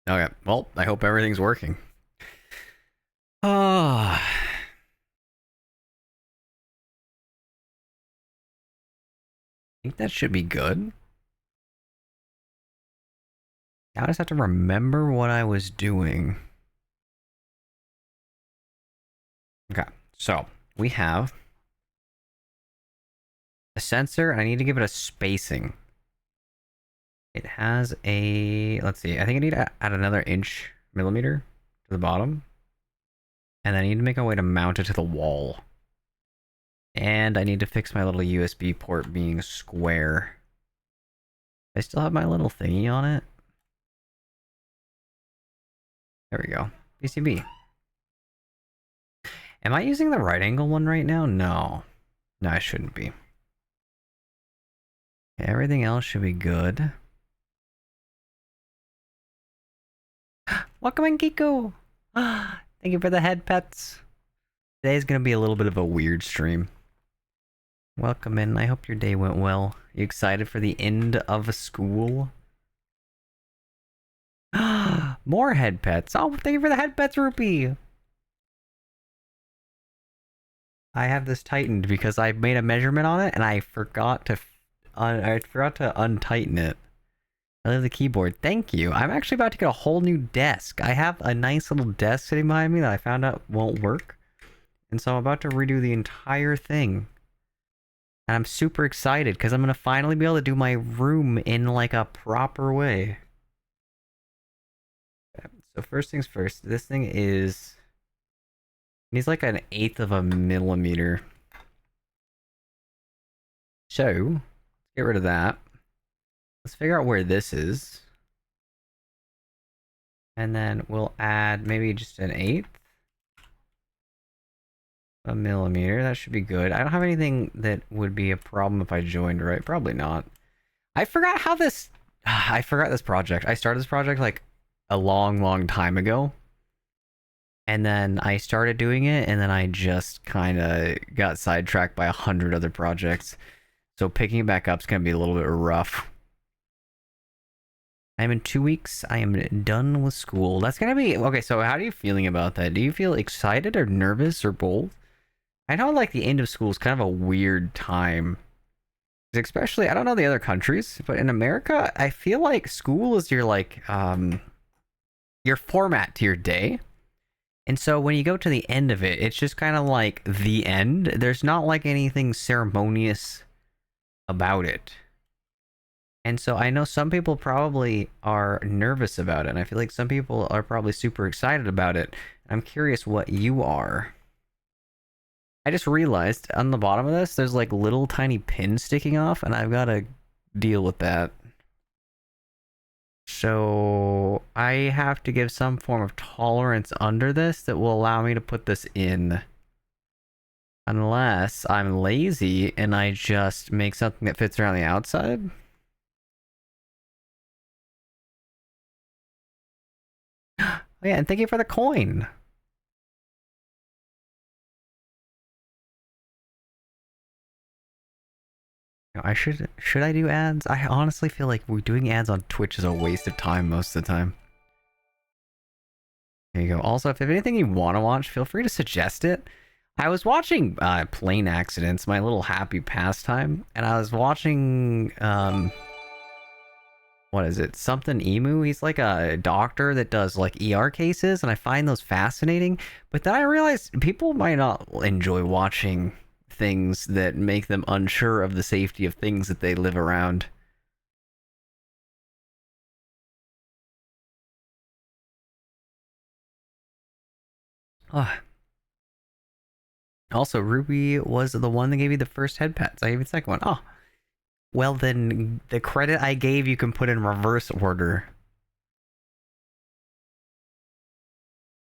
Okay, well, I hope everything's working. Ah, I think that should be good. Now I just have to remember what I was doing. Okay, so we have a sensor, and I need to give it a spacing. It has a, let's see, I think I need to add another inch millimeter to the bottom. And then I need to make a way to mount it to the wall. And I need to fix my little USB port being square. I still have my little thingy on it. There we go. PCB. Am I using the right angle one right now? No. No, I shouldn't be. Everything else should be good. Welcome in, Kiko! Thank you for the head pets. Today's gonna be a little bit of a weird stream. Welcome in. I hope your day went well. You excited for the end of school? More head pets. Oh, thank you for the head pets, Rupee. I have this tightened because I made a measurement on it and I forgot to untighten it. I love the keyboard. Thank you. I'm actually about to get a whole new desk. I have a nice little desk sitting behind me that I found out won't work. And so I'm about to redo the entire thing. And I'm super excited because I'm going to finally be able to do my room in like a proper way. So first things first, this thing is... needs like an eighth of a millimeter. So, get rid of that. Let's figure out where this is. And then we'll add maybe just an eighth. A millimeter, that should be good. I don't have anything that would be a problem if I joined, right? Probably not. I forgot how this... I forgot this project. I started this project like a long time ago. And then I started doing it, and then I just kind of got sidetracked by 100 other projects. So picking it back up is going to be a little bit rough. I'm in 2 weeks. I am done with school. That's going to be... okay, so how are you feeling about that? Do you feel excited or nervous or both? I know like the end of school is kind of a weird time. Especially, I don't know the other countries, but in America, I feel like school is your like, your format to your day. And so when you go to the end of it, it's just kind of like the end. There's not like anything ceremonious about it. And so I know some people probably are nervous about it. And I feel like some people are probably super excited about it. I'm curious what you are. I just realized on the bottom of this, there's like little tiny pins sticking off, and I've got to deal with that. So I have to give some form of tolerance under this that will allow me to put this in. Unless I'm lazy and I just make something that fits around the outside. Oh yeah, and thank you for the coin. Should I do ads? I honestly feel like doing ads on Twitch is a waste of time most of the time. There you go. Also, if there's anything you want to watch, feel free to suggest it. I was watching Plane Accidents, my little happy pastime, and I was watching what is it? Something Emu. He's like a doctor that does like ER cases, and I find those fascinating. But then I realized people might not enjoy watching things that make them unsure of the safety of things that they live around. Oh. Also, Ruby was the one that gave you the first head pets. I gave you the second one. Oh. Well, then the credit I gave you can put in reverse order.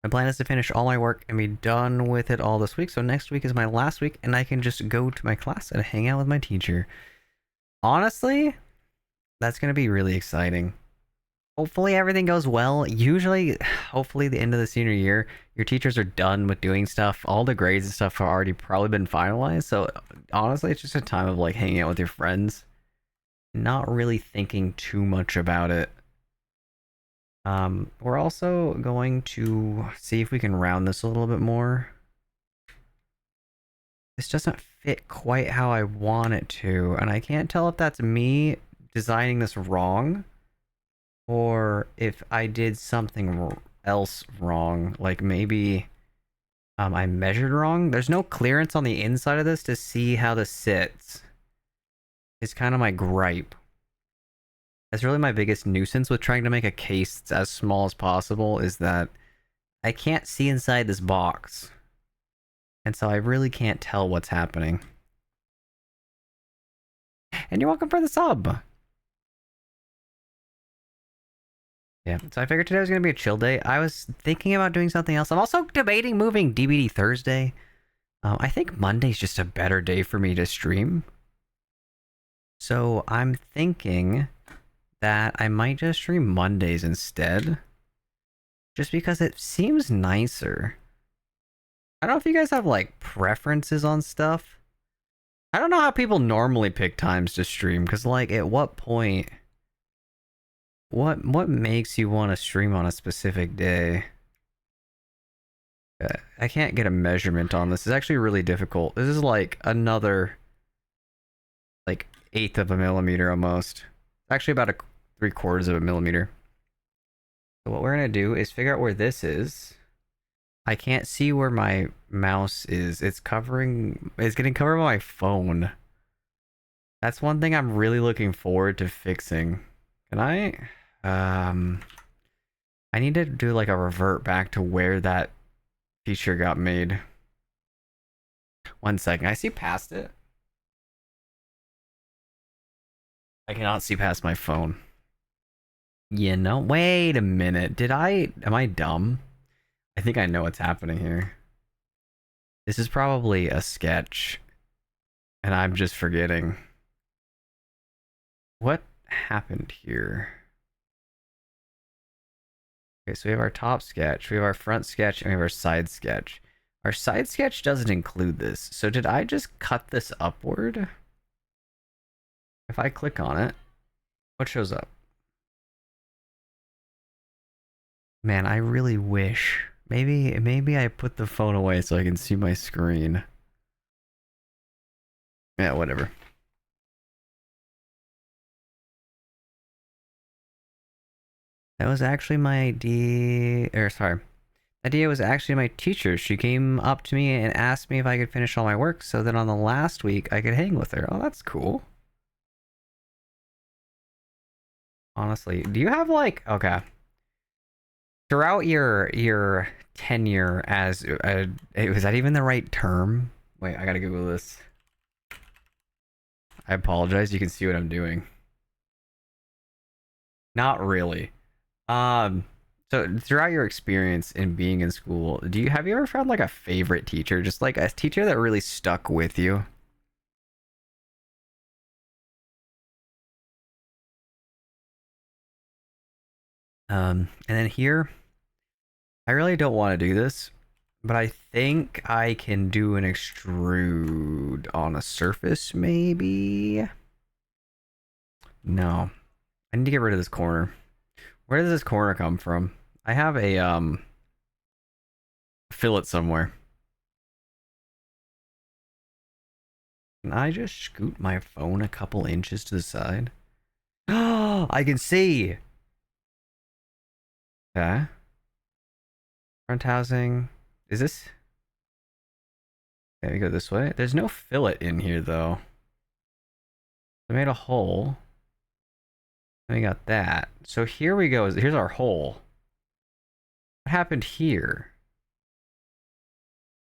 My plan is to finish all my work and be done with it all this week. So next week is my last week, and I can just go to my class and hang out with my teacher. Honestly, that's going to be really exciting. Hopefully everything goes well. Usually, hopefully the end of the senior year, your teachers are done with doing stuff. All the grades and stuff have already probably been finalized. So honestly, it's just a time of like hanging out with your friends. Not really thinking too much about it. We're also going to see if we can round this a little bit more. This doesn't fit quite how I want it to, and I can't tell if that's me designing this wrong or if I did something else wrong. Like maybe I measured wrong. There's no clearance on the inside of this to see how this sits. It's kind of my gripe. That's really my biggest nuisance with trying to make a case as small as possible, is that I can't see inside this box. And so I really can't tell what's happening. And you're welcome for the sub. Yeah, so I figured today was going to be a chill day. I was thinking about doing something else. I'm also debating moving DBD Thursday. I think Monday's just a better day for me to stream. So I'm thinking that I might just stream Mondays instead. Just because it seems nicer. I don't know if you guys have like preferences on stuff. I don't know how people normally pick times to stream, because like at what point, what makes you want to stream on a specific day? I can't get a measurement on this. It's actually really difficult. This is like another like eighth of a millimeter almost. Actually about a 3/4 of a millimeter. So what we're gonna do is figure out where this is. I can't see where my mouse is. It's getting covered by my phone. That's one thing I'm really looking forward to fixing. Can I? I need to do like a revert back to where that feature got made. 1 second. I see past it. I cannot see past my phone. You know, wait a minute. Am I dumb? I think I know what's happening here. This is probably a sketch, and I'm just forgetting. What happened here? Okay, so we have our top sketch, we have our front sketch, and we have our side sketch. Our side sketch doesn't include this, so did I just cut this upward? If I click on it, what shows up? Man, I really wish. Maybe I put the phone away so I can see my screen. Yeah, whatever. That was actually my idea was actually my teacher. She came up to me and asked me if I could finish all my work so that on the last week I could hang with her. Oh, that's cool. Honestly, do you have like, okay, throughout your tenure as was that even the right term? Wait, I gotta Google this. I apologize. You can see what I'm doing. Not really. So throughout your experience in being in school, have you ever found like a favorite teacher, just like a teacher that really stuck with you? And then here, I really don't want to do this, but I think I can do an extrude on a surface, maybe? No. I need to get rid of this corner. Where does this corner come from? I have a fillet somewhere. Can I just scoot my phone a couple inches to the side? Oh, I can see. Okay. Front housing. Is this? Okay, we go this way. There's no fillet in here though. I made a hole. And we got that. So here we go. Here's our hole. What happened here?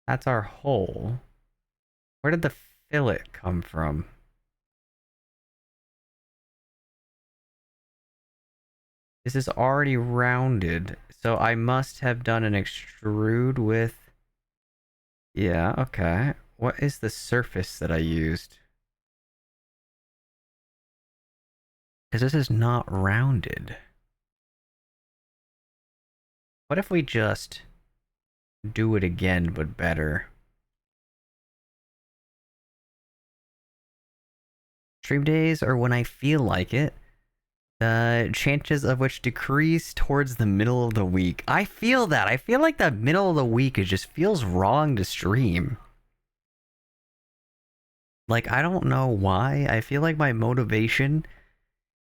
That's our hole. Where did the fillet come from? This is already rounded. So I must have done an extrude with... Yeah, okay. What is the surface that I used? Because this is not rounded. What if we just do it again, but better? Stream days are when I feel like it. Chances of which decrease towards the middle of the week. I feel that. I feel like the middle of the week it just feels wrong to stream. Like, I don't know why. I feel like my motivation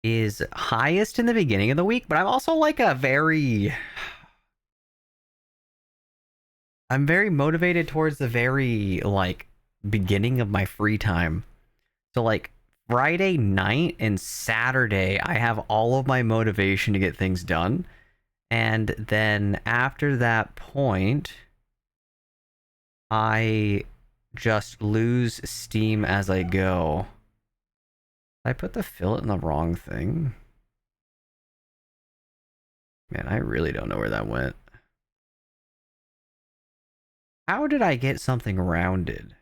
is highest in the beginning of the week, but I'm also like I'm very motivated towards the very like beginning of my free time. So like Friday night and Saturday, I have all of my motivation to get things done. And then after that point, I just lose steam as I go. I put the fillet in the wrong thing. Man, I really don't know where that went. How did I get something rounded?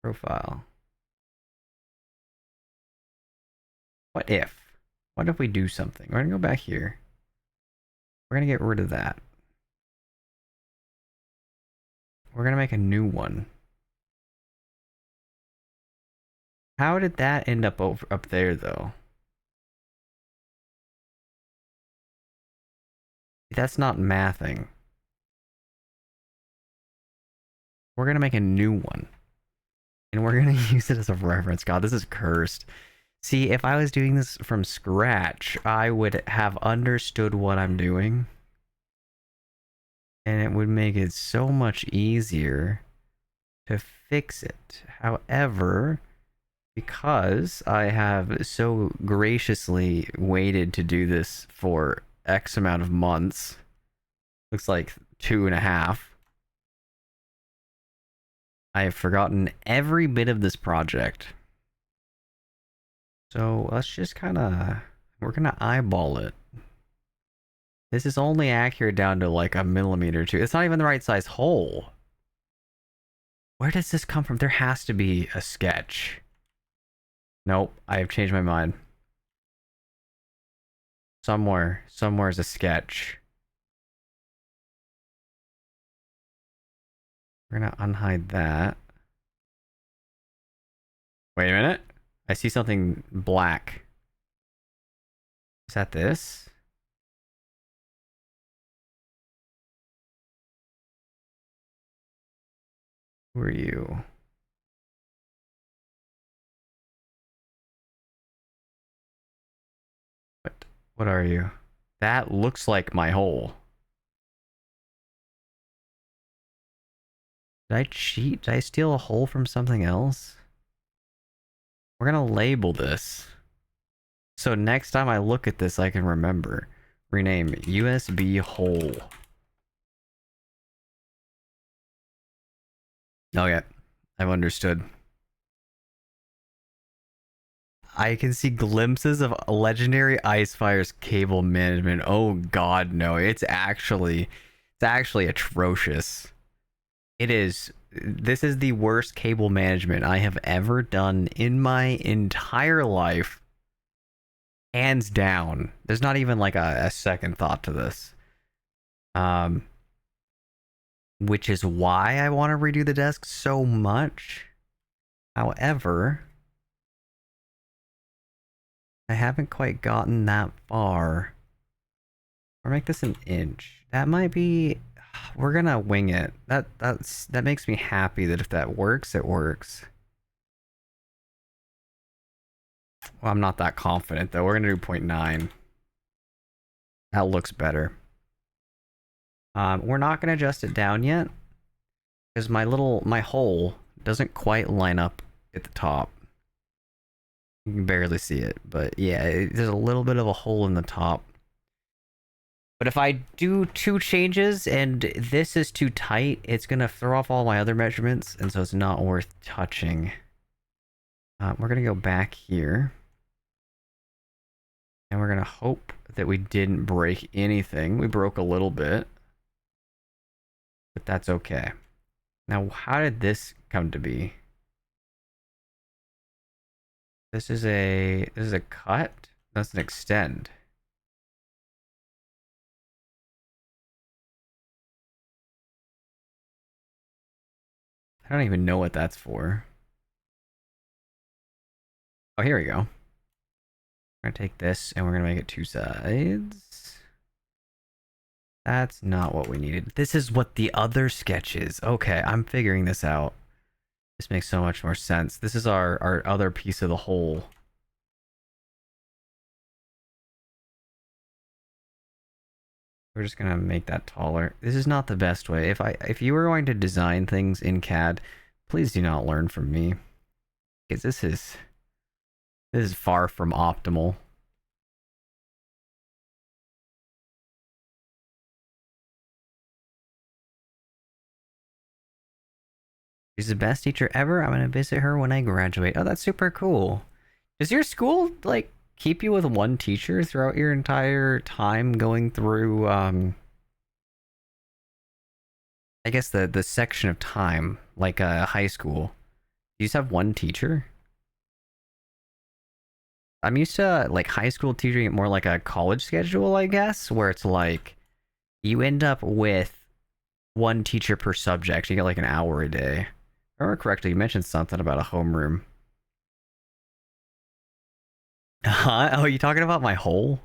Profile. What if? What if we do something? We're gonna go back here. We're gonna get rid of that. We're gonna make a new one. How did that end up up there though? That's not mathing. We're gonna make a new one. And we're gonna use it as a reference. God, this is cursed. See, if I was doing this from scratch, I would have understood what I'm doing. And it would make it so much easier to fix it. However, because I have so graciously waited to do this for X amount of months, looks like 2.5, I have forgotten every bit of this project. So let's just we're gonna eyeball it. This is only accurate down to like a millimeter or two. It's not even the right size hole. Where does this come from? There has to be a sketch. Nope, I have changed my mind. Somewhere's a sketch. We're gonna unhide that. Wait a minute. I see something black. Is that this? Who are you? What? What are you? That looks like my hole. Did I cheat? Did I steal a hole from something else? We're gonna label this. So next time I look at this, I can remember. Rename USB hole. Oh yeah, I've understood. I can see glimpses of legendary Icefire's cable management. Oh god, no. It's actually atrocious. It is. This is the worst cable management I have ever done in my entire life. Hands down. There's not even like a second thought to this. Um, which is why I want to redo the desk so much. However, I haven't quite gotten that far. Or make this an inch. That might be. We're gonna wing it. That makes me happy that if that works, it works. Well, I'm not that confident though. We're gonna do 0.9. That looks better. We're not gonna adjust it down yet because my hole doesn't quite line up at the top. You can barely see it, but yeah, there's a little bit of a hole in the top. But if I do 2 changes and this is too tight, it's gonna throw off all my other measurements, and so it's not worth touching. We're gonna go back here. And we're gonna hope that we didn't break anything. We broke a little bit. But that's okay. Now, how did this come to be? This is a cut? That's an extend. I don't even know what that's for. Oh, here we go. We're gonna take this and we're gonna make it two sides. That's not what we needed. This is what the other sketch is. Okay, I'm figuring this out. This makes so much more sense. This is our other piece of the whole. We're just gonna make that taller. This is not the best way. If you were going to design things in CAD, please do not learn from me. Because this is far from optimal. She's the best teacher ever. I'm gonna visit her when I graduate. Oh, that's super cool. Does your school like keep you with one teacher throughout your entire time going through I guess the section of time, like high school? You just have one teacher? I'm used to like high school teaching it more like a college schedule, I guess, where it's like you end up with one teacher per subject. You get like an hour a day. If I remember correctly, you mentioned something about a homeroom. Huh? Oh, you talking about my hole?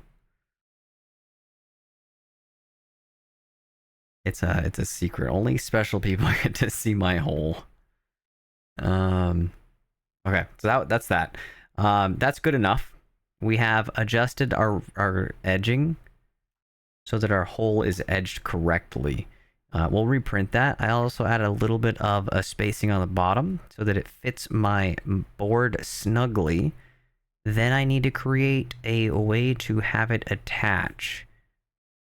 It's a secret. Only special people get to see my hole. Um okay, so that's that. That's good enough. We have adjusted our edging so that our hole is edged correctly. We'll reprint that. I also added a little bit of a spacing on the bottom so that it fits my board snugly. Then I need to create a way to have it attach.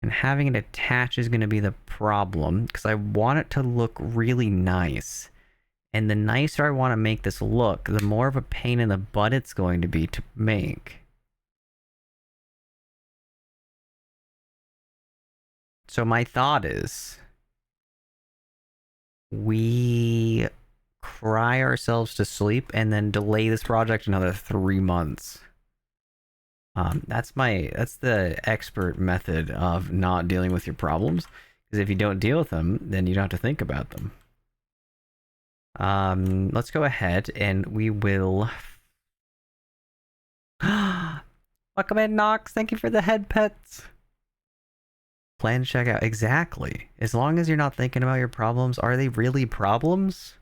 And having it attach is going to be the problem because I want it to look really nice. And the nicer I want to make this look, the more of a pain in the butt it's going to be to make. So my thought is we cry ourselves to sleep and then delay this project another 3 months. That's the expert method of not dealing with your problems. Because if you don't deal with them, then you don't have to think about them. Let's go ahead and we will. Welcome in, Nox. Thank you for the head pets. Plan checkout. Exactly. As long as you're not thinking about your problems, are they really problems?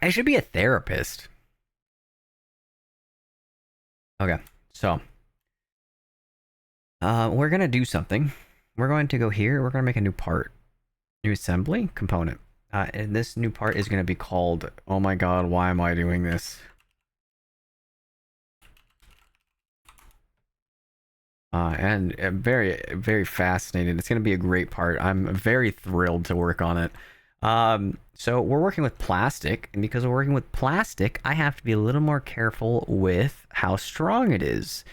I should be a therapist. Okay, so we're gonna do something. We're going to go here. We're gonna make a new part, new assembly component, and this new part is gonna be called. Oh my God, why am I doing this? And very, very fascinated. It's going to be a great part. I'm very thrilled to work on it. So we're working with plastic, and because we're working with plastic, I have to be a little more careful with how strong it is.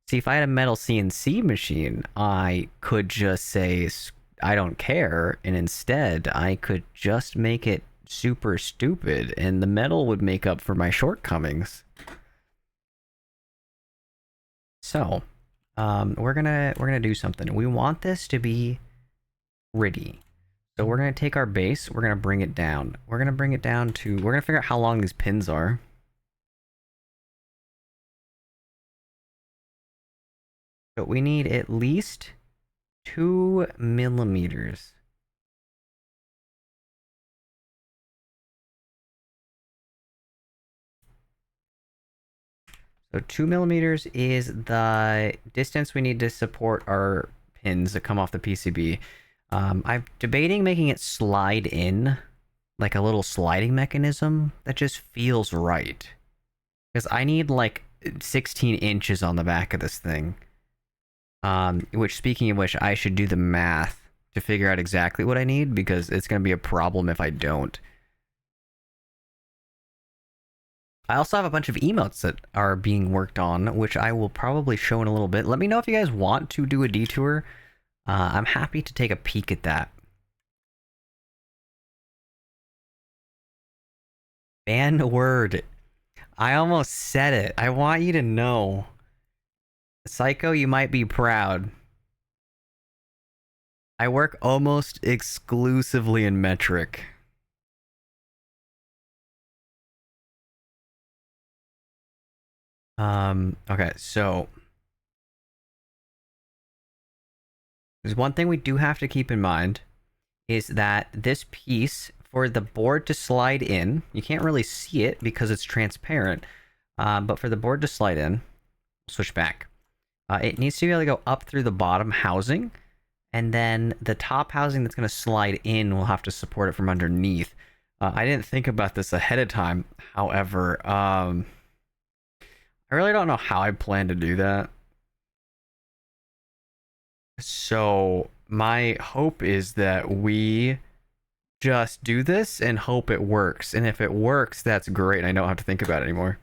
See, if I had a metal CNC machine, I could just say, I don't care, and instead, I could just make it super stupid, and the metal would make up for my shortcomings. So, we're gonna do something. We want this to be gritty. So we're gonna take our base, we're gonna bring it down. We're gonna bring it down to, we're gonna figure out how long these pins are. But we need at least 2 millimeters. So 2 millimeters is the distance we need to support our pins that come off the PCB. I'm debating making it slide in, like a little sliding mechanism that just feels right. Because I need like 16 inches on the back of this thing. Which, speaking of which, I should do the math to figure out exactly what I need because it's going to be a problem if I don't. I also have a bunch of emotes that are being worked on, which I will probably show in a little bit. Let me know if you guys want to do a detour. I'm happy to take a peek at that. Ban word. I almost said it. I want you to know. Psycho, you might be proud. I work almost exclusively in metric. Okay, so there's one thing we do have to keep in mind is that this piece for the board to slide in, you can't really see it because it's transparent. But for the board to slide in, switch back. It needs to be able to go up through the bottom housing, and then the top housing that's going to slide in will have to support it from underneath. I didn't think about this ahead of time. However, I really don't know how I plan to do that. So my hope is that we just do this and hope it works. And if it works, that's great. I don't have to think about it anymore.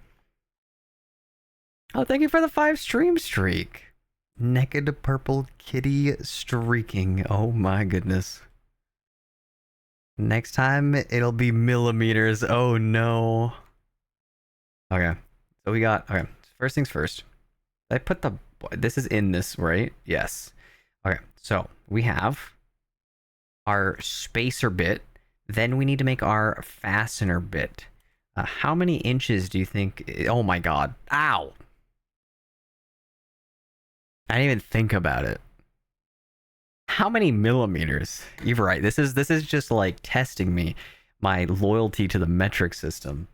Oh, thank you for the 5 stream streak. Naked purple kitty streaking. Oh my goodness. Next time it'll be millimeters. Oh no. Okay. So we got, okay. First things first. I put the, this is in this, right? Yes. Okay. So we have our spacer bit. Then we need to make our fastener bit. How many inches do you think? Oh my god. Ow. I didn't even think about it. How many millimeters? You're right. This is just like testing me, my loyalty to the metric system.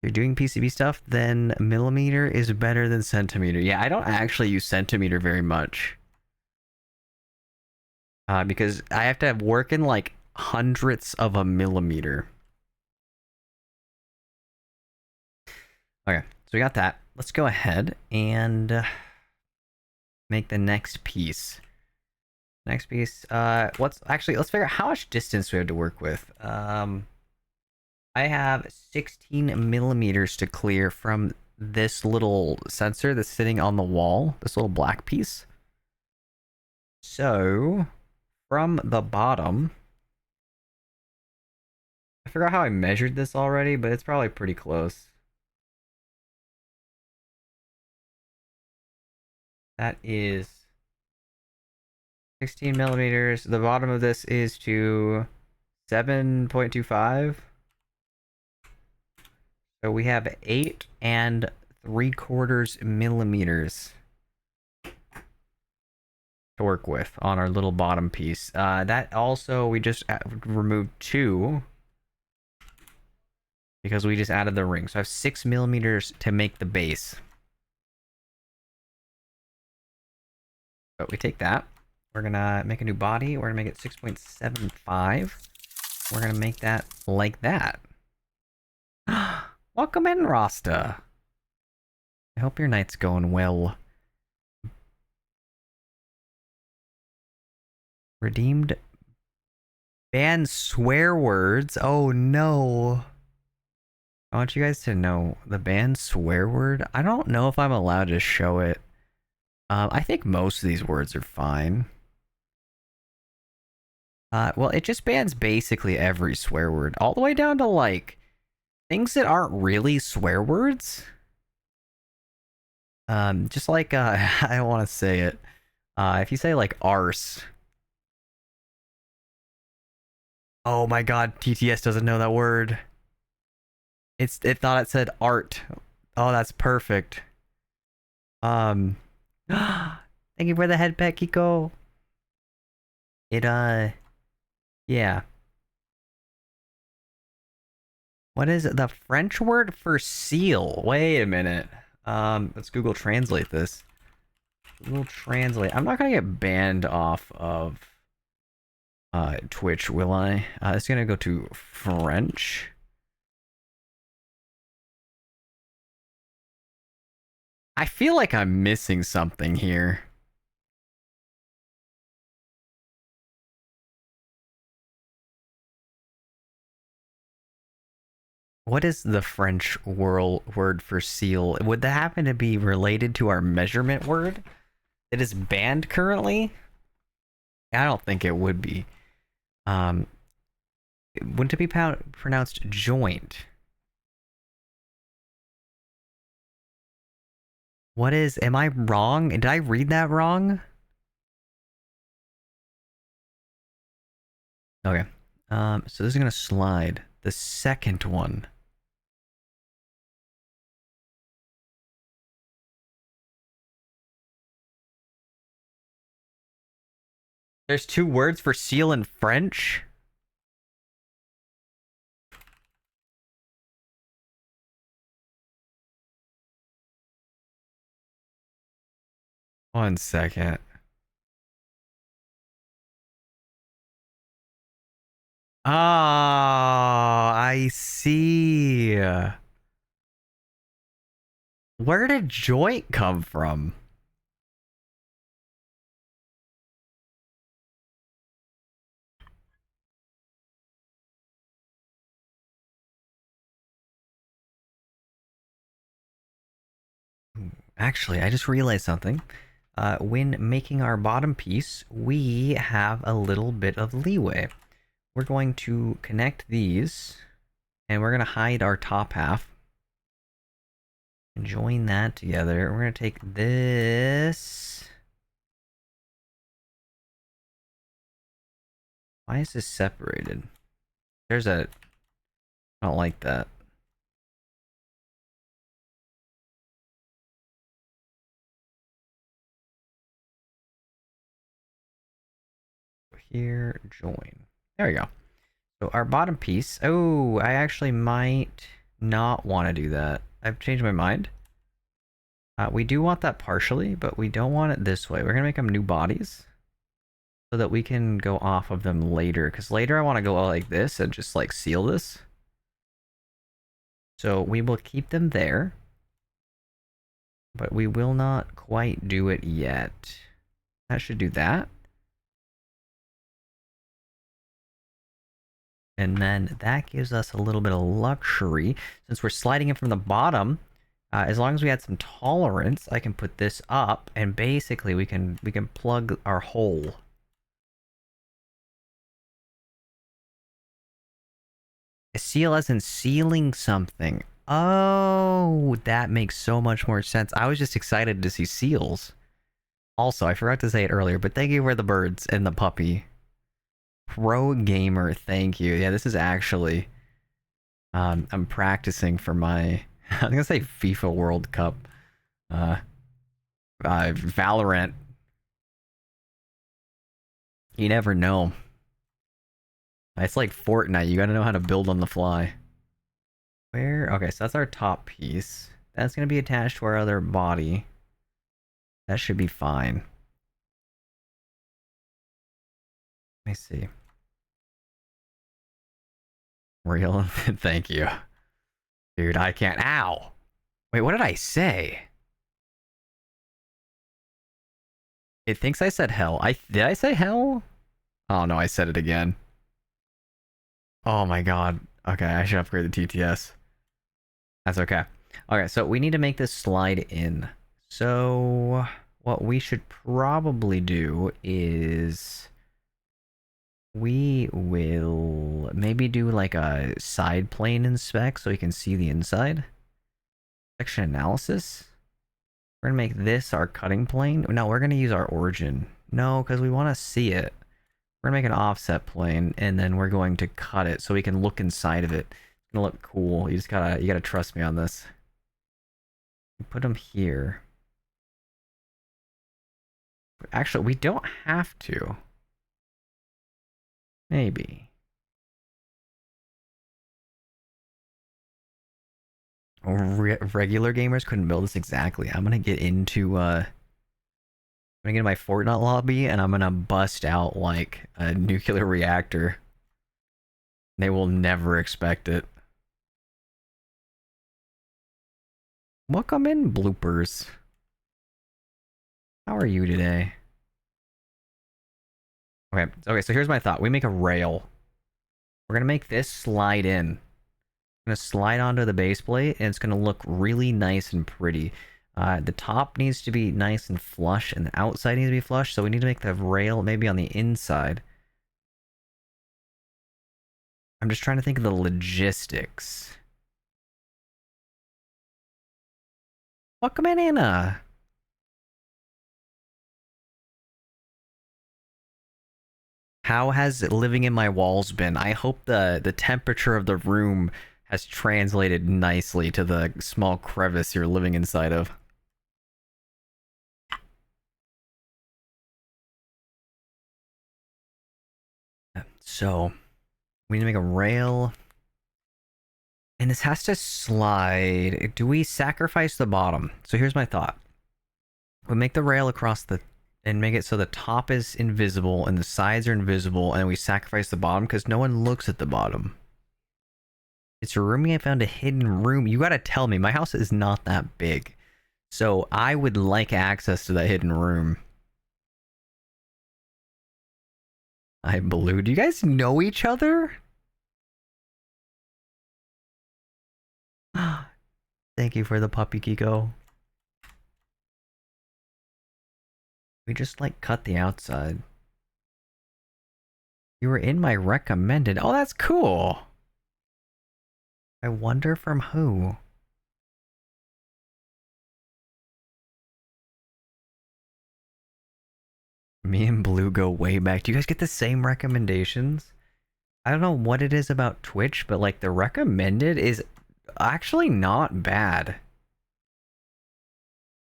If you're doing PCB stuff, then millimeter is better than centimeter. Yeah, I don't actually use centimeter very much. Because I have to work in like hundredths of a millimeter. Okay, so we got that. Let's go ahead and make the next piece. Next piece. Let's figure out how much distance we have to work with. I have 16 millimeters to clear from this little sensor that's sitting on the wall. This little black piece. So from the bottom, I forgot how I measured this already, but it's probably pretty close. That is 16 millimeters. The bottom of this is to 7.25. So we have 8.75 millimeters to work with on our little bottom piece. That also, we just removed 2 because we just added the ring. So I have 6 millimeters to make the base. So we take that. We're gonna make a new body. We're gonna make it 6.75. We're gonna make that like that. Welcome in, Rasta. I hope your night's going well. Redeemed ban swear words. Oh no. I want you guys to know the ban swear word. I don't know if I'm allowed to show it. I think most of these words are fine. Well, it just bans basically every swear word, all the way down to like things that aren't really swear words. Just like I don't want to say it. If you say like arse. Oh my god, TTS doesn't know that word. It thought it said art. Oh, that's perfect. Thank you for the head pet, Kiko. It yeah. What is it? The French word for seal? Wait a minute. Let's Google Translate this. Google Translate. I'm not gonna get banned off of Twitch, will I? It's gonna go to French. I feel like I'm missing something here. What is the French word for seal? Would that happen to be related to our measurement word that is banned currently? I don't think it would be. Wouldn't it be pronounced joint? What is, am I wrong? Did I read that wrong? Okay. So this is gonna slide. The second one. There's two words for seal in French? One second. Oh, I see. Where did joint come from? Actually, I just realized something. When making our bottom piece, we have a little bit of leeway. We're going to connect these, and we're going to hide our top half. And join that together. We're going to take this. Why is this separated? There's a... I don't like that. Here, join. There we go. So our bottom piece. Oh, I actually might not want to do that. I've changed my mind. We do want that partially, but we don't want it this way. We're going to make them new bodies so that we can go off of them later. Because later I want to go like this and just like seal this. So we will keep them there. But we will not quite do it yet. That should do that. And then that gives us a little bit of luxury. Since we're sliding it from the bottom, as long as we had some tolerance, I can put this up, and basically we can plug our hole. A seal as in sealing something. Oh, that makes so much more sense. I was just excited to see seals. Also, I forgot to say it earlier, but thank you for the birds and the puppy. Pro gamer, thank you. Yeah, this is actually... I'm practicing for my... I was gonna say FIFA World Cup. Valorant. You never know. It's like Fortnite, you gotta know how to build on the fly. Where? Okay, so that's our top piece. That's gonna be attached to our other body. That should be fine. Let me see. Real? Thank you. Dude, I can't. Ow! Wait, what did I say? It thinks I said hell. Did I say hell? Oh no, I said it again. Oh my god. Okay, I should upgrade the TTS. That's okay. Okay, so we need to make this slide in. So what we should probably do is we will maybe do like a side plane inspect so we can see the inside. Section analysis. We're gonna make this our cutting plane. No, we're gonna use our origin. No, because we want to see it. We're gonna make an offset plane, and then we're going to cut it so we can look inside of it. It's gonna look cool. You gotta trust me on this. Put them here. Actually, we don't have to. Maybe. Regular gamers couldn't build this exactly. I'm gonna get into my Fortnite lobby and I'm gonna bust out like a nuclear reactor. They will never expect it. Welcome in, bloopers. How are you today? Okay, so here's my thought. We make a rail. We're gonna make this slide in. I'm gonna slide onto the base plate, and it's gonna look really nice and pretty. The top needs to be nice and flush, and the outside needs to be flush, so we need to make the rail maybe on the inside. I'm just trying to think of the logistics. Welcome in, Anna. How has living in my walls been? I hope the temperature of the room has translated nicely to the small crevice you're living inside of. So we need to make a rail. And this has to slide. Do we sacrifice the bottom? So here's my thought. We make the rail across the and make it so the top is invisible and the sides are invisible, and we sacrifice the bottom because no one looks at the bottom. It's roomy. I found a hidden room. You gotta tell me, my house is not that big, so I would like access to that hidden room. Hi, Blue. Do you guys know each other? Thank you for the puppy, Kiko. We just like cut the outside. You were in my recommended. Oh, that's cool. I wonder from who. Me and Blue go way back. Do you guys get the same recommendations? I don't know what it is about Twitch, but like the recommended is actually not bad.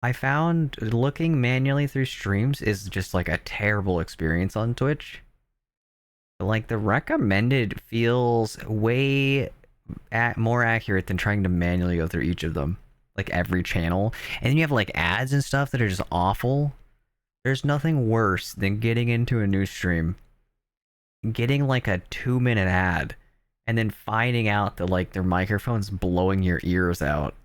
I found looking manually through streams is just like a terrible experience on Twitch. But like the recommended feels way more accurate than trying to manually go through each of them. Like every channel. And then you have like ads and stuff that are just awful. There's nothing worse than getting into a new stream, getting like a 2-minute ad, and then finding out that like their microphone's blowing your ears out.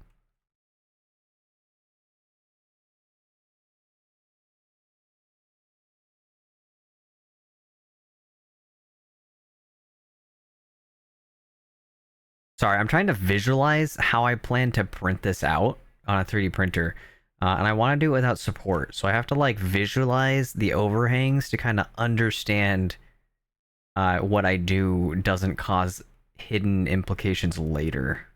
Sorry, I'm trying to visualize how I plan to print this out on a 3D printer. And I want to do it without support. So I have to like visualize the overhangs to kind of understand what I do doesn't cause hidden implications later.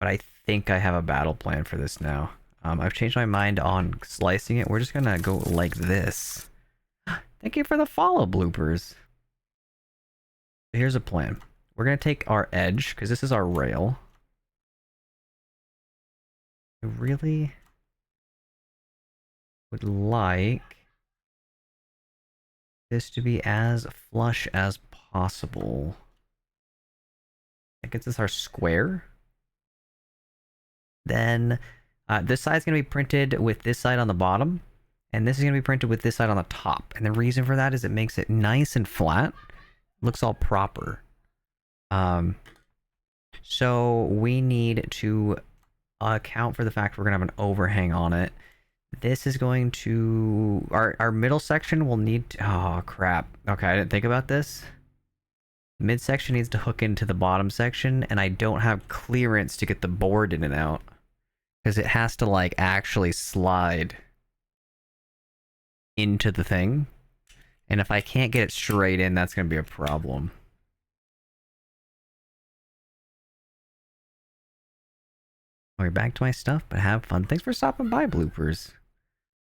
But I think I have a battle plan for this now. I've changed my mind on slicing it. We're just gonna go like this. Thank you for the follow, bloopers. Here's a plan. We're gonna take our edge, because this is our rail. I really would like this to be as flush as possible. That gets us our square. Then this side's going to be printed with this side on the bottom, and this is going to be printed with this side on the top. And the reason for that is it makes it nice and flat. Looks all proper. So we need to account for the fact we're going to have an overhang on it. This is going to... Our middle section will need to... Oh, crap. Okay, I didn't think about this. Midsection needs to hook into the bottom section, and I don't have clearance to get the board in and out. Because it has to, like, actually slide into the thing. And if I can't get it straight in, that's going to be a problem. Okay, back to my stuff, but have fun. Thanks for stopping by, bloopers.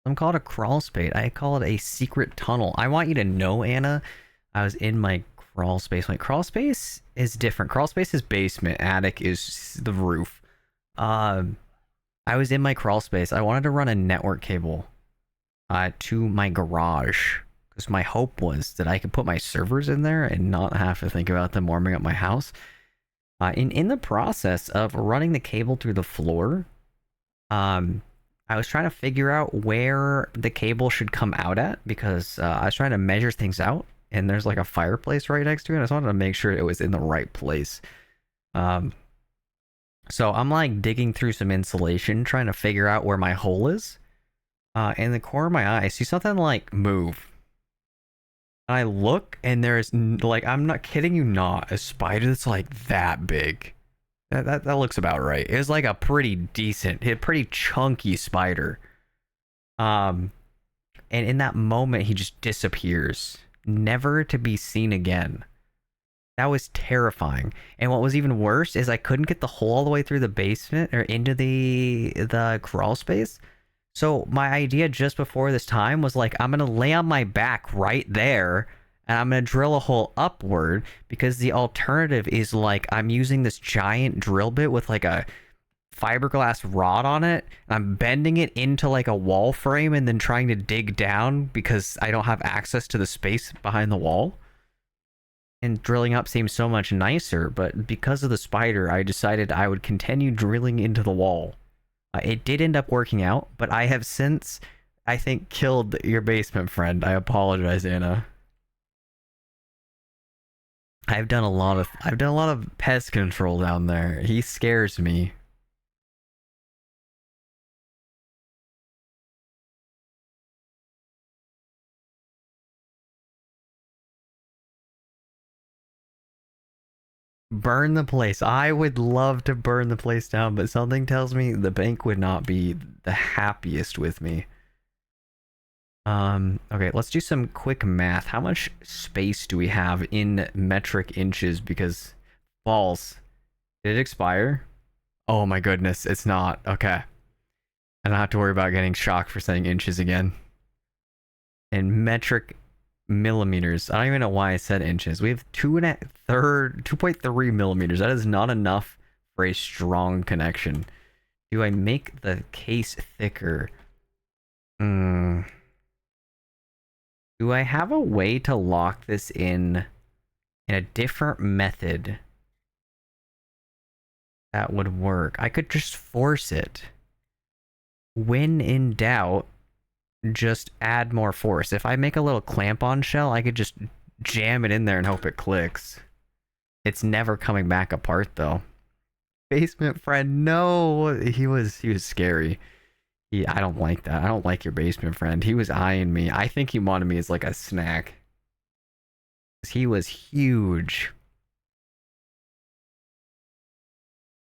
Some call it a crawl space. I call it a secret tunnel. I want you to know, Anna, I was in my crawl space. Like, crawl space is different. Crawl space is basement. Attic is the roof. I was in my crawl space. I wanted to run a network cable to my garage, because my hope was that I could put my servers in there and not have to think about them warming up my house. In the process of running the cable through the floor, I was trying to figure out where the cable should come out at, because I was trying to measure things out, and there's like a fireplace right next to it. And I just wanted to make sure it was in the right place. So I'm like digging through some insulation, trying to figure out where my hole is. In the corner of my eye, I see something like move. I look, and there's, like, I'm not kidding you not, a spider that's like that big. That looks about right. It was like a pretty decent, pretty chunky spider. And in that moment, he just disappears, never to be seen again. That was terrifying. And what was even worse is I couldn't get the hole all the way through the basement or into the crawl space. So my idea just before this time was like, I'm going to lay on my back right there, and I'm going to drill a hole upward, because the alternative is like I'm using this giant drill bit with like a fiberglass rod on it, and I'm bending it into like a wall frame and then trying to dig down because I don't have access to the space behind the wall. And drilling up seems so much nicer, but because of the spider, I decided I would continue drilling into the wall. It did end up working out, but I have since, I think, killed your basement friend. I apologize, Anna. I've done a lot of pest control down there. He scares me. Burn the place. I would love to burn the place down, but something tells me the bank would not be the happiest with me. Okay, let's do some quick math. How much space do we have in metric inches? Because balls. Did it expire? Oh my goodness, it's not. Okay. I don't have to worry about getting shocked for saying inches again. In metric millimeters. I don't even know why I said inches. We have 2.3 millimeters. That is not enough for a strong connection. Do I make the case thicker? Do I have a way to lock this in a different method that would work? I could just force it. When in doubt, just add more force. If I make a little clamp-on shell, I could just jam it in there and hope it clicks. It's never coming back apart, though. Basement friend, no! He was scary. I don't like that. I don't like your basement friend. He was eyeing me. I think he wanted me as like a snack. He was huge.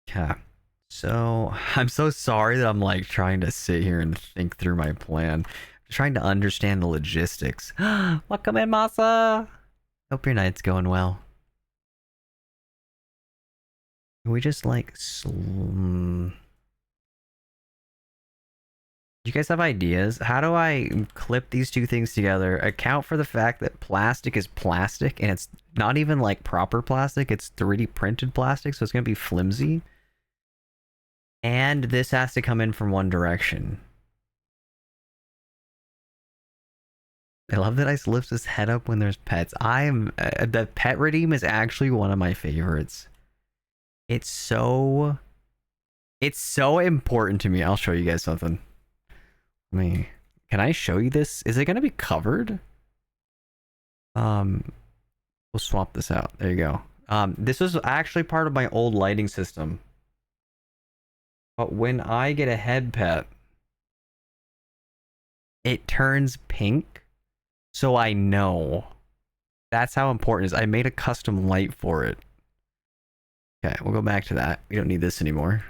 Yeah. So, I'm so sorry that I'm like trying to sit here and think through my plan. Trying to understand the logistics. Welcome in, Masa. Hope your night's going well. Can we just like do you guys have ideas? How do I clip these two things together? Account for the fact that plastic is plastic and it's not even like proper plastic, it's 3D printed plastic, so it's gonna be flimsy. And this has to come in from one direction. I love that Ice lifts his head up when there's pets. The pet redeem is actually one of my favorites. It's so important to me. I'll show you guys something. Can I show you this? Is it gonna be covered? We'll swap this out. There you go. This was actually part of my old lighting system. But when I get a head pet, it turns pink. So I know. That's how important it is. I made a custom light for it. Okay, we'll go back to that. We don't need this anymore.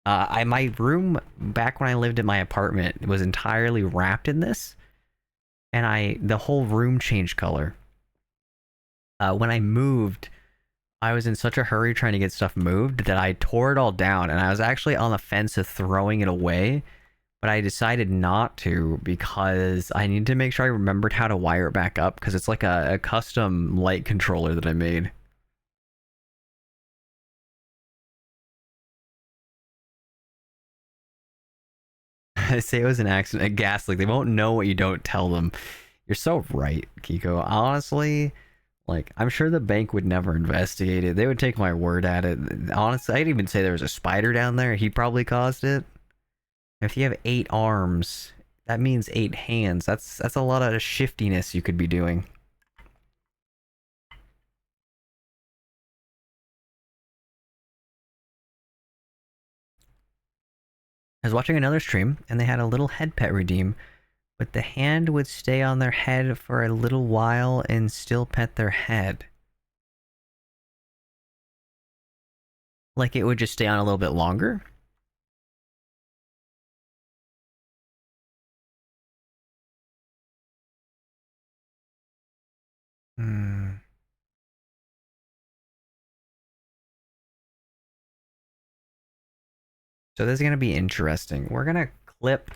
My room back when I lived in my apartment was entirely wrapped in this, and the whole room changed color. When I moved, I was in such a hurry trying to get stuff moved that I tore it all down, and I was actually on the fence of throwing it away, but I decided not to because I needed to make sure I remembered how to wire it back up because it's like a custom light controller that I made. I say it was an accident, a gas leak. They won't know what you don't tell them. You're so right, Kiko. Honestly, like, I'm sure the bank would never investigate it. They would take my word at it. Honestly, I'd even say there was a spider down there. He probably caused it. If you have 8 arms, that means 8 hands. That's a lot of shiftiness you could be doing. I was watching another stream, and they had a little head pet redeem, but the hand would stay on their head for a little while and still pet their head. Like it would just stay on a little bit longer? Hmm. So this is going to be interesting. We're going to clip.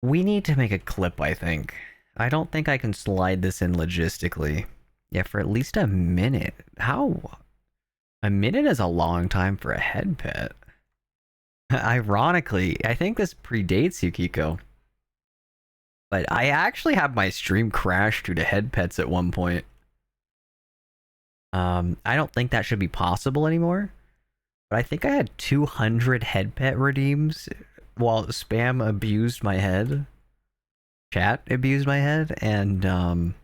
We need to make a clip, I think. I don't think I can slide this in logistically. Yeah, for at least a minute. How? A minute is a long time for a head pet. Ironically, I think this predates Yukiko. But I actually had my stream crash due to head pets at one point. I don't think that should be possible anymore. But I think I had 200 head pet redeems while spam abused my head. Chat abused my head, and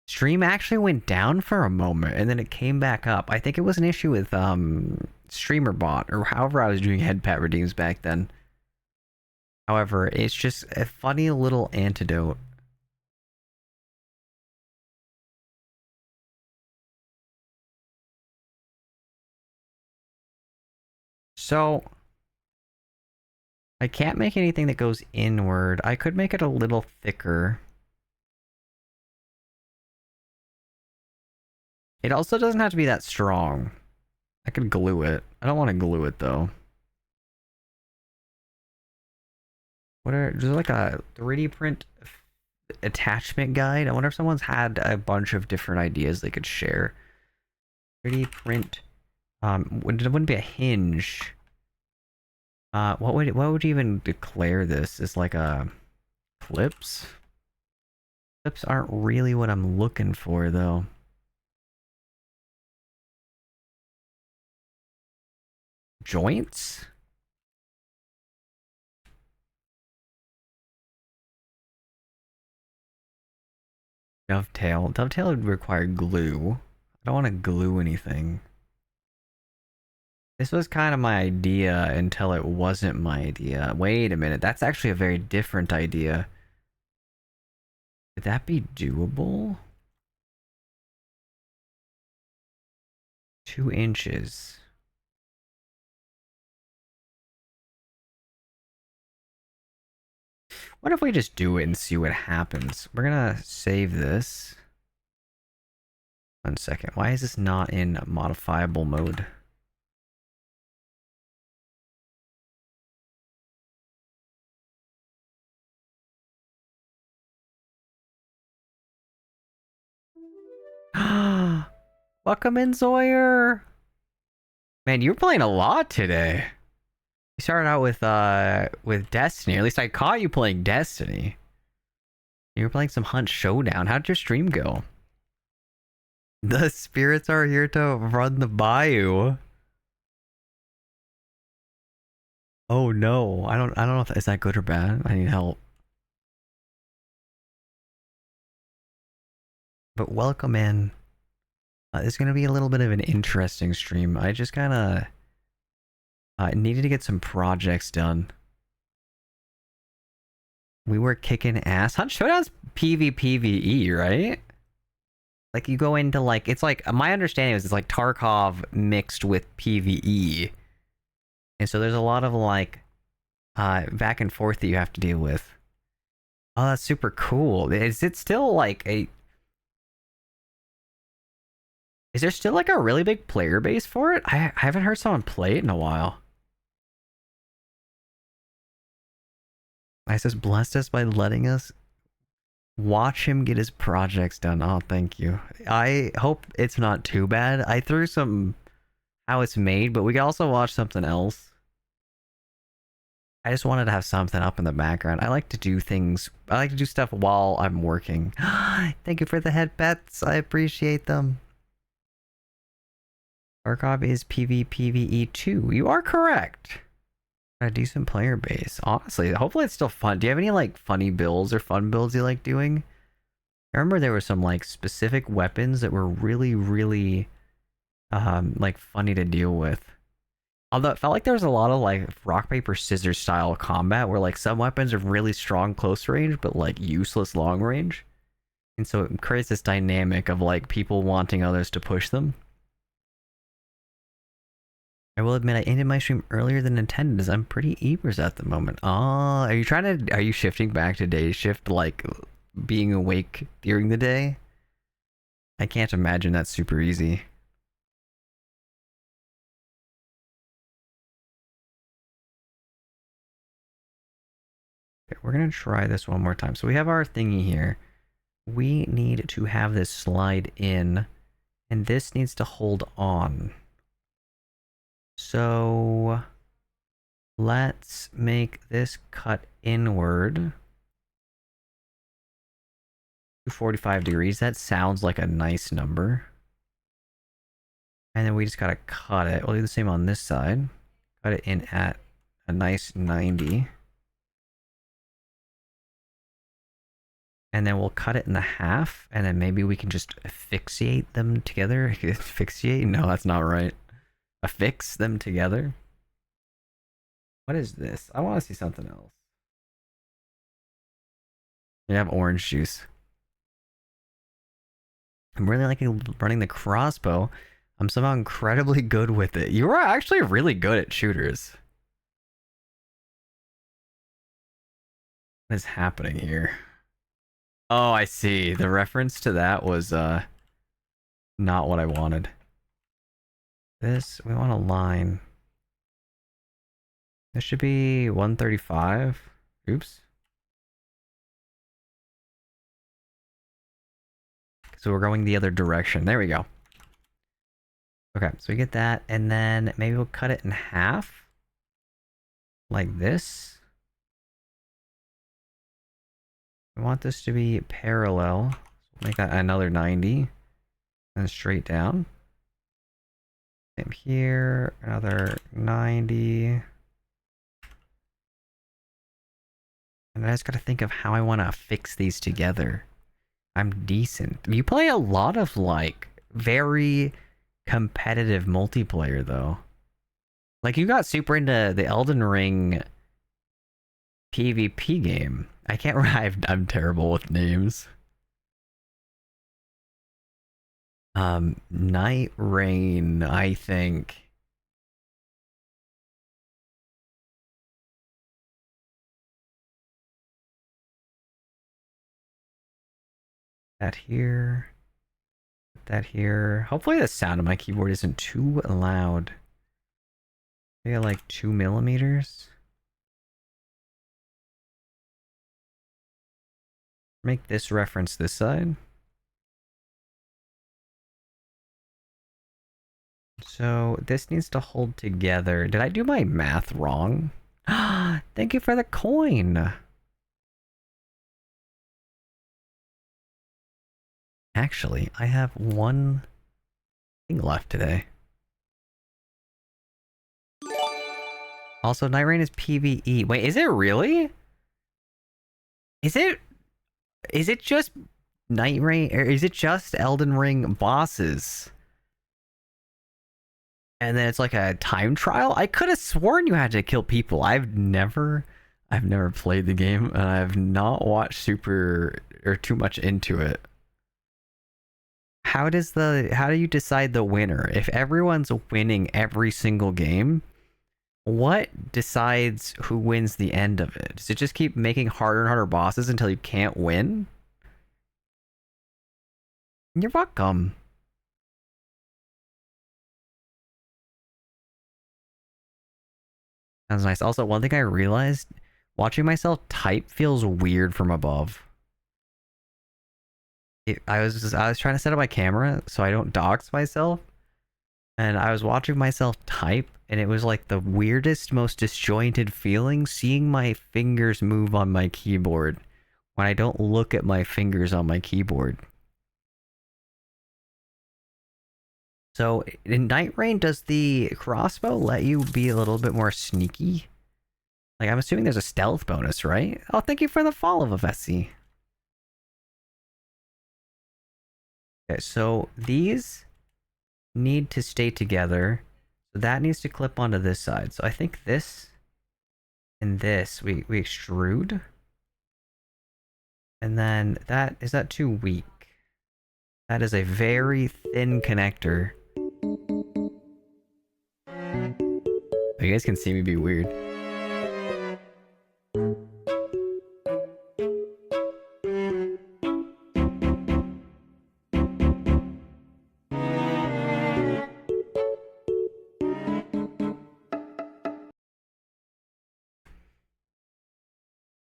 stream actually went down for a moment and then it came back up. I think it was an issue with StreamerBot or however I was doing head pet redeems back then. However, it's just a funny little antidote. So I can't make anything that goes inward. I could make it a little thicker. It also doesn't have to be that strong. I could glue it. I don't want to glue it though. There's like a 3D print attachment guide. I wonder if someone's had a bunch of different ideas they could share. 3D print. It wouldn't be a hinge. What would you even declare this? Is like a clips? Clips aren't really what I'm looking for though. Joints? Dovetail. Dovetail would require glue. I don't want to glue anything. This was kind of my idea until it wasn't my idea. Wait a minute, that's actually a very different idea. Could that be doable? 2 inches. What if we just do it and see what happens? We're gonna save this. 1 second. Why is this not in modifiable mode? Welcome in, Zoyer. Man, you were playing a lot today. You started out with Destiny. Or at least I caught you playing Destiny. You were playing some Hunt Showdown. How'd your stream go? The spirits are here to run the bayou. Oh no, I don't know if is that good or bad. I need help. But welcome in. It's gonna be a little bit of an interesting stream. I just kind of needed to get some projects done. We were kicking ass. Hunt Showdown's PvPvE, right? Like you go into like it's like my understanding is it's like Tarkov mixed with PvE, and so there's a lot of like back and forth that you have to deal with. Oh, that's super cool. Is it still like a? Is there still like a really big player base for it? I haven't heard someone play it in a while. I says blessed us by letting us watch him get his projects done. Oh, thank you. I hope it's not too bad. I threw some how it's made, but we can also watch something else. I just wanted to have something up in the background. I like to do things. I like to do stuff while I'm working. Thank you for the head pets. I appreciate them. Tarkov is PvPvE 2. You are correct. A decent player base. Honestly, hopefully it's still fun. Do you have any like funny builds or fun builds you like doing? I remember there were some like specific weapons that were really, really like funny to deal with. Although it felt like there was a lot of like rock, paper, scissors style combat where like some weapons are really strong close range, but like useless long range. And so it creates this dynamic of like people wanting others to push them. I will admit I ended my stream earlier than intended as I'm pretty ebers at the moment. Ah, are you shifting back to day shift, like being awake during the day? I can't imagine that's super easy. Okay, we're gonna try this one more time. So we have our thingy here. We need to have this slide in, and this needs to hold on. So let's make this cut inward. 245 degrees. That sounds like a nice number. And then we just gotta cut it. We'll do the same on this side. Cut it in at a nice 90. And then we'll cut it in the half, and then maybe we can just asphyxiate them together. Asphyxiate? No, that's not right. Affix them together. What is this? I want to see something else. You have orange juice. I'm really liking running the crossbow. I'm somehow incredibly good with it. You are actually really good at shooters. What is happening here? Oh, I see. The reference to that was not what I wanted. This, we want a line. This should be 135. Oops. So we're going the other direction. There we go. Okay, so we get that, and then maybe we'll cut it in half. Like this. We want this to be parallel. Make that another 90. And straight down. Same here, another 90. And I just gotta think of how I want to fix these together. I'm decent. You play a lot of, like, very competitive multiplayer, though. Like, you got super into the Elden Ring PvP game. I can't I'm terrible with names. Night Rain, I think. That here. That here. Hopefully the sound of my keyboard isn't too loud. Maybe like 2 millimeters. Make this reference this side. So this needs to hold together. Did I do my math wrong? Thank you for the coin. Actually, I have one thing left today. Also, Night Rain is PvE. Wait, is it really? Is it just Night Rain, or is it just Elden Ring bosses? And then it's like a time trial? I could have sworn you had to kill people. I've never played the game, and I've not watched super or too much into it. How do you decide the winner? If everyone's winning every single game, what decides who wins the end of it? Does it just keep making harder and harder bosses until you can't win? You're welcome. That's nice. Also, one thing I realized, watching myself type feels weird from above. I was trying to set up my camera so I don't dox myself, and I was watching myself type, and it was like the weirdest, most disjointed feeling seeing my fingers move on my keyboard when I don't look at my fingers on my keyboard. So in Night Rain, does the crossbow let you be a little bit more sneaky? Like, I'm assuming there's a stealth bonus, right? Oh, thank you for the follow, Vavesi. Okay, so these need to stay together. So that needs to clip onto this side. So I think this and this we extrude. And then is that too weak? That is a very thin connector. You guys can see me be weird.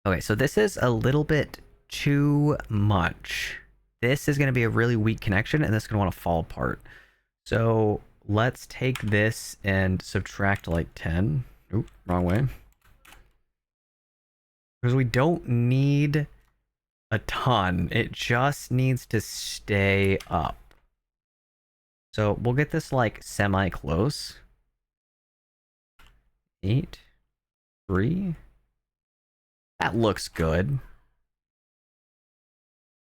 Okay, so this is a little bit too much. This is going to be a really weak connection, and this is going to want to fall apart. So let's take this and subtract like 10. Oop, wrong way. Because we don't need a ton. It just needs to stay up. So we'll get this like semi-close. 8, 3. That looks good.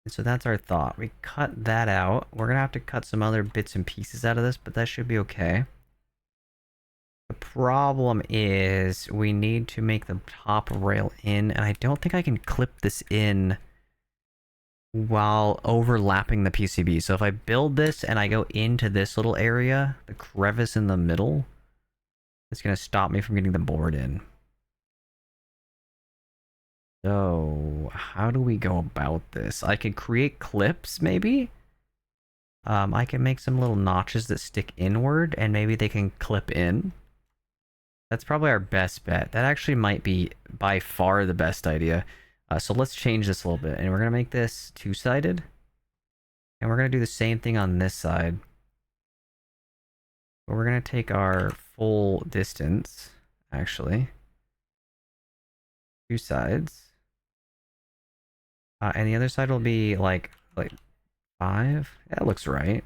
And so that's our thought. We cut that out. We're going to have to cut some other bits and pieces out of this, but that should be okay. The problem is we need to make the top rail in, and I don't think I can clip this in while overlapping the PCB. So if I build this and I go into this little area, the crevice in the middle, it's going to stop me from getting the board in. So how do we go about this? I could create clips, maybe? I can make some little notches that stick inward, and maybe they can clip in. That's probably our best bet. That actually might be by far the best idea. So let's change this a little bit, and we're going to make this two-sided. And we're going to do the same thing on this side. But we're going to take our full distance, actually. Two sides. And the other side will be like 5. That looks right.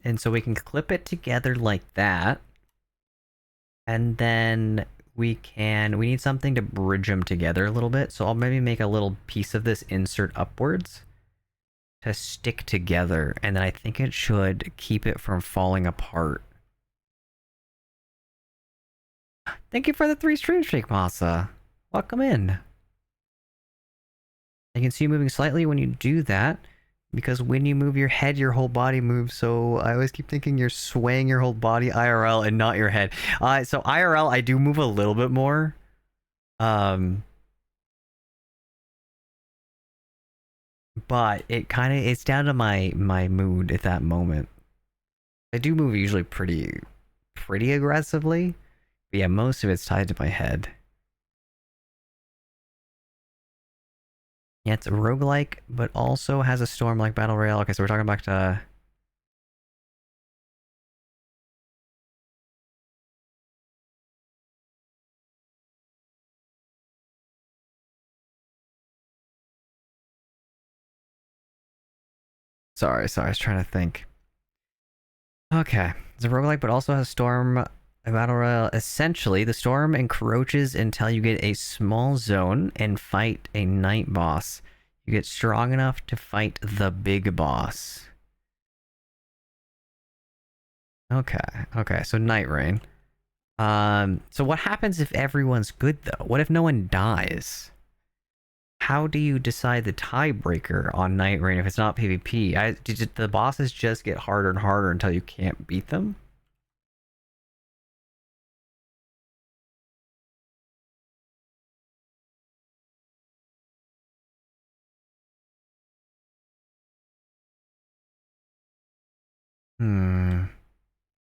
And so we can clip it together like that. And then we need something to bridge them together a little bit. So I'll maybe make a little piece of this insert upwards to stick together. And then I think it should keep it from falling apart. Thank you for the 3 stream shake, Masa. Welcome in. I can see you moving slightly when you do that, because when you move your head, your whole body moves. So I always keep thinking you're swaying your whole body IRL and not your head. So IRL, I do move a little bit more. But it's down to my mood at that moment. I do move usually pretty aggressively. But yeah, most of it's tied to my head. Yeah, it's a roguelike, but also has a storm-like battle royale. Okay, so we're talking back to... Sorry, I was trying to think. Okay, it's a roguelike, but also has storm battle royale. Essentially, the storm encroaches until you get a small zone and fight a night boss. You get strong enough to fight the big boss. Okay, so Night Rain. So what happens if everyone's good, though? What if no one dies? How do you decide the tiebreaker on Night Rain if it's not PvP? Did the bosses just get harder and harder until you can't beat them?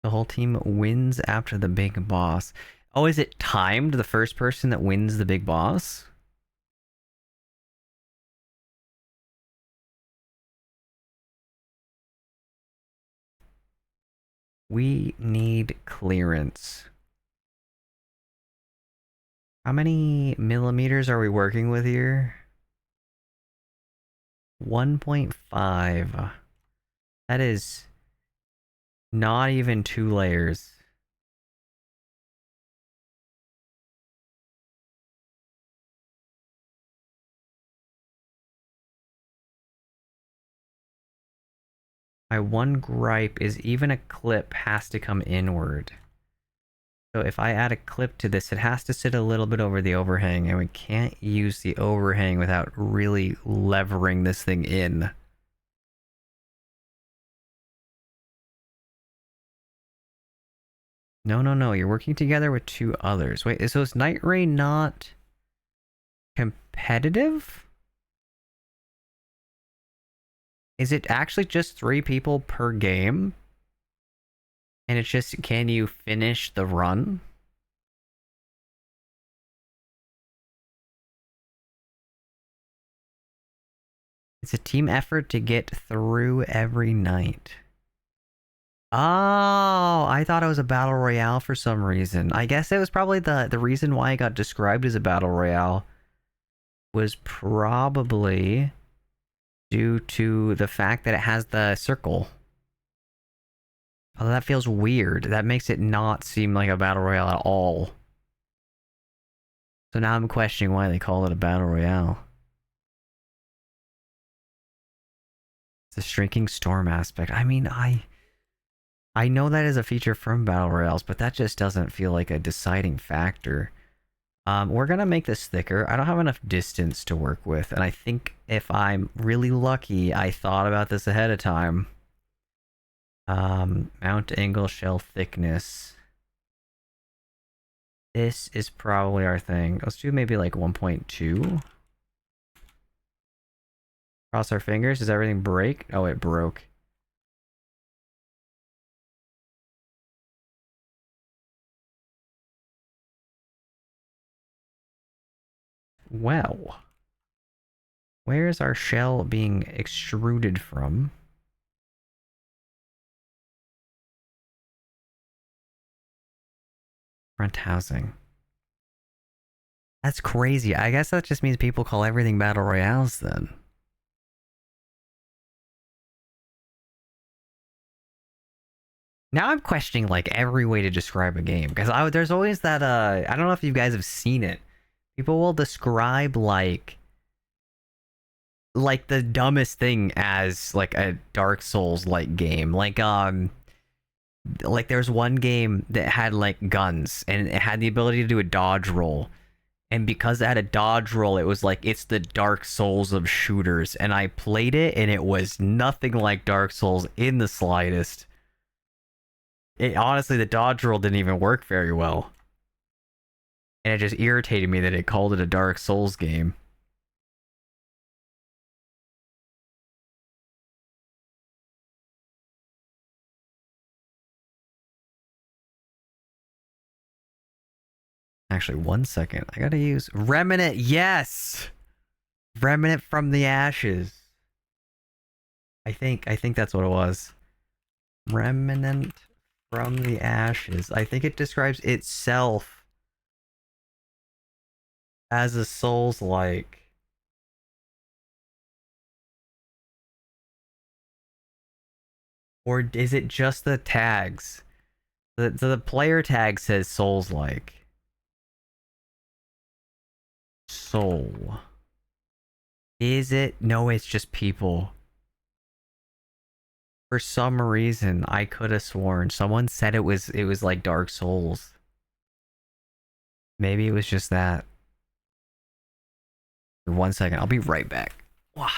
The whole team wins after the big boss. Oh, is it timed? The first person that wins the big boss? We need clearance. How many millimeters are we working with here? 1.5. That is not even 2 layers. My one gripe is even a clip has to come inward. So if I add a clip to this, it has to sit a little bit over the overhang, and we can't use the overhang without really levering this thing in. No, you're working together with 2 others. Wait, so is Night Rain not competitive? Is it actually just 3 people per game? And it's just, can you finish the run? It's a team effort to get through every night. Oh, I thought it was a battle royale for some reason. I guess it was probably the reason why it got described as a battle royale was probably due to the fact that it has the circle. Oh, that feels weird. That makes it not seem like a battle royale at all. So now I'm questioning why they call it a battle royale. It's the shrinking storm aspect. I mean, I know that is a feature from battle royales, but that just doesn't feel like a deciding factor. We're gonna make this thicker. I don't have enough distance to work with, and I think if I'm really lucky, I thought about this ahead of time. Mount angle shell thickness. This is probably our thing. Let's do maybe like 1.2. Cross our fingers. Does everything break? Oh, it broke. Well, where is our shell being extruded from? Front housing. That's crazy. I guess that just means people call everything battle royales then. Now I'm questioning like every way to describe a game because there's always that I don't know if you guys have seen it. People will describe like the dumbest thing as like a Dark Souls like game. Like there's one game that had like guns and it had the ability to do a dodge roll. And because it had a dodge roll, it was like it's the Dark Souls of shooters. And I played it and it was nothing like Dark Souls in the slightest. It honestly, the dodge roll didn't even work very well. And it just irritated me that it called it a Dark Souls game. Actually, 1 second. I gotta use Remnant. Yes, Remnant from the ashes. I think that's what it was. Remnant from the ashes. I think it describes itself as a Souls-like. Or is it just the tags? The player tag says Souls-like. Soul. Is it? No, it's just people. For some reason, I could have sworn someone said it was like Dark Souls. Maybe it was just that. 1 second, I'll be right back. Wow.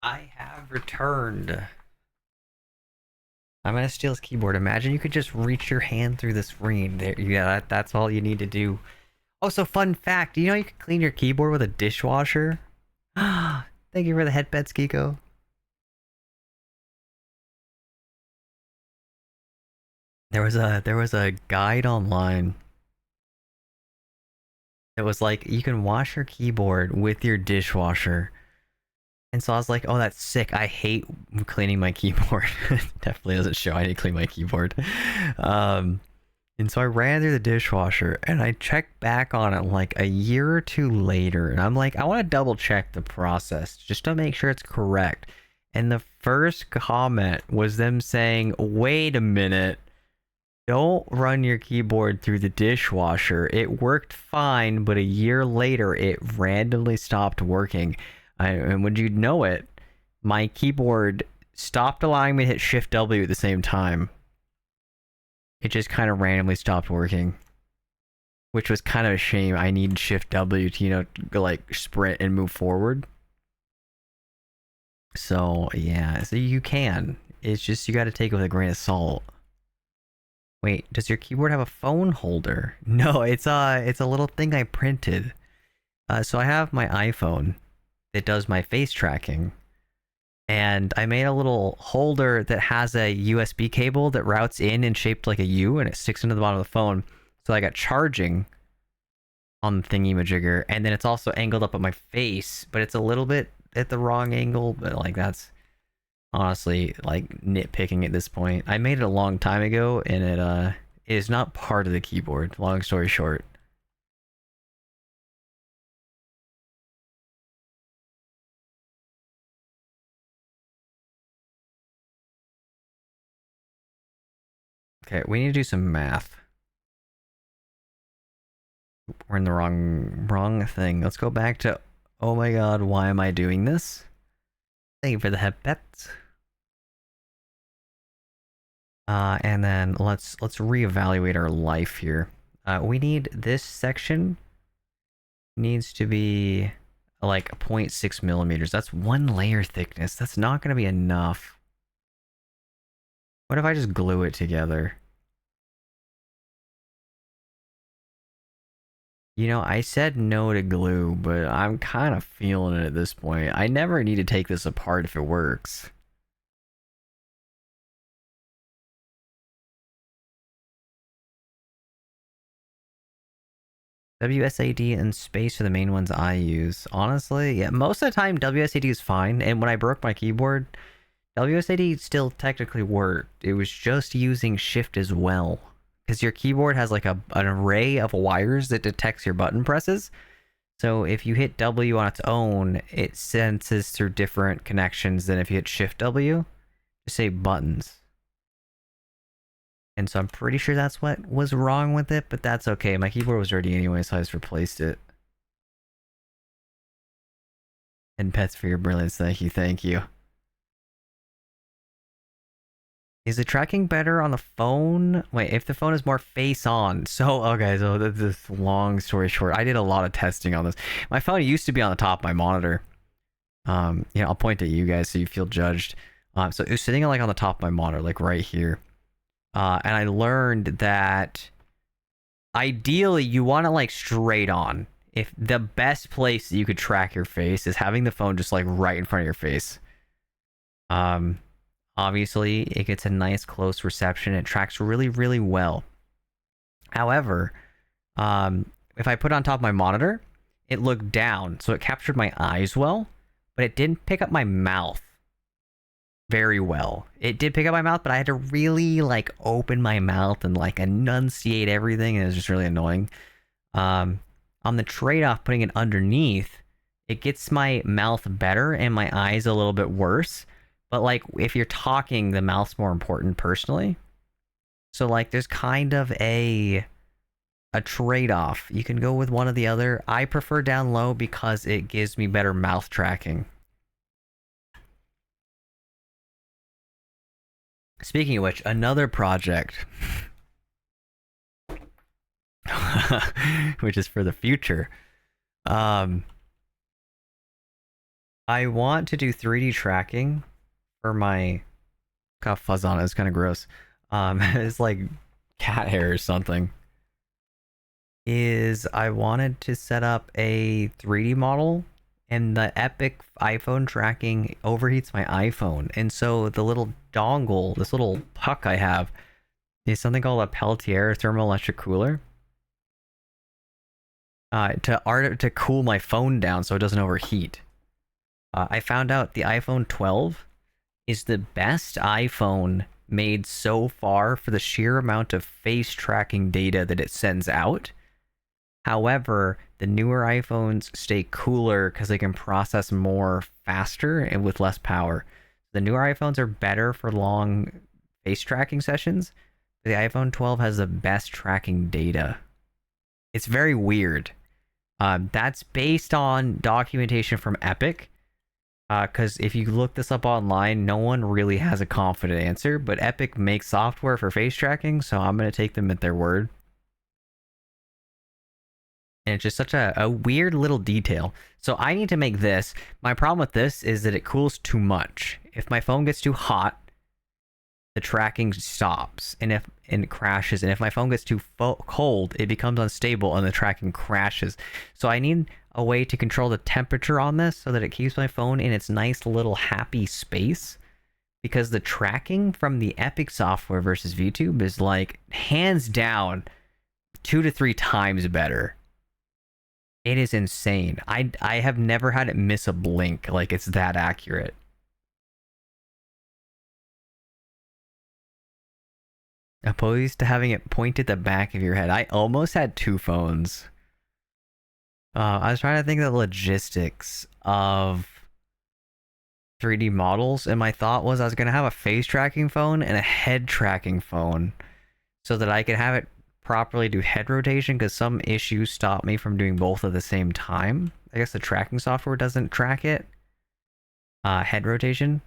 I have returned. I'm gonna steal his keyboard. Imagine you could just reach your hand through the screen. There, yeah, that's all you need to do. Also, fun fact: do you know you can clean your keyboard with a dishwasher? Thank you for the headbeds, Kiko. There was a guide online that was like you can wash your keyboard with your dishwasher. And so I was like, oh, that's sick. I hate cleaning my keyboard. Definitely doesn't show I need to clean my keyboard. Um, and so I ran through the dishwasher and I checked back on it like a year or two later. And I'm like, I want to double check the process just to make sure it's correct. And the first comment was them saying, wait a minute, don't run your keyboard through the dishwasher. It worked fine, but a year later, it randomly stopped working. And would you know it, my keyboard stopped allowing me to hit Shift W at the same time. It just kind of randomly stopped working, which was kind of a shame. I need Shift W to, like sprint and move forward. So yeah, so you can. It's just you got to take it with a grain of salt. Wait, does your keyboard have a phone holder? No, it's a little thing I printed. So I have my iPhone that does my face tracking, and I made a little holder that has a USB cable that routes in and shaped like a U, and it sticks into the bottom of the phone. So I got charging on the thingy-majigger, and then it's also angled up at my face, but it's a little bit at the wrong angle, but like that's honestly like nitpicking at this point. I made it a long time ago, and it is not part of the keyboard. Long story short. Okay, we need to do some math. We're in the wrong thing. Let's go back to, oh my god, why am I doing this? Thank you for the headbets. And then let's reevaluate our life here. We need this section needs to be like 0.6 millimeters. That's one layer thickness. That's not going to be enough. What if I just glue it together? I said no to glue, but I'm kind of feeling it at this point. I never need to take this apart if it works. WSAD and space are the main ones I use. Honestly, yeah, most of the time WSAD is fine, and when I broke my keyboard, WSAD still technically worked. It was just using shift as well. Because your keyboard has like an array of wires that detects your button presses. So if you hit W on its own, it senses through different connections than if you hit Shift W. Just say buttons. And so I'm pretty sure that's what was wrong with it, but that's okay. My keyboard was dirty anyway, so I just replaced it. And pets for your brilliance, thank you, thank you. Is the tracking better on the phone? Wait, if the phone is more face on. So, okay, so this long story short, I did a lot of testing on this. My phone used to be on the top of my monitor. I'll point at you guys so you feel judged. So it was sitting like on the top of my monitor, like right here. And I learned that ideally you want it like straight on. If the best place that you could track your face is having the phone just like right in front of your face. Obviously, it gets a nice close reception. It tracks really, really well. However, if I put it on top of my monitor, it looked down, so it captured my eyes well, but it didn't pick up my mouth very well. It did pick up my mouth, but I had to really like open my mouth and like enunciate everything, and it was just really annoying. On the trade-off, putting it underneath, it gets my mouth better and my eyes a little bit worse. But like if you're talking, the mouth's more important personally. So like there's kind of a trade-off. You can go with one or the other. I prefer down low because it gives me better mouth tracking. Speaking of which, another project which is for the future. I want to do 3D tracking for my got fuzz on it. It's kind of gross. It's like cat hair or something. I wanted to set up a 3D model, and the Epic iPhone tracking overheats my iPhone. And so the little dongle, this little puck I have, is something called a Peltier thermoelectric cooler. To cool my phone down so it doesn't overheat. I found out the iPhone 12 is the best iPhone made so far for the sheer amount of face tracking data that it sends out. However, the newer iPhones stay cooler because they can process more faster and with less power. The newer iPhones are better for long face tracking sessions. The iPhone 12 has the best tracking data. It's very weird. That's based on documentation from Epic. Because if you look this up online, no one really has a confident answer. But Epic makes software for face tracking, so I'm going to take them at their word. And it's just such a weird little detail. So I need to make this. My problem with this is that it cools too much. If my phone gets too hot, the tracking stops and it crashes. And if my phone gets too cold, it becomes unstable and the tracking crashes. So I need a way to control the temperature on this so that it keeps my phone in its nice little happy space. Because the tracking from the Epic software versus VTube is like hands down 2 to 3 times better. It is insane. I have never had it miss a blink. Like, it's that accurate. Opposed to having it point at the back of your head. I almost had 2 phones. I was trying to think of the logistics of 3D models, and my thought was I was going to have a face tracking phone and a head tracking phone so that I could have it properly do head rotation, because some issues stop me from doing both at the same time. I guess the tracking software doesn't track it. Head rotation.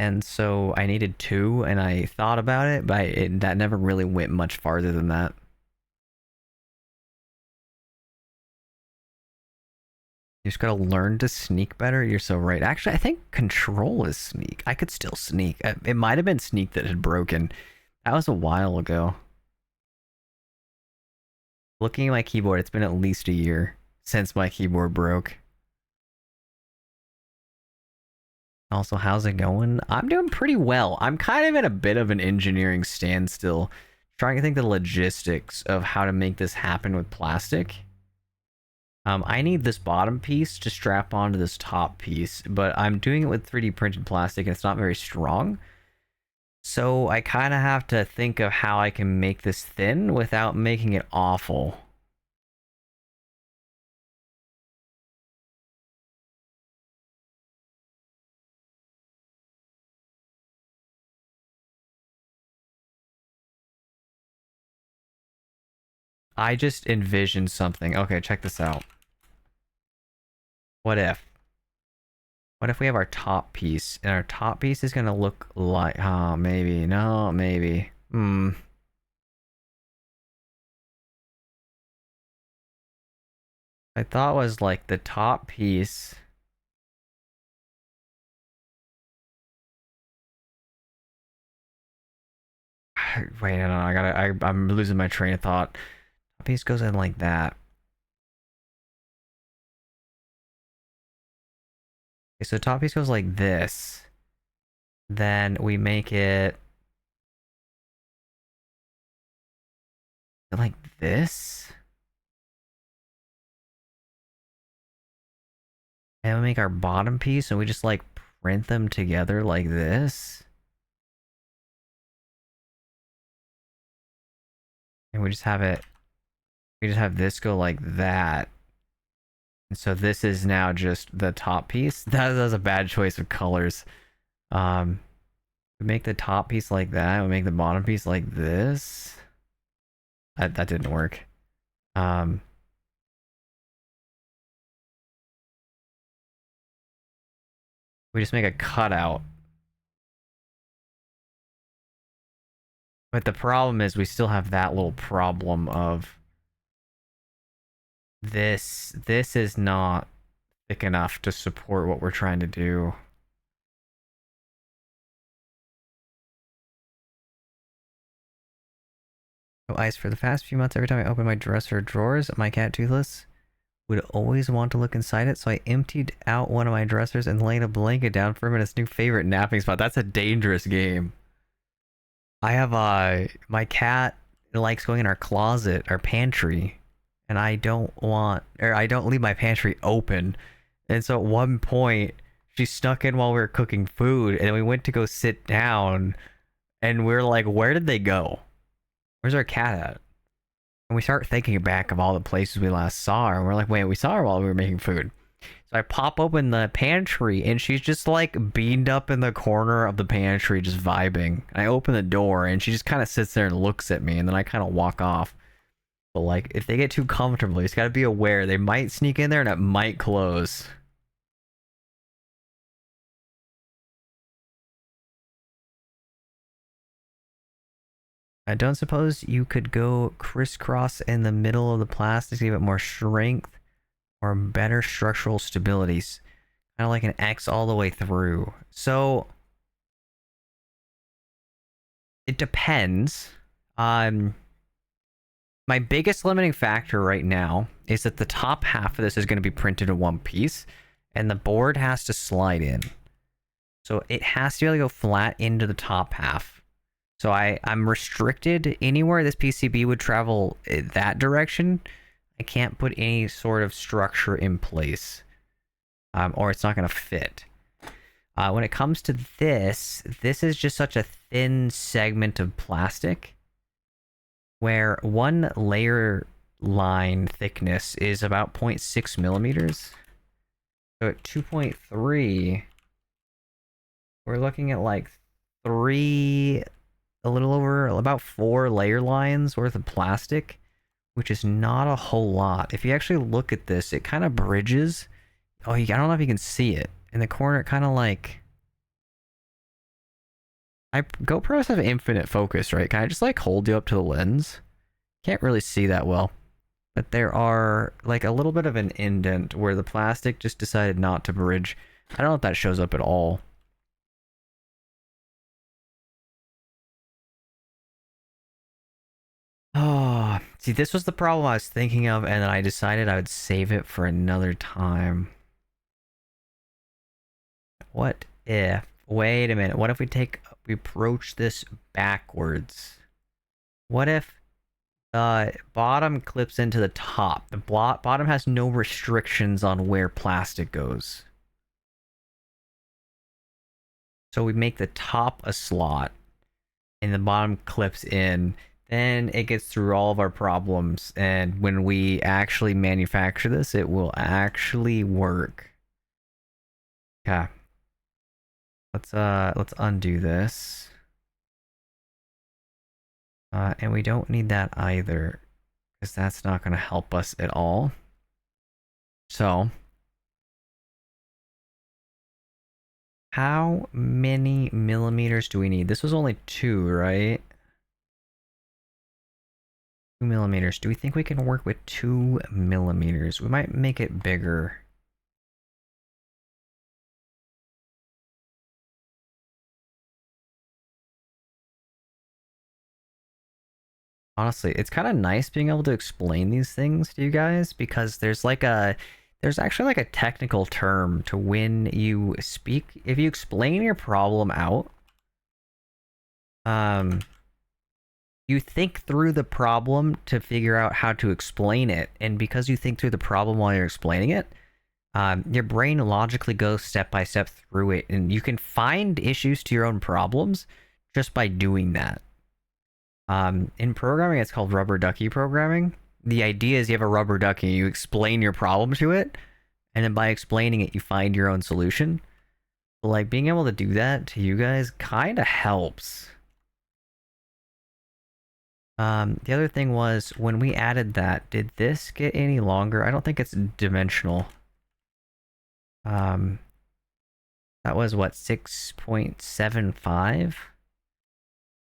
And so I needed 2, and I thought about it, but that never really went much farther than that. You just gotta learn to sneak better. You're so right. Actually, I think control is sneak. I could still sneak. It might have been sneak that had broken. That was a while ago. Looking at my keyboard, it's been at least a year since my keyboard broke. Also, how's it going? I'm doing pretty well. I'm kind of in a bit of an engineering standstill, trying to think the logistics of how to make this happen with plastic. I need this bottom piece to strap onto this top piece, but I'm doing it with 3D printed plastic and it's not very strong. So I kind of have to think of how I can make this thin without making it awful. I just envisioned something. Okay, check this out. What if? What if we have our top piece, and our top piece is gonna look like... Oh, maybe. No, maybe. I thought was like the top piece... Wait, no, I'm losing my train of thought. Top piece goes in like that. Okay, so top piece goes like this. Then we make it like this. And we make our bottom piece and we just like print them together like this. And we just have this go like that. And so this is now just the top piece. That was a bad choice of colors. We make the top piece like that. We make the bottom piece like this. That didn't work. We just make a cutout. But the problem is we still have that little problem of this is not thick enough to support what we're trying to do. Oh, Ice, for the past few months, every time I open my dresser drawers, my cat Toothless would always want to look inside it, so I emptied out one of my dressers and laid a blanket down for him in his new favorite napping spot. That's a dangerous game. I have my cat likes going in our closet, our pantry, and I don't leave my pantry open. And so at one point, She snuck in while we were cooking food, and we went to go sit down, and we are like, where did they go? Where's our cat at? And we start thinking back of all the places we last saw her, and we're like, wait, we saw her while we were making food. So I pop open the pantry, and she's just like beamed up in the corner of the pantry, just vibing. I open the door, and she just kind of sits there and looks at me, and then I kind of walk off. But like, if they get too comfortable, you just gotta be aware they might sneak in there, and it might close. I don't suppose you could go crisscross in the middle of the plastic to give it more strength or better structural stabilities. Kind of like an X all the way through. So it depends. My biggest limiting factor right now is that the top half of this is going to be printed in one piece, and the board has to slide in. So it has to be able to go flat into the top half. So I'm restricted anywhere this PCB would travel that direction. I can't put any sort of structure in place, or it's not going to fit. When it comes to this is just such a thin segment of plastic where one layer line thickness is about 0.6 millimeters. So at 2.3, we're looking at like a little over, about 4 layer lines worth of plastic, which is not a whole lot. If you actually look at this, it kind of bridges. Oh, I don't know if you can see it. In the corner, it kind of like... GoPros have infinite focus, right? Can I just like hold you up to the lens? Can't really see that well. But there are like a little bit of an indent where the plastic just decided not to bridge. I don't know if that shows up at all. Oh, see, this was the problem I was thinking of, and then I decided I would save it for another time. What if... Wait a minute. What if we approach this backwards? What if the bottom clips into the top? The bottom has no restrictions on where plastic goes. So we make the top a slot, and the bottom clips in. Then it gets through all of our problems, and when we actually manufacture this, it will actually work. Okay. Let's undo this. And we don't need that either, because that's not going to help us at all. So, how many millimeters do we need? This was only 2, right? 2 millimeters. Do we think we can work with 2 millimeters? We might make it bigger. Honestly, it's kind of nice being able to explain these things to you guys, because there's actually like a technical term to when you speak. If you explain your problem out, you think through the problem to figure out how to explain it, and because you think through the problem while you're explaining it, your brain logically goes step by step through it, and you can find issues to your own problems just by doing that. In programming, it's called rubber ducky programming. The idea is you have a rubber ducky, you explain your problem to it, and then by explaining it, you find your own solution. But like, being able to do that to you guys kind of helps. The other thing was, when we added that, did this get any longer? I don't think it's dimensional. That was what, 6.75?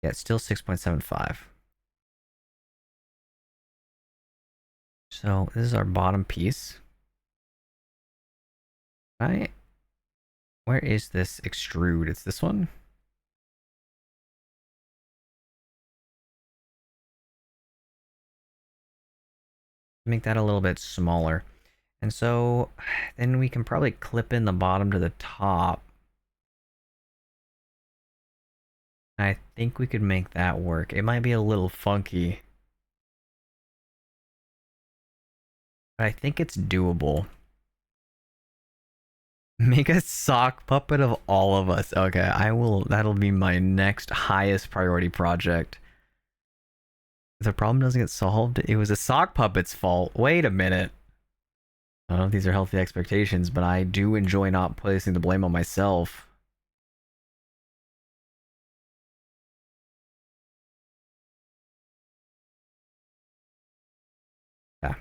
Yeah, it's still 6.75. So this is our bottom piece. Right? Where is this extrude? It's this one? Make that a little bit smaller. And so then we can probably clip in the bottom to the top. I think we could make that work. It might be a little funky, but I think it's doable. Make a sock puppet of all of us. Okay, I will. That'll be my next highest priority project. If the problem doesn't get solved, it was a sock puppet's fault. Wait a minute. I don't know if these are healthy expectations, but I do enjoy not placing the blame on myself. Yeah.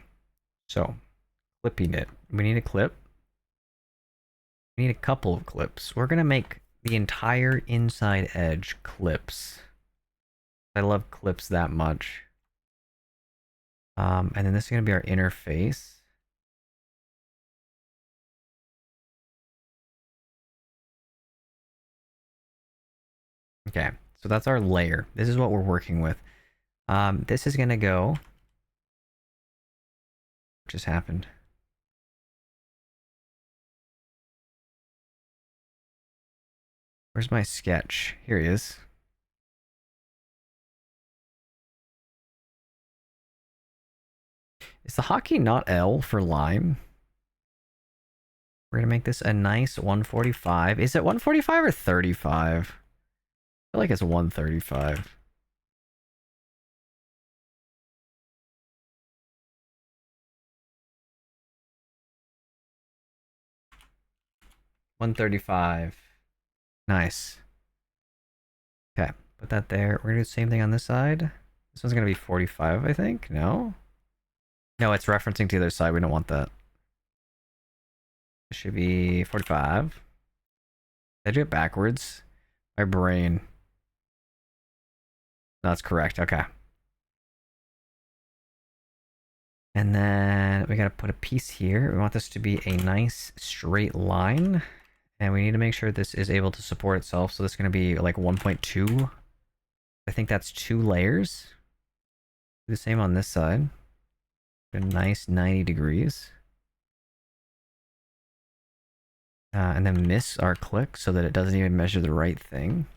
So, clipping it. We need a clip. We need a couple of clips. We're gonna make the entire inside edge clips. I love clips that much. And then this is gonna be our interface. Okay, so that's our layer. This is what we're working with. This is gonna go. What just happened? Where's my sketch? Here he is. Is the hotkey not L for line? We're gonna make this a nice 145. Is it 145 or 35? I feel like it's 135. $135. Nice. Okay, put that there. We're gonna do the same thing on this side. This one's gonna be 45, I think. No? No, it's referencing to the other side. We don't want that. It should be 45. Did I do it backwards? My brain. That's correct. Okay. And then we gotta put a piece here. We want this to be a nice straight line. And we need to make sure this is able to support itself. So this is gonna be like 1.2. I think that's 2 layers. Do the same on this side. A nice 90 degrees. And then miss our click so that it doesn't even measure the right thing.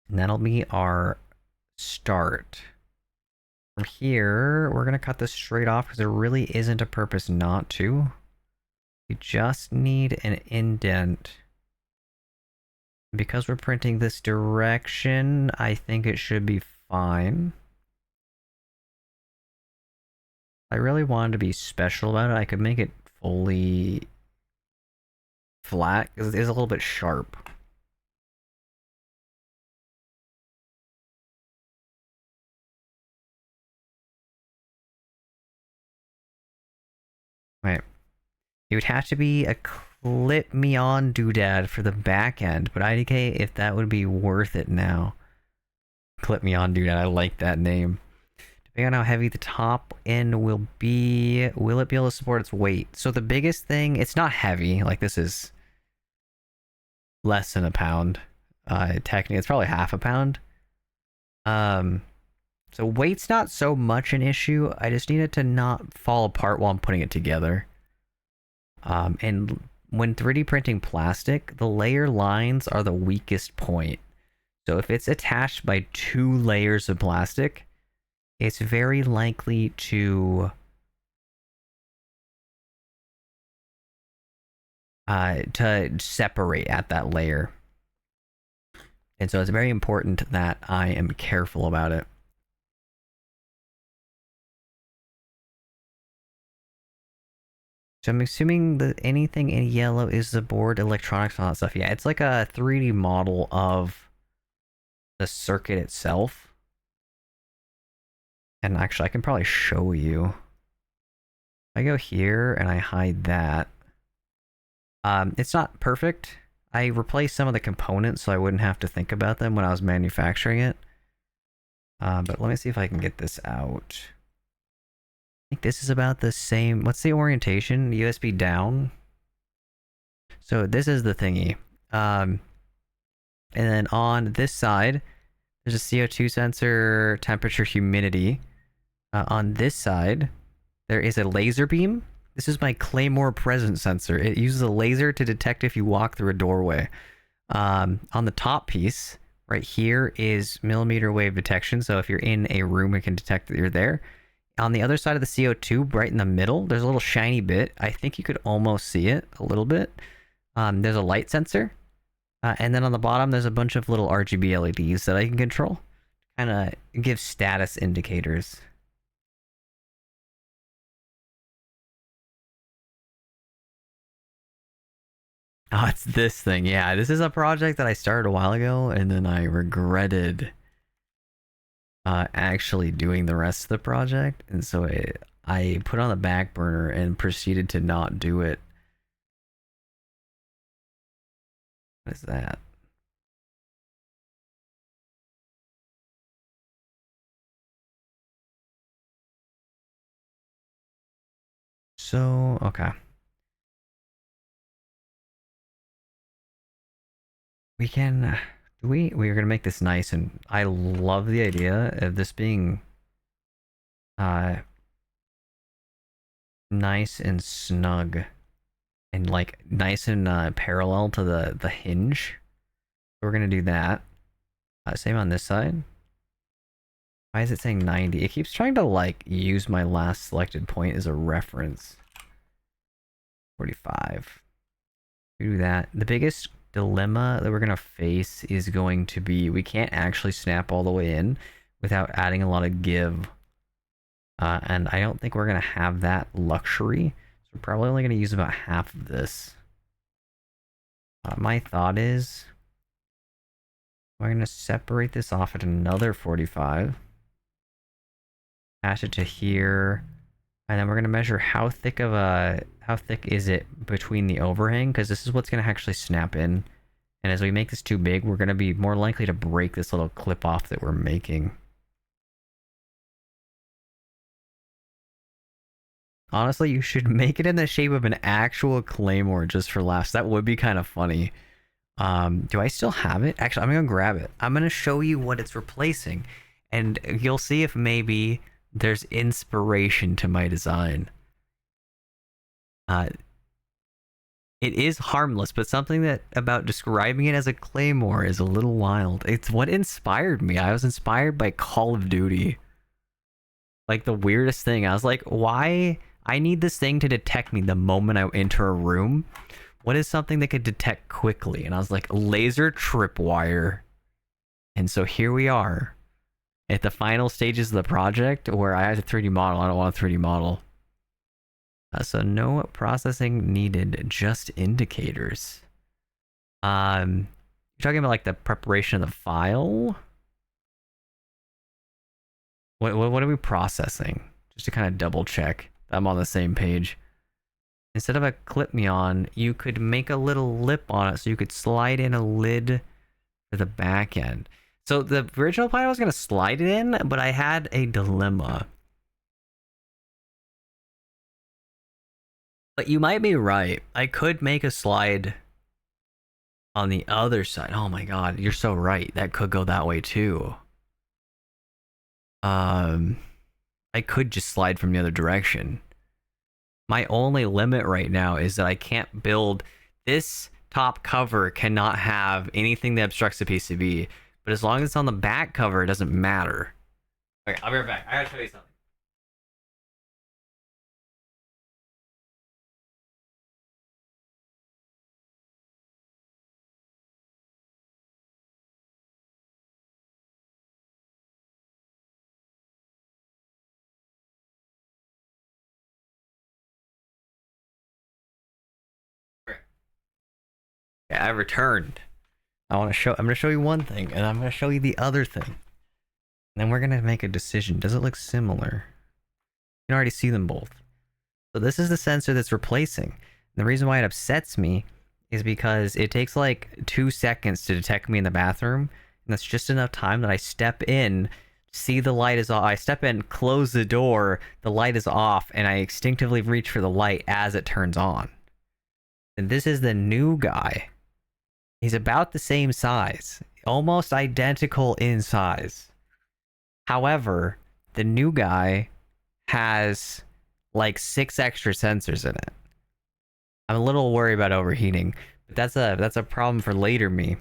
And that'll be our start. From here, we're going to cut this straight off because there really isn't a purpose not to. We just need an indent. Because we're printing this direction, I think it should be fine. I really wanted to be special about it. I could make it fully flat because it is a little bit sharp. Right. It would have to be a clip me on doodad for the back end, but IDK, if that would be worth it now. Clip me on doodad, I like that name. Depending on how heavy the top end will be, will it be able to support its weight? So the biggest thing, it's not heavy, like this is less than a pound. Technically, it's probably half a pound. So weight's not so much an issue. I just need it to not fall apart while I'm putting it together. And when 3D printing plastic, the layer lines are the weakest point. So if it's attached by 2 layers of plastic, it's very likely to separate at that layer. And so it's very important that I am careful about it. So I'm assuming that anything in yellow is the board, electronics, and all that stuff. Yeah, it's like a 3D model of the circuit itself. And actually, I can probably show you. If I go here and I hide that. It's not perfect. I replaced some of the components so I wouldn't have to think about them when I was manufacturing it. But let me see if I can get this out. I think this is about the same. What's the orientation? USB down. So this is the thingy. And then on this side, there's a CO2 sensor, temperature, humidity. On this side, there is a laser beam. This is my Claymore presence sensor. It uses a laser to detect if you walk through a doorway. On the top piece, right here, is millimeter wave detection. So if you're in a room, it can detect that you're there. On the other side of the CO2, right in the middle, there's a little shiny bit. I think you could almost see it a little bit. There's a light sensor. And then on the bottom, there's a bunch of little RGB LEDs that I can control. Kind of give status indicators. Oh, it's this thing. Yeah, this is a project that I started a while ago, and then I regretted actually doing the rest of the project. And so I put it on the back burner and proceeded to not do it. What is that? So, okay. We can... We're gonna make this nice, and I love the idea of this being uh nice and snug and like nice and parallel to the hinge. We're gonna do that. Same on this side. Why is it saying 90? It keeps trying to like use my last selected point as a reference. 45. We do that. The biggest dilemma that we're gonna face is going to be we can't actually snap all the way in without adding a lot of give. And I don't think we're gonna have that luxury. So we're probably only gonna use about half of this. My thought is we're gonna separate this off at another 45. Attach it to here. And then we're gonna measure how thick is it between the overhang, because this is what's gonna actually snap in. And as we make this too big, we're gonna be more likely to break this little clip off that we're making. Honestly, you should make it in the shape of an actual claymore just for laughs. That would be kind of funny. Do I still have it? Actually, I'm gonna grab it. I'm gonna show you what it's replacing, and you'll see if maybe there's inspiration to my design. It is harmless, but something that about describing it as a claymore is a little wild. It's what inspired me. I was inspired by Call of Duty. Like the weirdest thing. I was like, why? I need this thing to detect me the moment I enter a room. What is something that could detect quickly? And I was like, laser tripwire. And so here we are at the final stages of the project where I have a 3D model. I don't want a 3D model. So no processing needed, just indicators. You're talking about like the preparation of the file? What are we processing? Just to kind of double check that I'm on the same page. Instead of a clip me on, you could make a little lip on it so you could slide in a lid for the back end. So the original plan was going to slide it in, but I had a dilemma. But you might be right. I could make a slide on the other side. Oh my god, you're so right. That could go that way too. I could just slide from the other direction. My only limit right now is that I can't build this top cover cannot have anything that obstructs the PCB, but as long as it's on the back cover, it doesn't matter. Okay, I'll be right back. I gotta show you something. Okay, I returned. I'm gonna show you one thing, and I'm gonna show you the other thing. And then we're gonna make a decision. Does it look similar? You can already see them both. So this is the sensor that's replacing. And the reason why it upsets me is because it takes like 2 seconds to detect me in the bathroom, and that's just enough time that I step in, see the light is off. I step in, close the door, the light is off, and I instinctively reach for the light as it turns on. And this is the new guy. He's about the same size, almost identical in size. However, the new guy has like 6 extra sensors in it. I'm a little worried about overheating, but that's a problem for later me.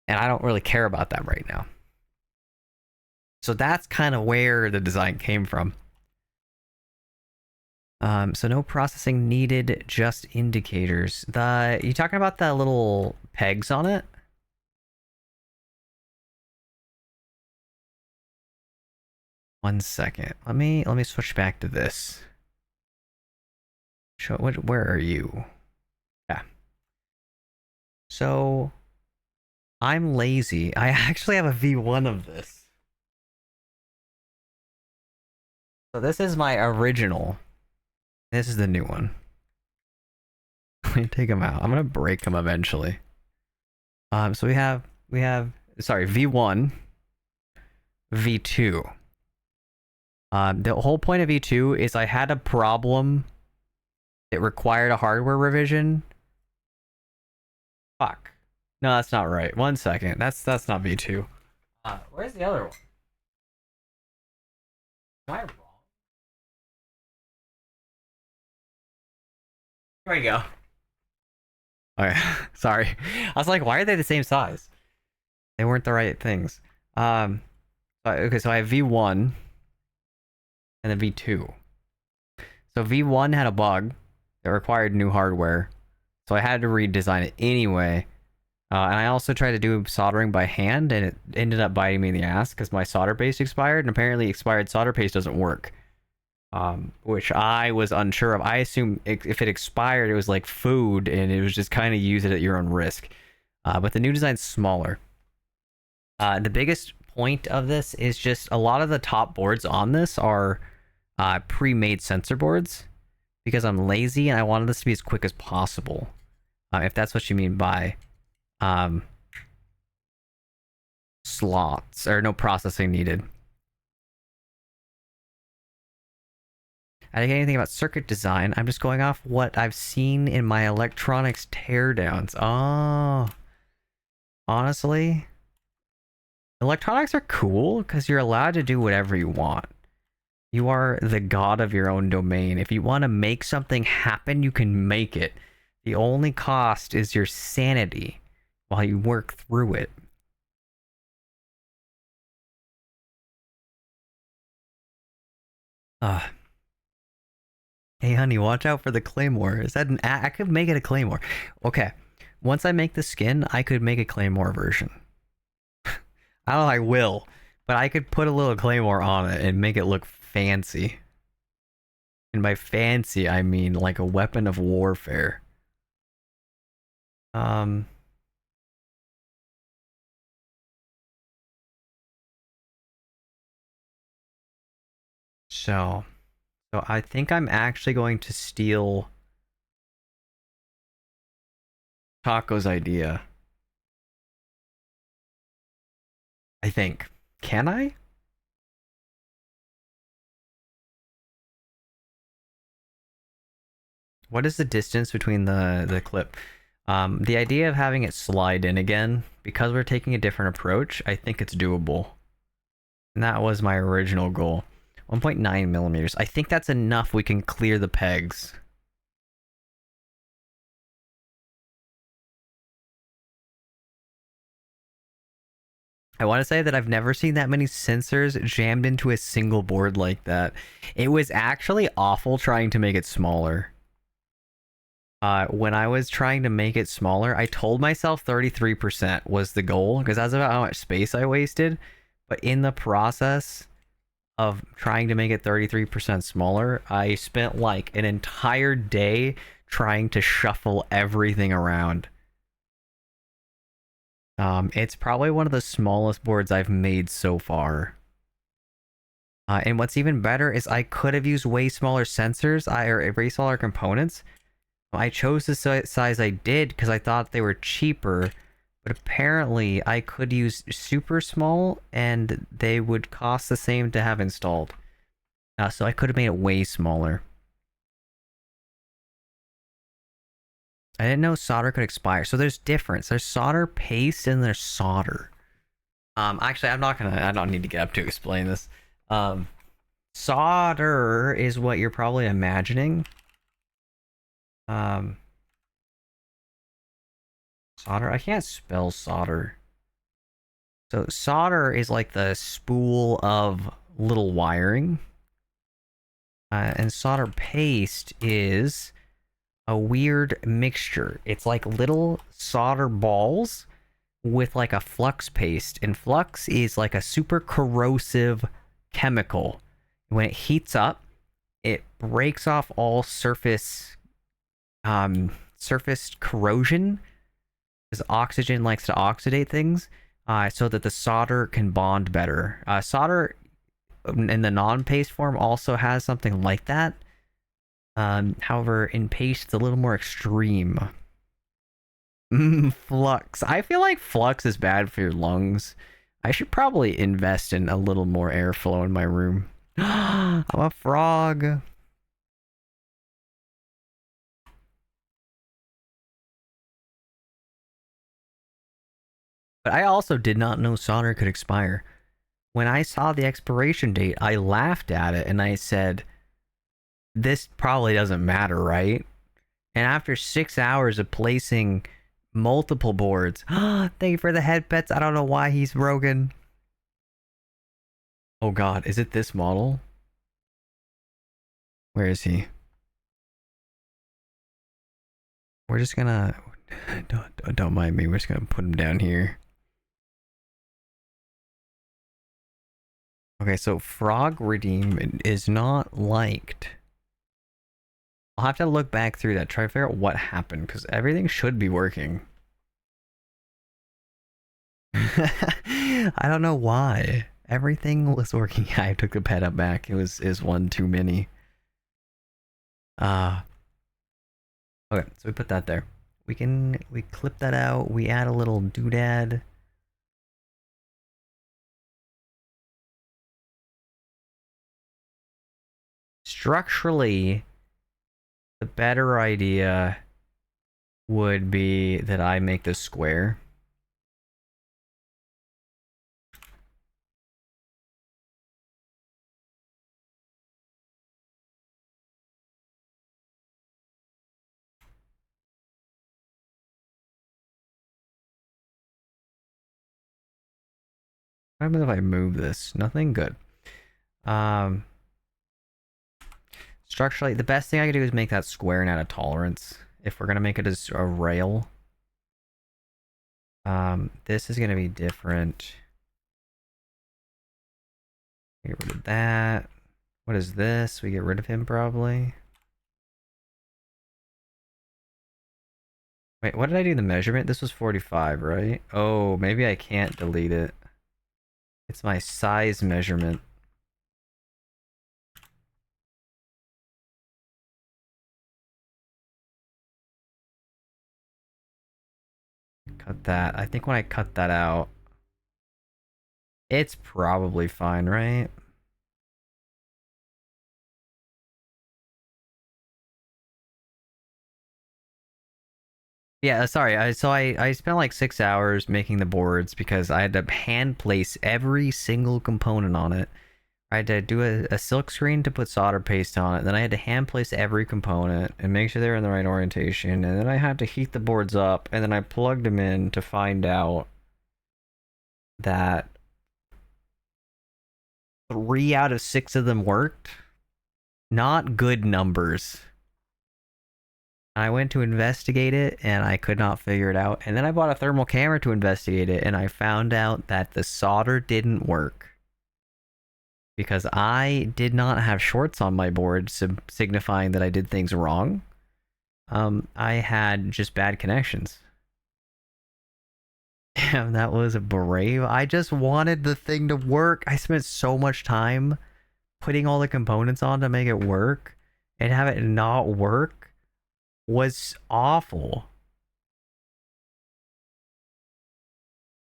And I don't really care about that right now. So that's kind of where the design came from. So no processing needed, just indicators. You talking about the little pegs on it? One second. Let me switch back to this. Where are you? Yeah. So I'm lazy. I actually have a V1 of this. So this is my original. This is the new one. Let me take them out. I'm gonna break them eventually. So we have sorry, V1, V2. The whole point of V2 is I had a problem. It required a hardware revision. Fuck. No, that's not right. One second. That's not V2. Where's the other one? Am I wrong? There we go. Okay, sorry. I was like, why are they the same size? They weren't the right things. Okay, so I have V1 and then V2. So V1 had a bug that required new hardware, so I had to redesign it anyway. And I also tried to do soldering by hand, and it ended up biting me in the ass because my solder paste expired, and apparently expired solder paste doesn't work. Which I was unsure of. I assumed if it expired, it was like food, and it was just kind of use it at your own risk. But the new design's smaller. The biggest point of this is just a lot of the top boards on this are pre-made sensor boards because I'm lazy and I wanted this to be as quick as possible. If that's what you mean by slots or no processing needed. I didn't get anything about circuit design. I'm just going off what I've seen in my electronics teardowns. Oh, honestly, electronics are cool because you're allowed to do whatever you want. You are the god of your own domain. If you want to make something happen, you can make it. The only cost is your sanity while you work through it. Hey, honey, watch out for the claymore. Is that I could make it a claymore. Okay. Once I make the skin, I could make a claymore version. I don't know, I will. But I could put a little claymore on it and make it look fancy. And by fancy, I mean like a weapon of warfare. Um. So I think I'm actually going to steal Taco's idea. I think. Can I? What is the distance between the clip? The idea of having it slide in again, because we're taking a different approach, I think it's doable. And that was my original goal. 1.9 millimeters. I think that's enough. We can clear the pegs. I want to say that I've never seen that many sensors jammed into a single board like that. It was actually awful trying to make it smaller. When I was trying to make it smaller, I told myself 33% was the goal because that's about how much space I wasted. But in the process of trying to make it 33% smaller, I spent like an entire day trying to shuffle everything around. It's probably one of the smallest boards I've made so far. And what's even better is I could have used way smaller sensors, or way smaller components. I chose the size I did because I thought they were cheaper, but apparently I could use super small and they would cost the same to have installed. So I could have made it way smaller. I didn't know solder could expire. So there's difference. There's solder paste and there's solder. Actually, I don't need to get up to explain this. Solder is what you're probably imagining. Solder? I can't spell solder. So solder is like the spool of little wiring. And solder paste is a weird mixture. It's like little solder balls with like a flux paste, and flux is like a super corrosive chemical. When it heats up, it breaks off all surface corrosion, because oxygen likes to oxidate things, so that the solder can bond better. Solder in the non-paste form also has something like that. However, in paste, it's a little more extreme. Flux. I feel like flux is bad for your lungs. I should probably invest in a little more airflow in my room. I'm a frog. But I also did not know solder could expire. When I saw the expiration date, I laughed at it and I said, this probably doesn't matter, right? And after 6 hours of placing multiple boards, thank you for the head pets. I don't know why he's broken. Oh god, is it this model? Where is he? We're just gonna... Don't mind me, we're just gonna put him down here. Okay, so Frog Redeem is not liked. I'll have to look back through that, try to figure out what happened, because everything should be working. I don't know why. Everything was working. I took the pet up back. Is one too many. Okay, so we put that there. We clip that out. We add a little doodad. Structurally, the better idea would be that I make this square. What happens if I move this? Nothing good. Structurally, the best thing I can do is make that square and add a tolerance. If we're gonna make it as a rail. This is gonna be different. Get rid of that. What is this? We get rid of him probably. Wait, what did I do the measurement? This was 45, right? Oh, maybe I can't delete it. It's my size measurement. Cut that. I think when I cut that out, it's probably fine, right? Yeah, sorry. I spent like 6 hours making the boards because I had to hand place every single component on it. I had to do a silk screen to put solder paste on it. Then I had to hand place every component and make sure they're in the right orientation. And then I had to heat the boards up. And then I plugged them in to find out that 3 out of 6 of them worked. Not good numbers. I went to investigate it and I could not figure it out. And then I bought a thermal camera to investigate it and I found out that the solder didn't work. Because I did not have shorts on my board, signifying that I did things wrong. I had just bad connections. Damn, that was brave. I just wanted the thing to work. I spent so much time putting all the components on to make it work, and have it not work was awful.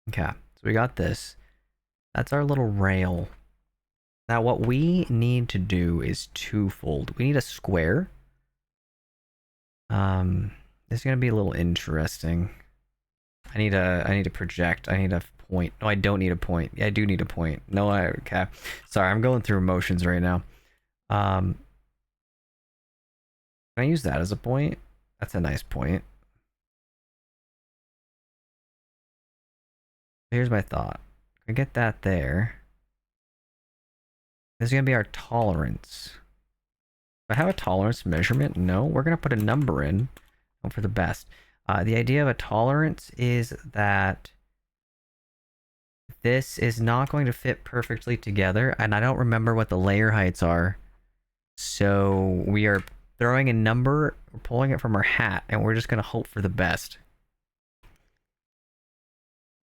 Okay, so we got this. That's our little rail. Now what we need to do is twofold. We need a square. This is gonna be a little interesting. I need to project. I need a point. No, I don't need a point. Yeah, I do need a point. No, okay. Sorry, I'm going through emotions right now. Can I use that as a point? That's a nice point. Here's my thought. I get that there. This is gonna be our tolerance. I have a tolerance measurement? No, we're gonna put a number in. Hope for the best. The idea of a tolerance is that this is not going to fit perfectly together, and I don't remember what the layer heights are. So we are throwing a number, we're pulling it from our hat, and we're just gonna hope for the best.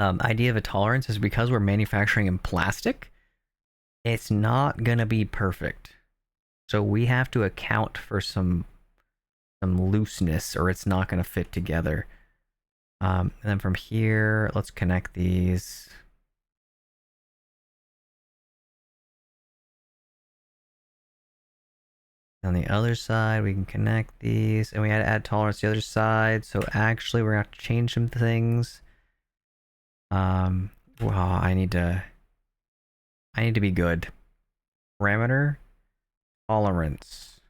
Idea of a tolerance is because we're manufacturing in plastic, it's not gonna be perfect. So we have to account for some looseness, or it's not gonna fit together. And then from here, let's connect these. On the other side, we can connect these, and we had to add tolerance to the other side. So actually, we're gonna have to change some things. Well, I need to be good. Parameter tolerance.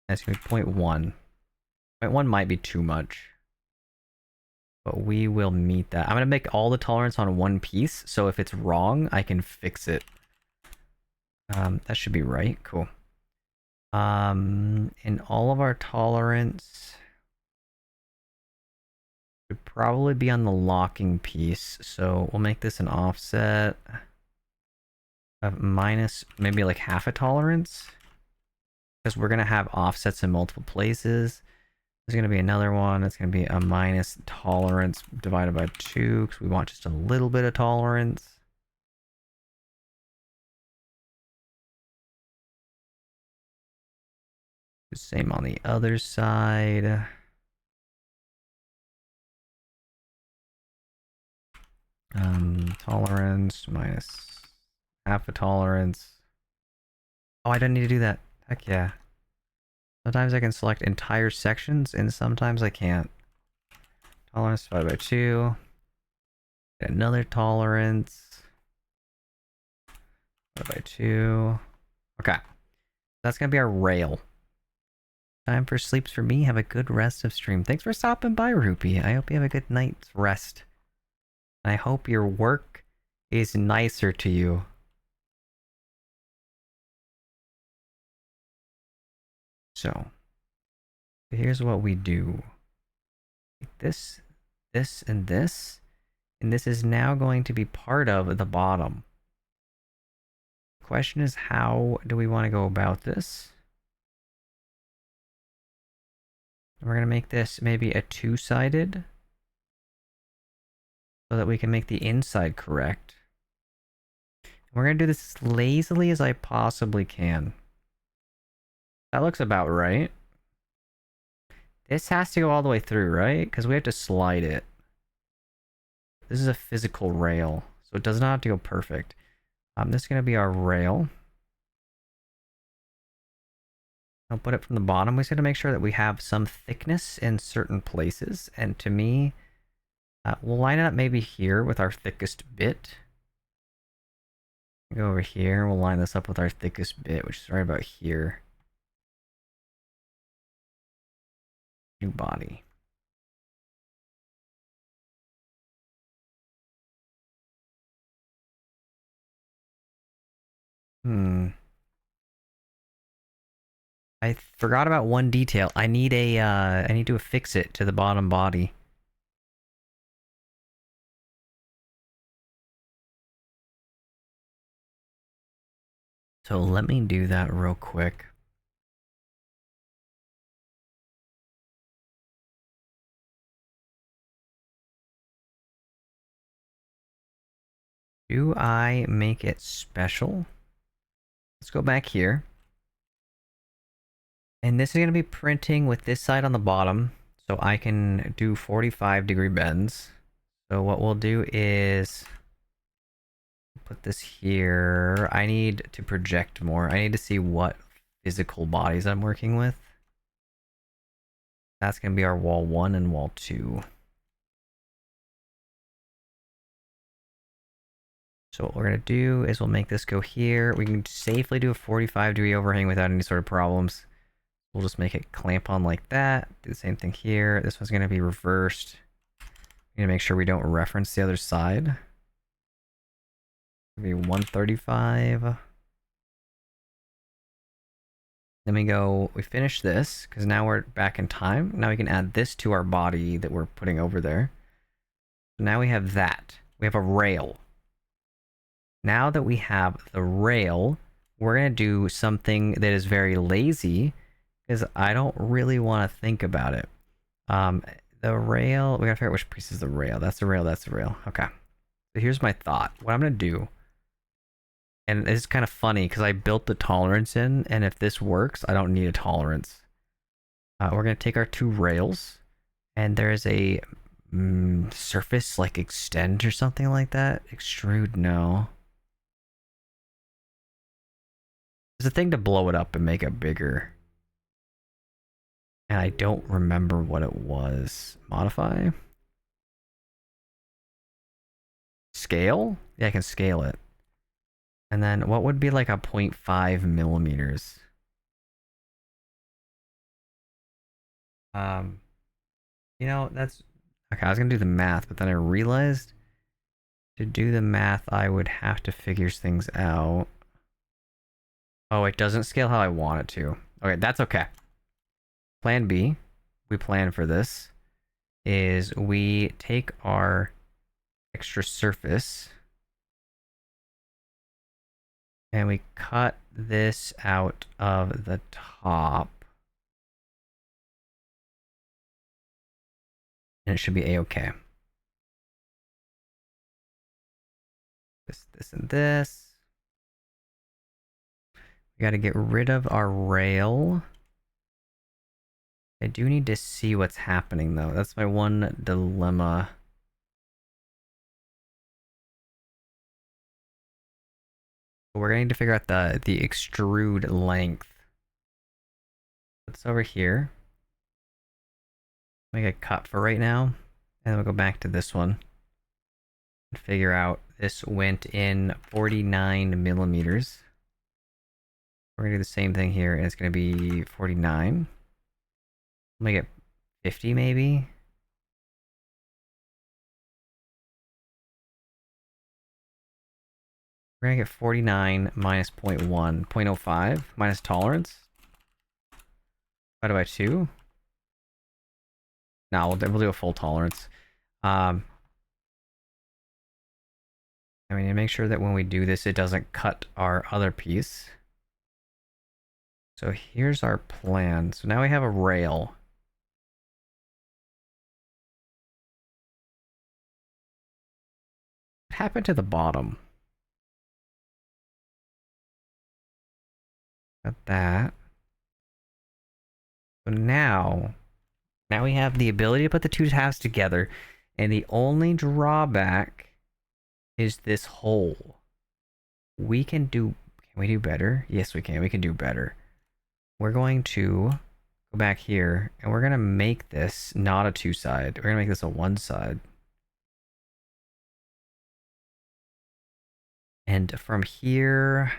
That's gonna be 0.1. 0.1 might be too much, but we will meet that. I'm gonna make all the tolerance on one piece, so if it's wrong, I can fix it. That should be right. Cool. In all of our tolerance would probably be on the locking piece, so we'll make this an offset of minus maybe like half a tolerance, because we're gonna have offsets in multiple places. There's gonna be another one. It's gonna be a minus tolerance divided by 2, because we want just a little bit of tolerance. The same on the other side. Tolerance minus half a tolerance. Oh, I don't need to do that. Heck yeah. Sometimes I can select entire sections, and sometimes I can't. Tolerance divided by 2. Get another tolerance. Divided by 2. Okay. That's gonna be our rail. Time for sleeps for me. Have a good rest of stream. Thanks for stopping by, Rupee. I hope you have a good night's rest. I hope your work is nicer to you. So, here's what we do. This, this, and this. And this is now going to be part of the bottom. The question is, how do we want to go about this? We're going to make this maybe a two-sided, so that we can make the inside correct. We're going to do this as lazily as I possibly can. That looks about right. This has to go all the way through, right? Because we have to slide it. This is a physical rail, so it does not have to go perfect. This is going to be our rail. I'll put it from the bottom. We just got to make sure that we have some thickness in certain places. And to me, we'll line it up maybe here with our thickest bit. Go over here. We'll line this up with our thickest bit, which is right about here. New body. I forgot about one detail. I need to affix it to the bottom body. So let me do that real quick. Do I make it special? Let's go back here. And this is going to be printing with this side on the bottom, so I can do 45-degree bends. So what we'll do is put this here. I need to project more. I need to see what physical bodies I'm working with. That's going to be our wall 1 and wall 2. So what we're going to do is we'll make this go here. We can safely do a 45-degree overhang without any sort of problems. We'll just make it clamp on like that. Do the same thing here. This one's going to be reversed. We need to make sure we don't reference the other side. It'll be 135. Then we finish this, because now we're back in time. Now we can add this to our body that we're putting over there. So now we have that. We have a rail. Now that we have the rail, we're going to do something that is very lazy, because I don't really want to think about it. The rail, we got to figure out which piece is the rail. That's the rail, that's the rail. Okay. So here's my thought. What I'm going to do, and it's kind of funny because I built the tolerance in, and if this works, I don't need a tolerance. We're going to take our two rails, and there's a surface like extend or something like that. Extrude, no. There's a thing to blow it up and make it bigger. And I don't remember what it was. Modify? Scale? Yeah, I can scale it. And then what would be like a 0.5 millimeters? You know, that's... Okay, I was gonna do the math, but then I realized to do the math, I would have to figure things out. Oh, it doesn't scale how I want it to. Okay, that's okay. Plan B, we plan for this, is we take our extra surface and we cut this out of the top. And it should be a-okay. This, and this. We gotta get rid of our rail. I do need to see what's happening though. That's my one dilemma. We're going to need to figure out the extrude length. It's over here. Make a cut for right now. And then we'll go back to this one. And figure out this went in 49 millimeters. We're going to do the same thing here, and it's going to be 49. Make it 50 maybe. We're going to get 49 minus 0.1, 0.05 minus tolerance. Divided by 2. No, we'll do a full tolerance. I mean, to make sure that when we do this, it doesn't cut our other piece. So here's our plan. So now we have a rail. What happened to the bottom? Got that. So now we have the ability to put the two halves together, and the only drawback is this hole. Can we do better? Yes, we can. We can do better. We're going to go back here, and we're going to make this not a two-side. We're going to make this a one-side. And from here,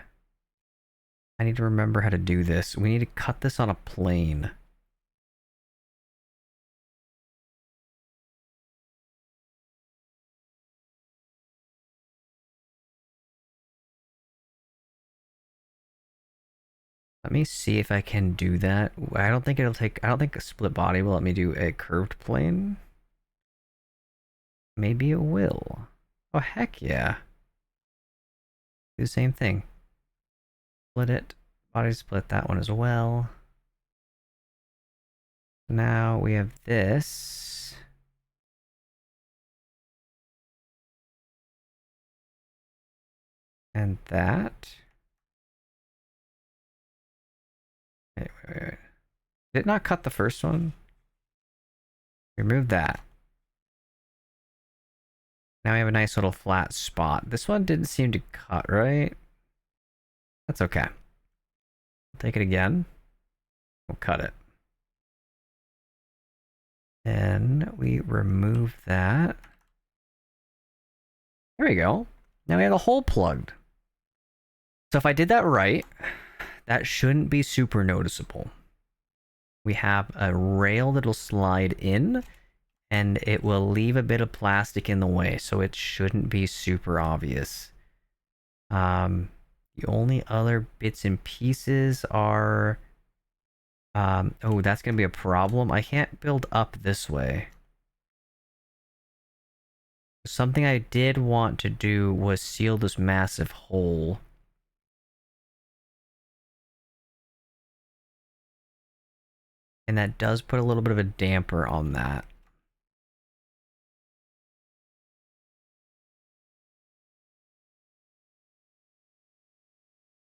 I need to remember how to do this. We need to cut this on a plane. Let me see if I can do that. I don't think a split body will let me do a curved plane. Maybe it will. Oh, heck yeah. Do the same thing. Split it. Body split that one as well. Now we have this. And that. Wait. Did it not cut the first one? Remove that. Now we have a nice little flat spot. This one didn't seem to cut, right? That's okay. Take it again. We'll cut it. Then we remove that. There we go. Now we have the hole plugged. So if I did that right, that shouldn't be super noticeable. We have a rail that'll slide in, and it will leave a bit of plastic in the way, so it shouldn't be super obvious. The only other bits and pieces are Oh, that's gonna be a problem. I can't build up this way. Something I did want to do was seal this massive hole. And that does put a little bit of a damper on that.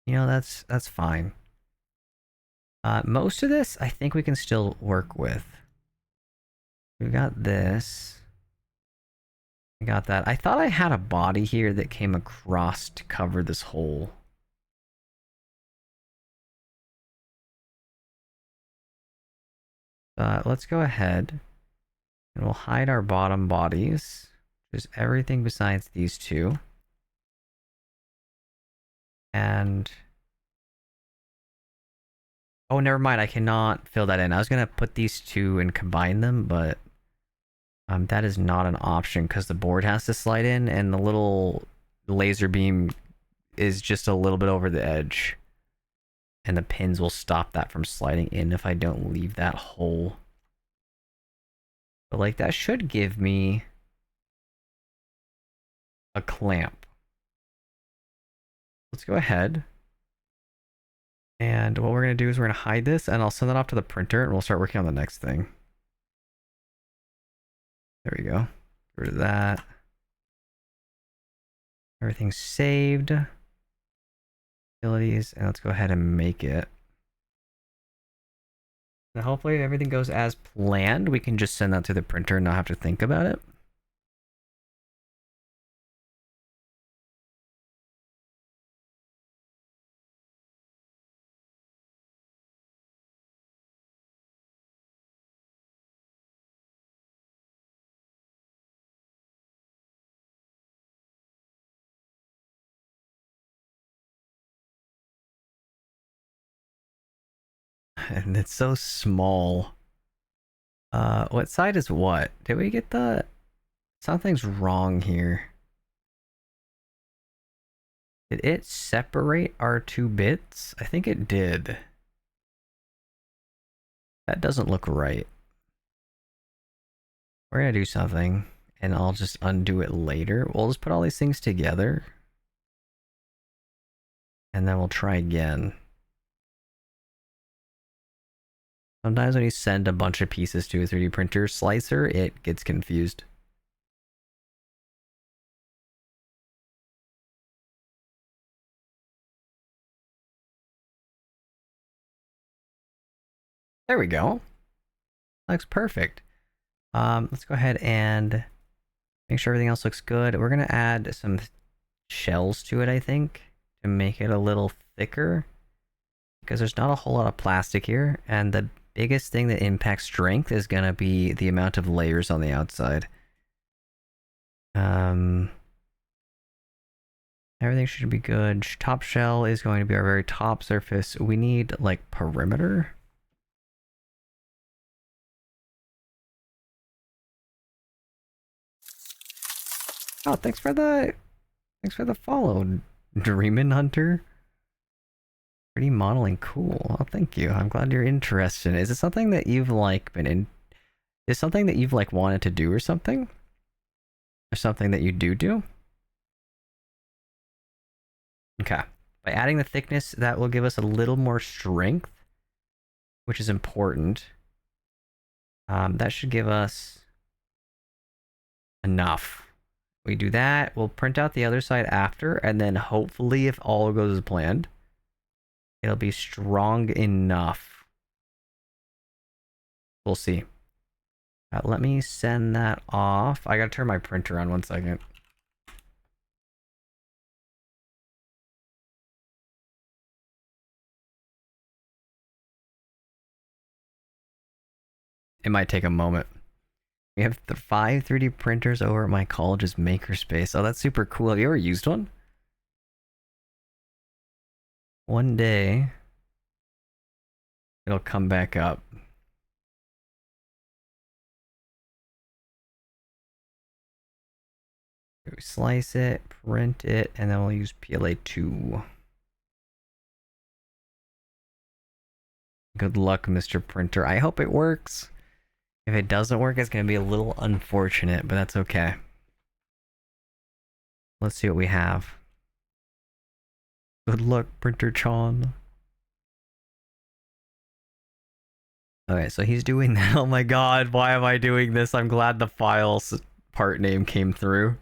You know, that's fine. Most of this, I think we can still work with. We got this. We got that. I thought I had a body here that came across to cover this hole. Let's go ahead and we'll hide our bottom bodies. Just everything besides these two. And... oh, never mind. I cannot fill that in. I was going to put these two and combine them, but that is not an option because the board has to slide in and the little laser beam is just a little bit over the edge. And the pins will stop that from sliding in if I don't leave that hole. But like that should give me a clamp. Let's go ahead. And what we're going to do is we're going to hide this and I'll send that off to the printer and we'll start working on the next thing. There we go. Get rid of that. Everything's saved. Utilities, and let's go ahead and make it. Now hopefully if everything goes as planned, we can just send that to the printer and not have to think about it. And it's so small. What side is what? Did we get the... something's wrong here. Did it separate our two bits? I think it did. That doesn't look right. We're gonna do something, and I'll just undo it later. We'll just put all these things together. And then we'll try again. Sometimes when you send a bunch of pieces to a 3D printer slicer, it gets confused. There we go. Looks perfect. Let's go ahead and make sure everything else looks good. We're gonna add some shells to it, I think, to make it a little thicker. Because there's not a whole lot of plastic here, and the biggest thing that impacts strength is gonna be the amount of layers on the outside. Everything should be good. Top shell is going to be our very top surface. We need, like, perimeter. Oh, thanks for the follow, Dreamin' Hunter. 3D modeling, cool. Oh, thank you. I'm glad you're interested. Is it something that you've like been in? Is something that you've like wanted to do or something? Or something that you do? Okay. By adding the thickness, that will give us a little more strength, which is important. That should give us enough. We do that, we'll print out the other side after, and then hopefully if all goes as planned, it'll be strong enough. We'll see. Let me send that off. I gotta turn my printer on 1 second. It might take a moment. We have 5 3D printers over at my college's makerspace. Oh, that's super cool. Have you ever used one? One day, it'll come back up. We slice it, print it, and then we'll use PLA2. Good luck, Mr. Printer. I hope it works. If it doesn't work, it's going to be a little unfortunate, but that's okay. Let's see what we have. Good luck, Printer Chan. Okay, so he's doing that. Oh my god, why am I doing this? I'm glad the files part name came through.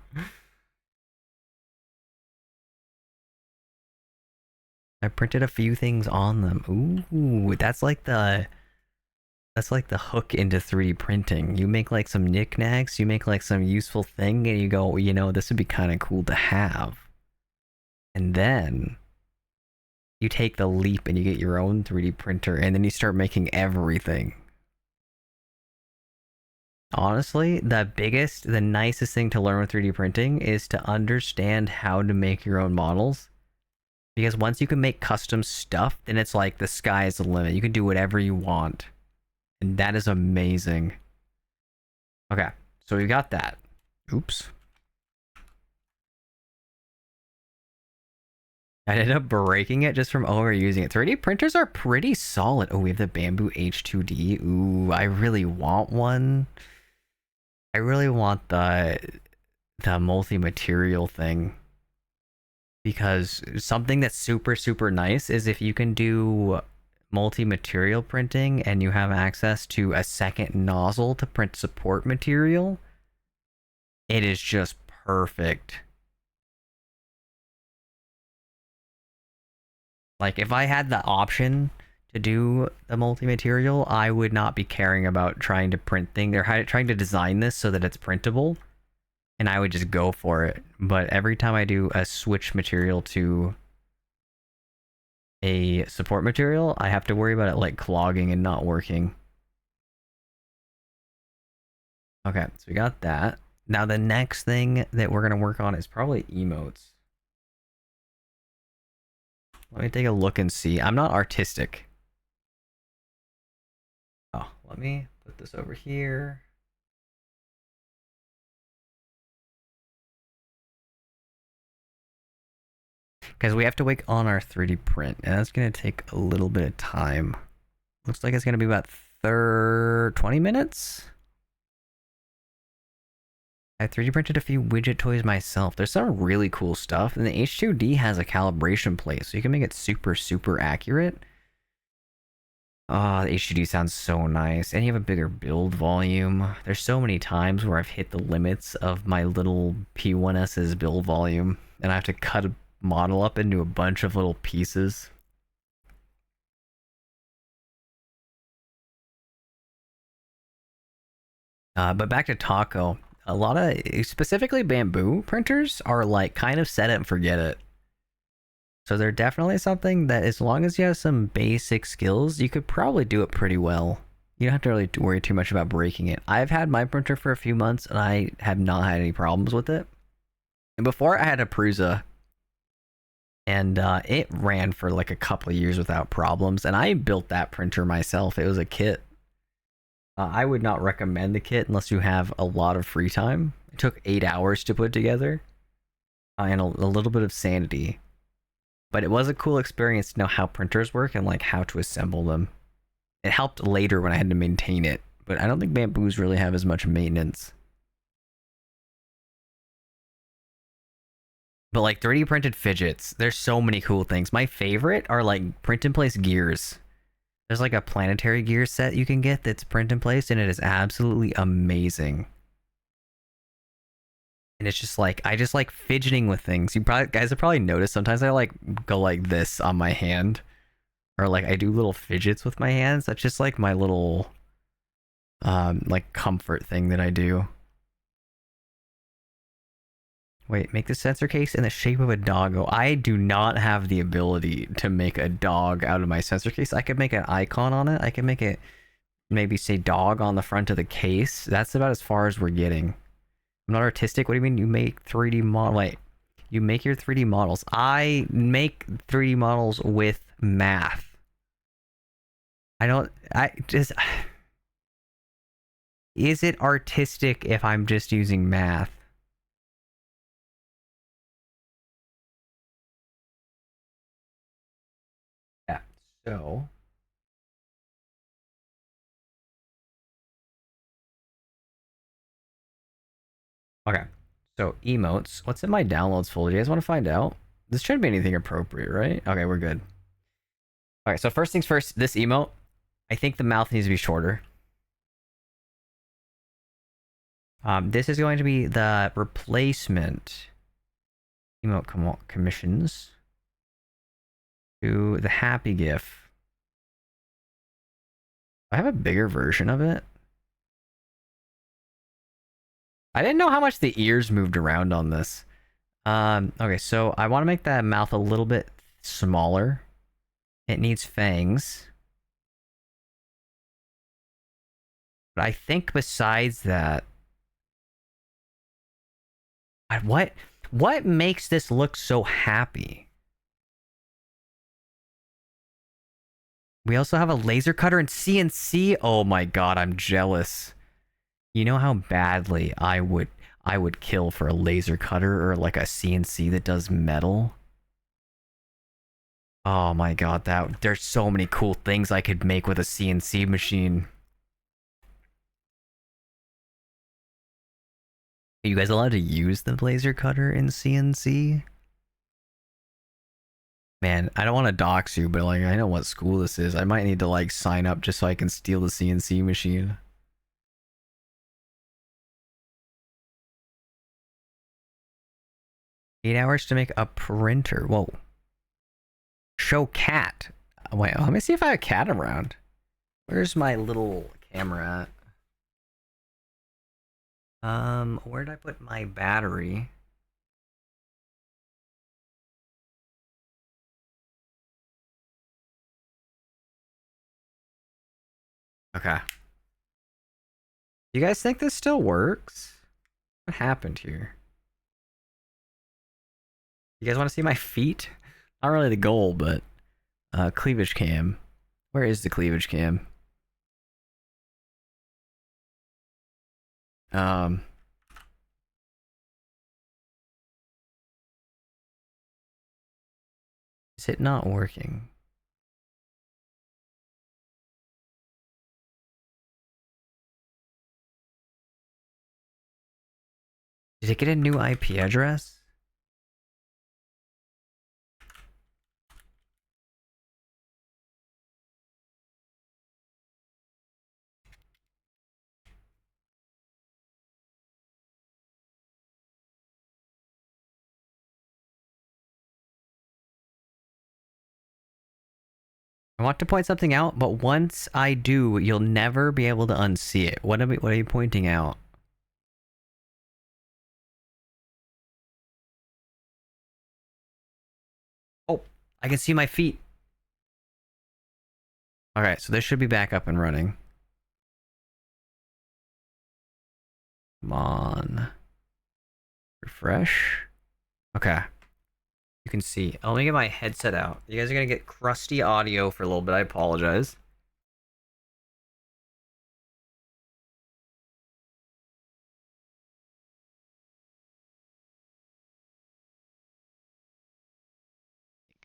I printed a few things on them. Ooh, that's like the hook into 3D printing. You make like some knickknacks, you make like some useful thing, and you go, you know, this would be kind of cool to have. And then you take the leap and you get your own 3D printer, and then you start making everything. Honestly, the nicest thing to learn with 3D printing is to understand how to make your own models. Because once you can make custom stuff, then it's like the sky is the limit. You can do whatever you want. And that is amazing. Okay, so we got that. Oops. I ended up breaking it just from overusing it. 3D printers are pretty solid. Oh, we have the Bamboo H2D. Ooh, I really want one. I really want the multi-material thing. Because something that's super, super nice is if you can do multi-material printing and you have access to a second nozzle to print support material, it is just perfect. Like, if I had the option to do the multi-material, I would not be caring about trying to print things. They're trying to design this so that it's printable, and I would just go for it. But every time I do a switch material to a support material, I have to worry about it like clogging and not working. Okay, so we got that. Now the next thing that we're going to work on is probably emotes. Let me take a look and see. I'm not artistic. Oh, let me put this over here. Because we have to wait on our 3D print, and that's going to take a little bit of time. Looks like it's going to be about 20 minutes. I 3D printed a few widget toys myself. There's some really cool stuff, and the H2D has a calibration plate, so you can make it super, super accurate. The H2D sounds so nice, and you have a bigger build volume. There's so many times where I've hit the limits of my little P1S's build volume, and I have to cut a model up into a bunch of little pieces. But back to Taco. A lot of, specifically bamboo printers, are like kind of set it and forget it. So they're definitely something that, as long as you have some basic skills, you could probably do it pretty well. You don't have to really worry too much about breaking it. I've had my printer for a few months, and I have not had any problems with it. And before, I had a Prusa, and it ran for like a couple of years without problems. And I built that printer myself. It was a kit. I would not recommend the kit unless you have a lot of free time. It took 8 hours to put together, and a little bit of sanity. But it was a cool experience to know how printers work and like how to assemble them. It helped later when I had to maintain it, but I don't think bamboos really have as much maintenance. But like 3D printed fidgets, there's so many cool things. My favorite are like print in place gears. There's like a planetary gear set you can get that's print in place, and it is absolutely amazing. And it's just like, I just like fidgeting with things. You probably guys have probably noticed sometimes I like go like this on my hand, or like I do little fidgets with my hands. That's just like my little like comfort thing that I do. Wait, make the sensor case in the shape of a doggo. I do not have the ability to make a dog out of my sensor case. I could make an icon on it. I could make it maybe say dog on the front of the case. That's about as far as we're getting. I'm not artistic. What do you mean you make 3D model? Wait, you make your 3D models. I make 3D models with math. I just... Is it artistic if I'm just using math? Yeah, so Okay. So emotes. What's in my downloads folder? Do you guys want to find out? This shouldn't be anything appropriate, right? Okay, we're good. Alright, so first things first, this emote, I think the mouth needs to be shorter. This is going to be the replacement emote commissions to the happy gif. I have a bigger version of it. I didn't know how much the ears moved around on this. Okay, so I want to make that mouth a little bit smaller. It needs fangs. But I think besides that, what makes this look so happy? We also have a laser cutter and CNC. Oh my god, I'm jealous. You know how badly I would kill for a laser cutter or like a CNC that does metal? Oh my god, there's so many cool things I could make with a CNC machine. Are you guys allowed to use the laser cutter in CNC? Man, I don't want to dox you, but like I know what school this is. I might need to like sign up just so I can steal the CNC machine. 8 hours to make a printer. Whoa. Show cat. Wait, let me see if I have a cat around. Where's my little camera at? Where did I put my battery? Okay. You guys think this still works? What happened here? You guys want to see my feet? Not really the goal, but cleavage cam. Where is the cleavage cam? Um, is it not working? Did it get a new IP address? I want to point something out, but once I do, you'll never be able to unsee it. What are you pointing out? Oh, I can see my feet. Okay, so this should be back up and running. Come on. Refresh. Okay. You can see. Let me get my headset out. You guys are going to get crusty audio for a little bit. I apologize.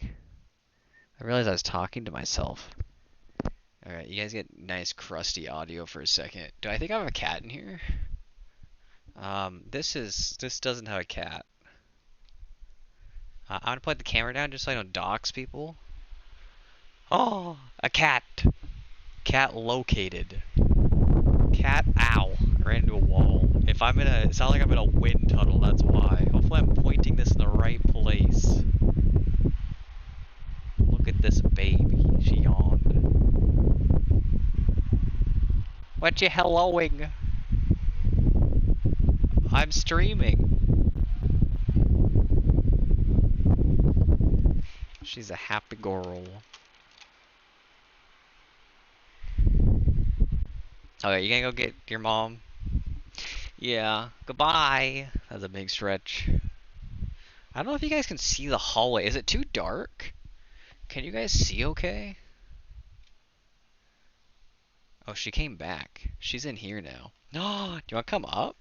I realized I was talking to myself. Alright, you guys get nice crusty audio for a second. Do I think I have a cat in here? This doesn't have a cat. I'm gonna put the camera down just so I don't dox people. Oh, a cat. Cat located. Cat, ow. I ran into a wall. It sounds like I'm in a wind tunnel, that's why. Hopefully I'm pointing this in the right place. Look at this baby. She yawned. What you helloing? I'm streaming. She's a happy girl. Okay, you gonna go get your mom? Yeah. Goodbye. That's a big stretch. I don't know if you guys can see the hallway. Is it too dark? Can you guys see okay? Oh, she came back. She's in here now. No, do you want to come up?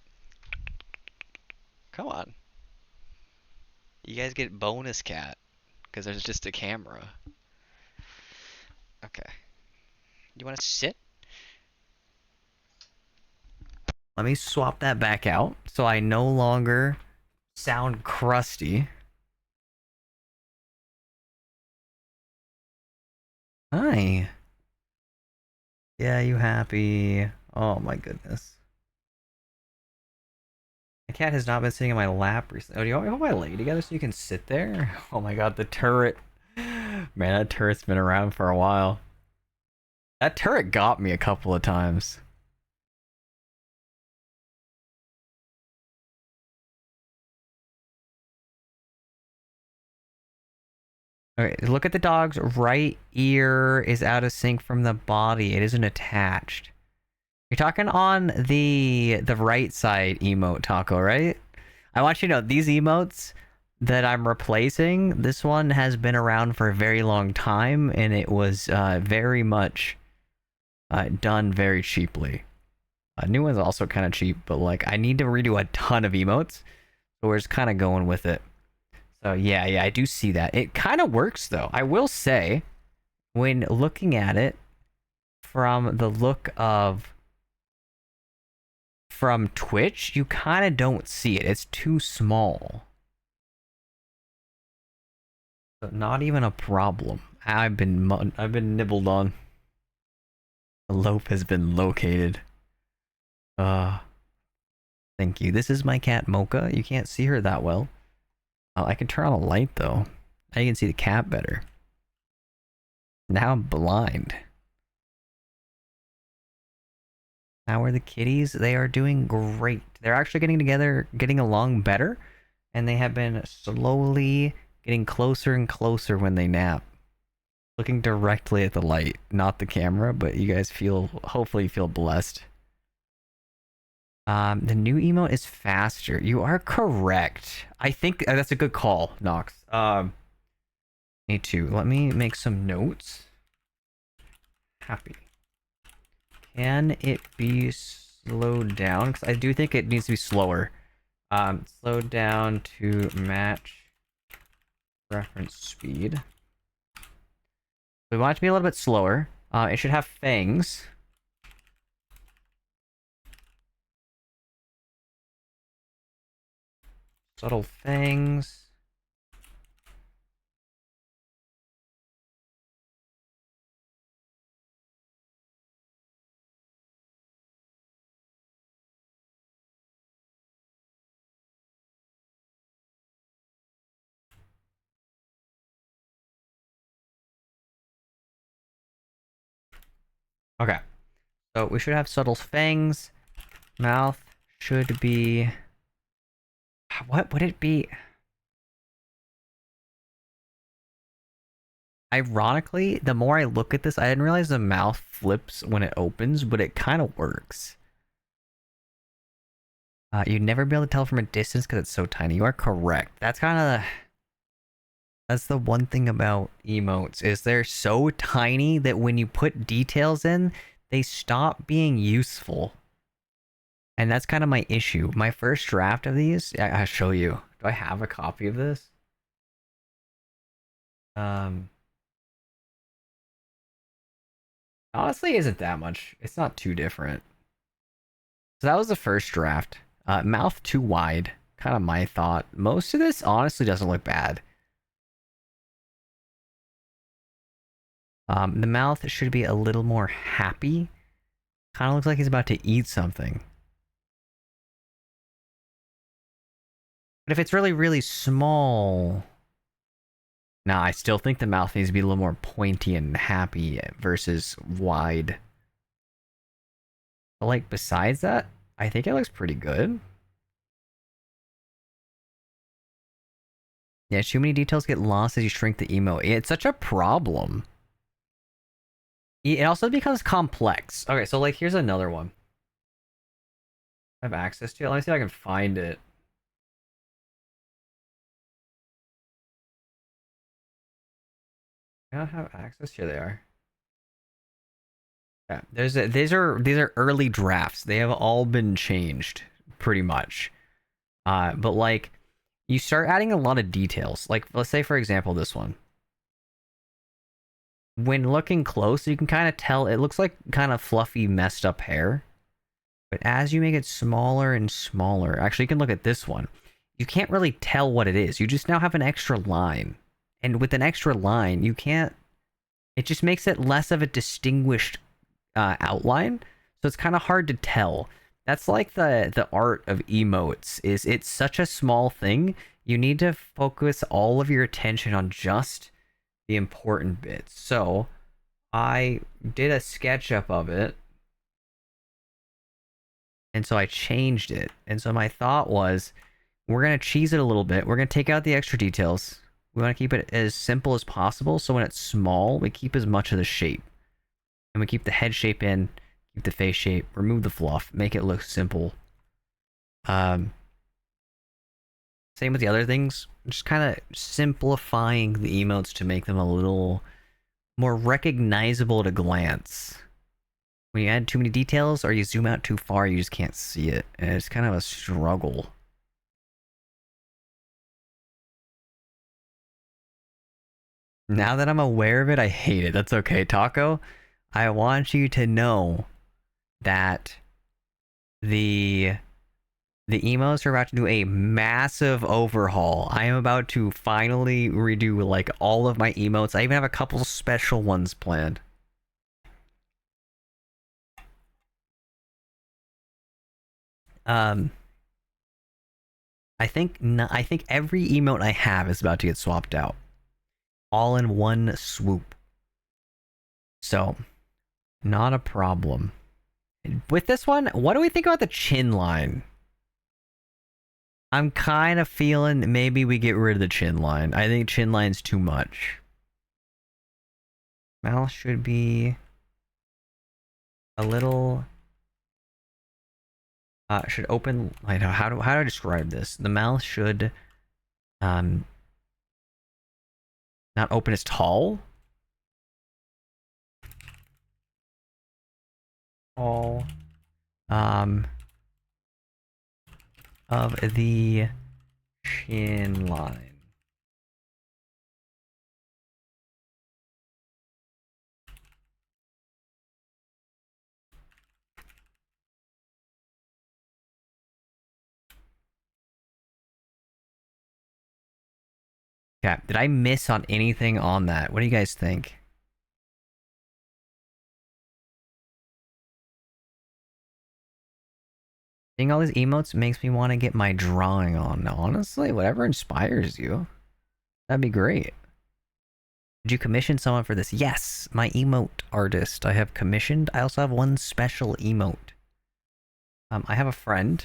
Come on. You guys get bonus cat because there's just a camera. Okay. You want to sit? Let me swap that back out so I no longer sound crusty. Hi. Yeah, you happy? Oh my goodness. My cat has not been sitting in my lap recently. Oh, do you want me to put my leg together so you can sit there? Oh my god, the turret. Man, that turret's been around for a while. That turret got me a couple of times. Okay, look at the dog's right ear is out of sync from the body. It isn't attached. You're talking on the right side emote, Taco, right? I want you to know these emotes that I'm replacing. This one has been around for a very long time, and it was very much done very cheaply. New one's also kind of cheap, but like I need to redo a ton of emotes, so we're just kind of going with it. So yeah, I do see that. It kind of works though. I will say, when looking at it from the look of from Twitch, you kind of don't see it. It's too small. So not even a problem. I've been nibbled on. The loaf has been located. Thank you. This is my cat Mocha. You can't see her that well. I can turn on a light though. Now you can see the cat better. Now I'm blind. How are the kitties? They are doing great. They're actually getting together, getting along better, and they have been slowly getting closer and closer when they nap. Looking directly at the light, not the camera, but you guys hopefully feel blessed. The new emote is faster. You are correct. I think that's a good call, Nox. Need to. Let me make some notes. Happy. Can it be slowed down? Because I do think it needs to be slower. Slowed down to match reference speed. We want it to be a little bit slower. It should have fangs. Subtle fangs. Okay. So we should have subtle fangs. Mouth should be... What would it be? Ironically, the more I look at this, I didn't realize the mouth flips when it opens, but it kind of works. You'd never be able to tell from a distance because it's so tiny. You are correct. That's kind of... That's the one thing about emotes, is they're so tiny that when you put details in, they stop being useful. And that's kind of my issue. My first draft of these, I'll show you. Do I have a copy of this? Honestly, isn't that much. It's not too different. So that was the first draft. Mouth too wide. Kind of my thought. Most of this honestly doesn't look bad. The mouth should be a little more happy. Kind of looks like he's about to eat something. But if it's really, really small... Nah, I still think the mouth needs to be a little more pointy and happy versus wide. But like, besides that, I think it looks pretty good. Yeah, too many details get lost as you shrink the emote. It's such a problem. It also becomes complex. Okay, so like, here's another one. I have access to it. Let me see if I can find it. I don't have access. Here they are. Yeah, these are early drafts. They have all been changed pretty much. But like, you start adding a lot of details. Like, let's say for example this one. When looking close, you can kind of tell it looks like kind of fluffy, messed up hair. But as you make it smaller and smaller, actually you can look at this one. You can't really tell what it is. You just now have an extra line. And with an extra line, you can't... It just makes it less of a distinguished outline. So it's kind of hard to tell. That's like the art of emotes, is it's such a small thing. You need to focus all of your attention on just the important bits. So I did a SketchUp of it. And so I changed it. And so my thought was, we're going to cheese it a little bit. We're going to take out the extra details. We want to keep it as simple as possible. So when it's small, we keep as much of the shape. And we keep the head shape in, keep the face shape, remove the fluff, make it look simple. Same with the other things. Just kind of simplifying the emotes to make them a little more recognizable to glance. When you add too many details or you zoom out too far, you just can't see it. And it's kind of a struggle. Now that I'm aware of it, I hate it. That's okay, Taco. I want you to know that the emos are about to do a massive overhaul. I am about to finally redo like all of my emotes. I even have a couple special ones planned. I think every emote I have is about to get swapped out, all in one swoop. So, not a problem. With this one, what do we think about the chin line? I'm kind of feeling maybe we get rid of the chin line. I think chin line's too much. Mouth should be a little... should open... Like, how do I describe this? The mouth should... not open as tall. All of the chin line. Okay, did I miss on anything on that? What do you guys think? Seeing all these emotes makes me want to get my drawing on. Honestly, whatever inspires you. That'd be great. Did you commission someone for this? Yes, my emote artist I have commissioned. I also have one special emote. I have a friend.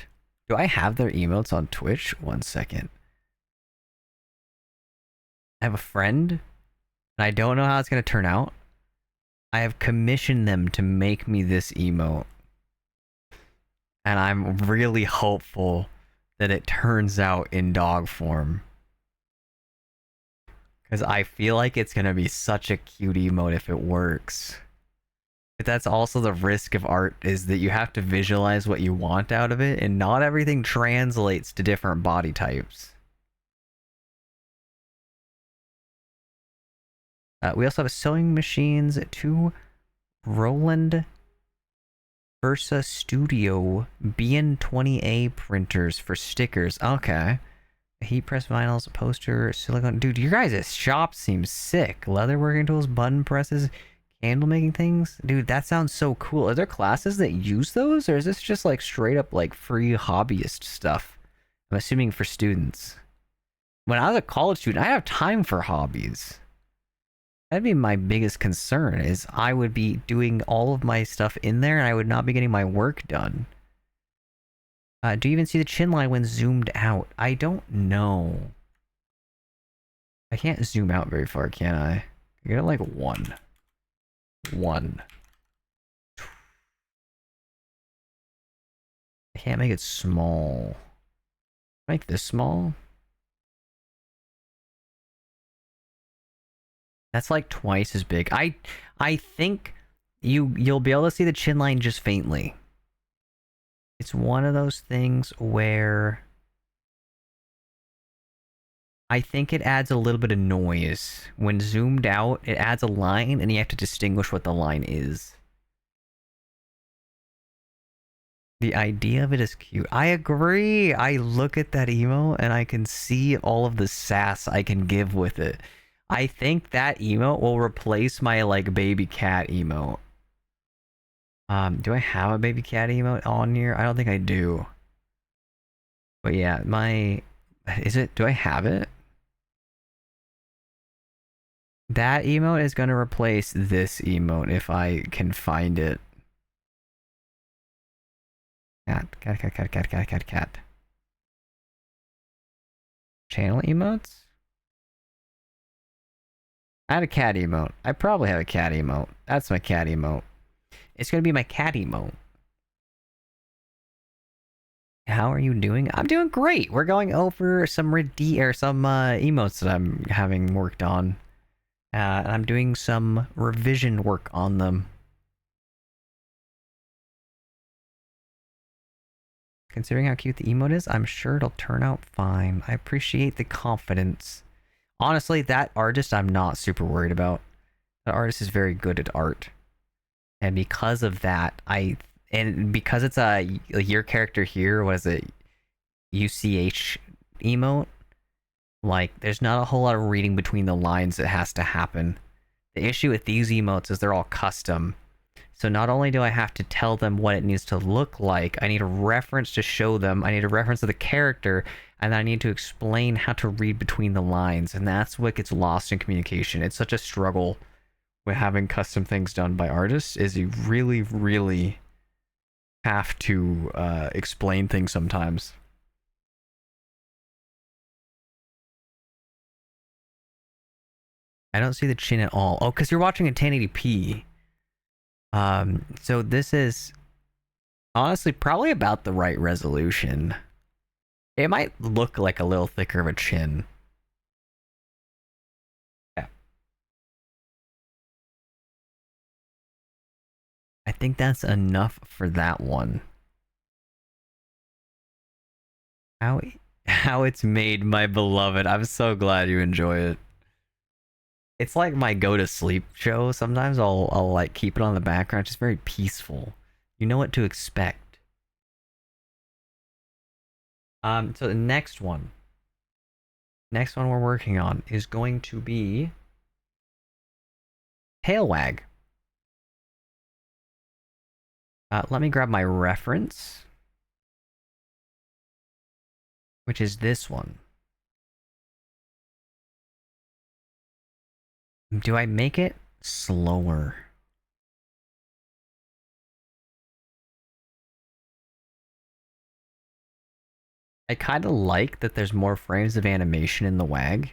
Do I have their emotes on Twitch? One second. I have a friend, and I don't know how it's going to turn out. I have commissioned them to make me this emote. And I'm really hopeful that it turns out in dog form. Because I feel like it's going to be such a cute emote if it works. But that's also the risk of art, is that you have to visualize what you want out of it, and not everything translates to different body types. We also have sewing machines, 2 Roland Versa Studio BN20A printers for stickers. Okay. Heat press vinyls, poster, silicone. Dude, your guys' shop seems sick. Leather working tools, button presses, candle making things. Dude, that sounds so cool. Are there classes that use those? Or is this just like straight up like free hobbyist stuff? I'm assuming for students. When I was a college student, I have time for hobbies. That'd be my biggest concern, is I would be doing all of my stuff in there and I would not be getting my work done. Do you even see the chin line when zoomed out? I don't know. I can't zoom out very far, can I? I get it like 1. 1. I can't make it small. Make this small? That's like twice as big. I think you'll be able to see the chin line just faintly. It's one of those things where I think it adds a little bit of noise. When zoomed out, it adds a line and you have to distinguish what the line is. The idea of it is cute. I agree. I look at that emote and I can see all of the sass I can give with it. I think that emote will replace my like baby cat emote. Do I have a baby cat emote on here? I don't think I do. But yeah, do I have it? That emote is gonna replace this emote if I can find it. Cat. Channel emotes? I had a cat emote. I probably have a cat emote. That's my cat emote. It's gonna be my cat emote. How are you doing? I'm doing great. We're going over some emotes that I'm having worked on. And I'm doing some revision work on them. Considering how cute the emote is, I'm sure it'll turn out fine. I appreciate the confidence. Honestly, that artist I'm not super worried about. That artist is very good at art. And because of that, and because it's your character here was a UCH emote, like there's not a whole lot of reading between the lines that has to happen. The issue with these emotes is they're all custom. So not only do I have to tell them what it needs to look like, I need a reference to show them, I need a reference to the character, and then I need to explain how to read between the lines, and that's what gets lost in communication. It's such a struggle with having custom things done by artists, is you really, really have to explain things sometimes. I don't see the chin at all. Oh, because you're watching in 1080p. So this is honestly probably about the right resolution. It might look like a little thicker of a chin. Yeah. I think that's enough for that one. How how it's made, my beloved. I'm so glad you enjoy it. It's like my go to sleep show. Sometimes I'll like keep it on the background. It's just very peaceful. You know what to expect. So the next one we're working on is going to be tail wag. Let me grab my reference, which is this one. Do I make it slower? I kind of like that there's more frames of animation in the wag.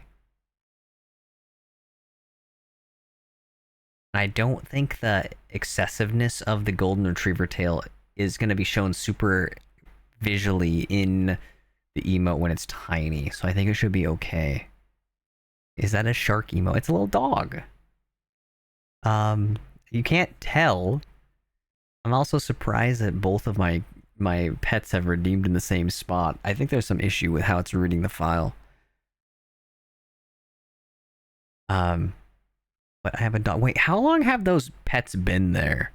I don't think the excessiveness of the golden retriever tail is going to be shown super visually in the emote when it's tiny, so I think it should be okay. Is that a shark emote? It's a little dog. You can't tell. I'm also surprised that both of my pets have redeemed in the same spot. I think there's some issue with how it's reading the file. Um, but I have a dog. Wait, how long have those pets been there?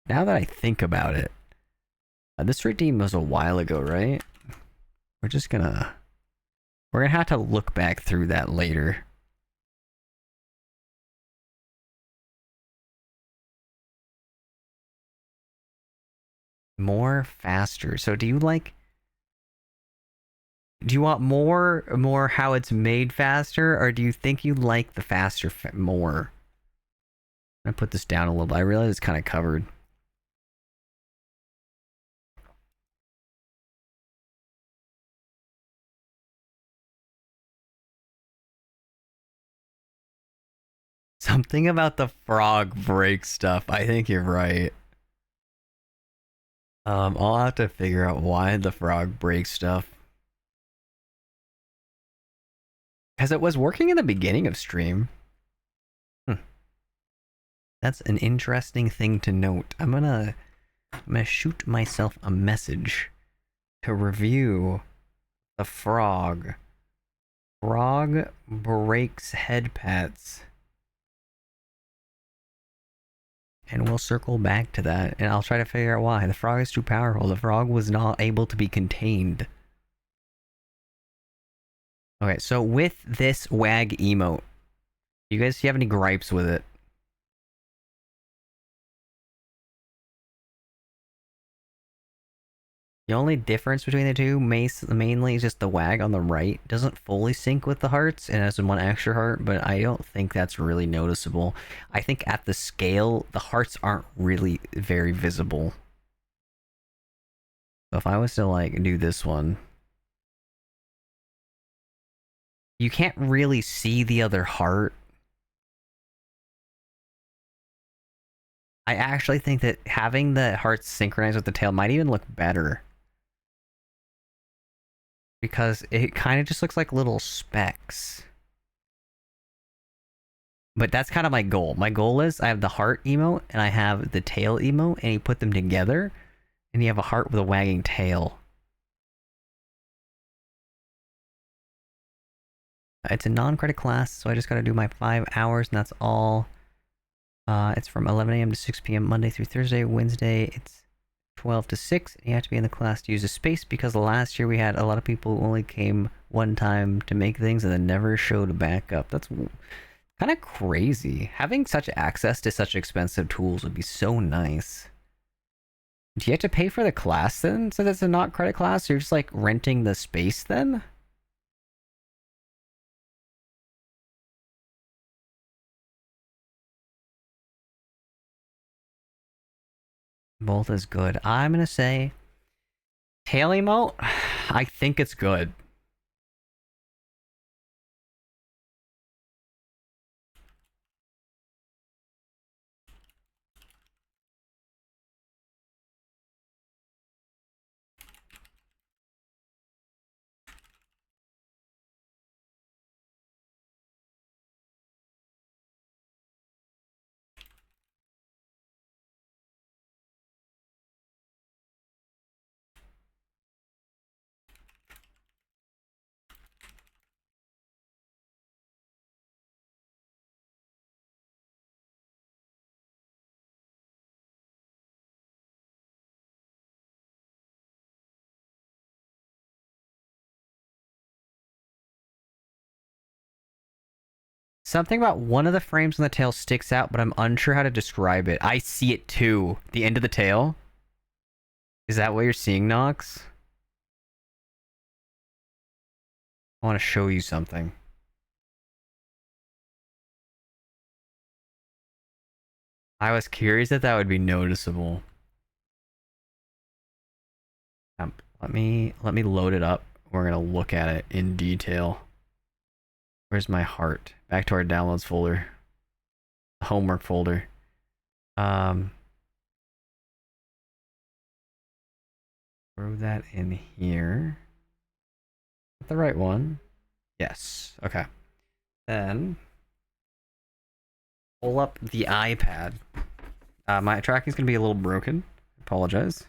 Now that I think about it, this redeem was a while ago, right? We're just gonna we're gonna have to look back through that later. More faster. So do you want more how it's made faster, or do you think you like the faster more? I'm gonna put this down a little bit. I realize it's kind of covered. Something about the frog breaks stuff. I think you're right. I'll have to figure out why the frog breaks stuff. Because it was working in the beginning of stream. That's an interesting thing to note. I'm gonna shoot myself a message to review the frog. Frog breaks head pets. And we'll circle back to that, and I'll try to figure out why. The frog is too powerful. The frog was not able to be contained. Okay, so with this wag emote, you guys have any gripes with it? The only difference between the two mainly is just the wag on the right doesn't fully sync with the hearts and has one extra heart, but I don't think that's really noticeable. I think at the scale, the hearts aren't really very visible. So if I was to like do this one, you can't really see the other heart. I actually think that having the hearts synchronized with the tail might even look better. Because it kind of just looks like little specks. But that's kind of my goal. My goal is I have the heart emote and I have the tail emote, and you put them together and you have a heart with a wagging tail. It's a non-credit class, so I just gotta do my 5 hours and that's all. It's from 11 a.m. to 6 p.m. Monday through Thursday. Wednesday, it's 12 to 6. You have to be in the class to use a space because last year we had a lot of people who only came one time to make things and then never showed back up. That's kind of crazy. Having such access to such expensive tools would be so nice. Do you have to pay for the class then? So that's a not credit class? You're just like renting the space then? Both is good. I'm gonna say tail emote. I think it's good. Something about one of the frames on the tail sticks out, but I'm unsure how to describe it. I see it too. The end of the tail. Is that what you're seeing, Nox? I want to show you something. I was curious if that would be noticeable. Let me load it up. We're gonna look at it in detail. Where's my heart? Back to our downloads folder. Homework folder. Throw that in here. Is that the right one? Yes. Okay. Then pull up the iPad. My tracking's gonna be a little broken. Apologize.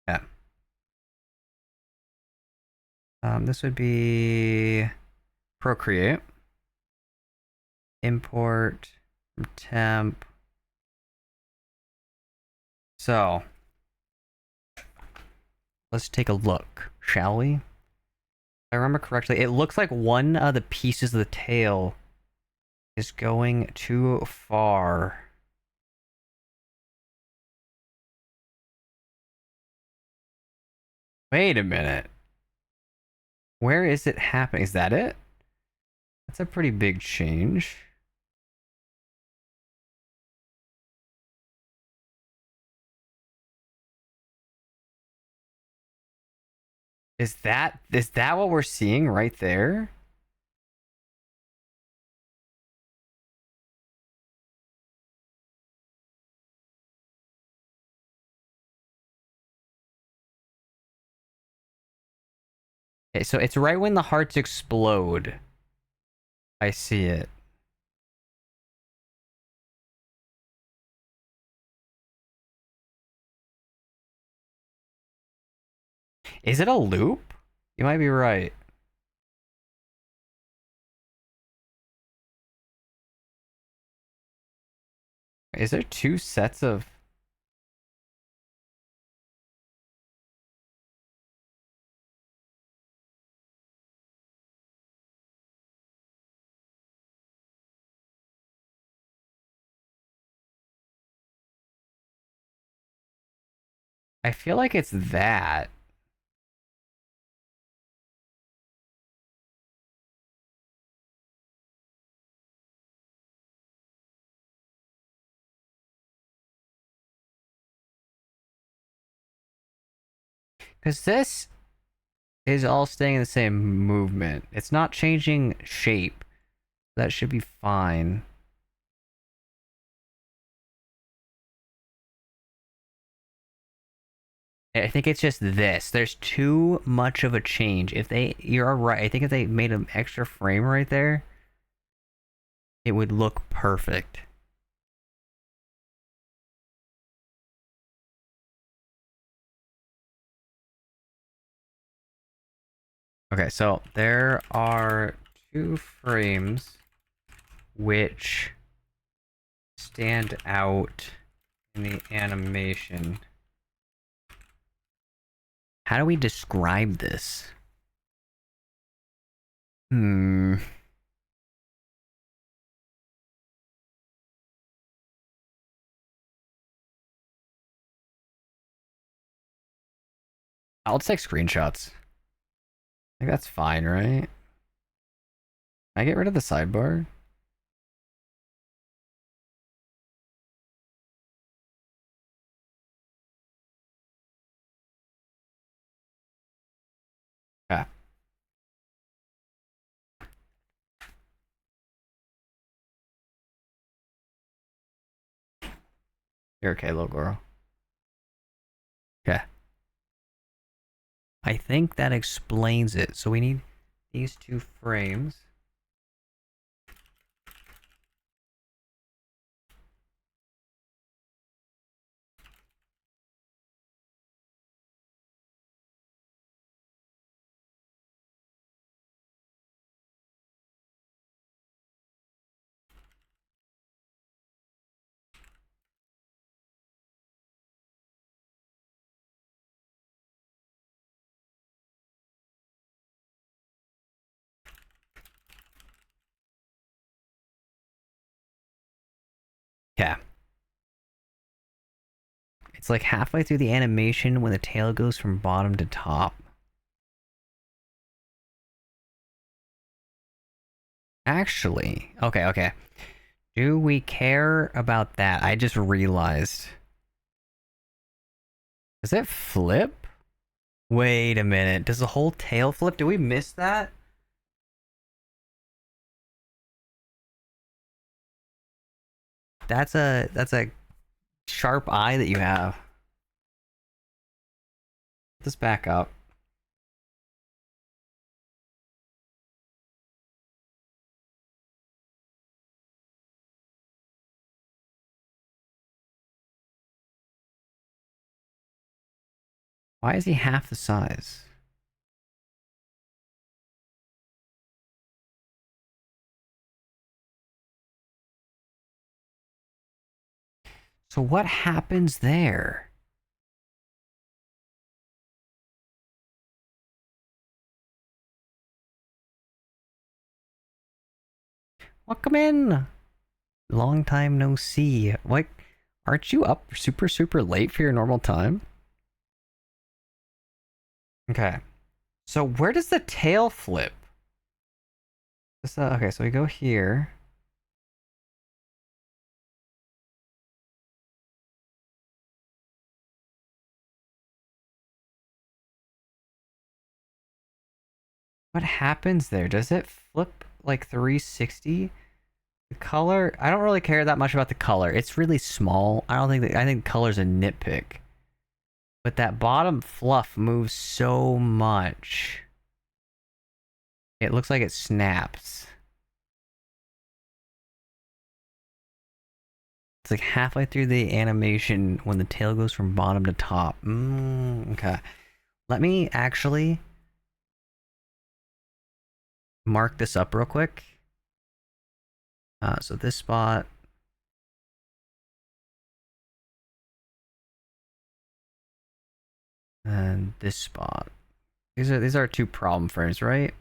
Yeah. This would be Procreate. Import temp. So let's take a look, shall we? If I remember correctly, it looks like one of the pieces of the tail is going too far. Wait a minute. Where is it happening? Is that it? That's a pretty big change. Is that what we're seeing right there? Okay, so it's right when the hearts explode. I see it. Is it a loop? You might be right. Is there two sets of... I feel like it's that. Because this is all staying in the same movement. It's not changing shape. That should be fine. I think it's just this. There's too much of a change. If they... You're right. I think if they made an extra frame right there, it would look perfect. Okay, so there are two frames which stand out in the animation. How do we describe this? Hmm. I'll take screenshots. I think that's fine, right? Can I get rid of the sidebar? Yeah. You're okay, little girl. Okay. I think that explains it. So we need these two frames. Yeah. It's like halfway through the animation when the tail goes from bottom to top. Actually, okay. Do we care about that? I just realized. Does it flip? Wait a minute. Does the whole tail flip? Did we miss that? That's a sharp eye that you have. Let's back up. Why is he half the size? So what happens there? Welcome in. Long time no see. Like, aren't you up super late for your normal time? Okay. So where does the tail flip? Okay, so we go here. What happens there? Does it flip like 360? The color, I don't really care that much about the color. It's really small. I think color's a nitpick. But that bottom fluff moves so much. It looks like it snaps. It's like halfway through the animation when the tail goes from bottom to top. Okay. Let me actually mark this up real quick. So this spot. And this spot. These are two problem frames, right?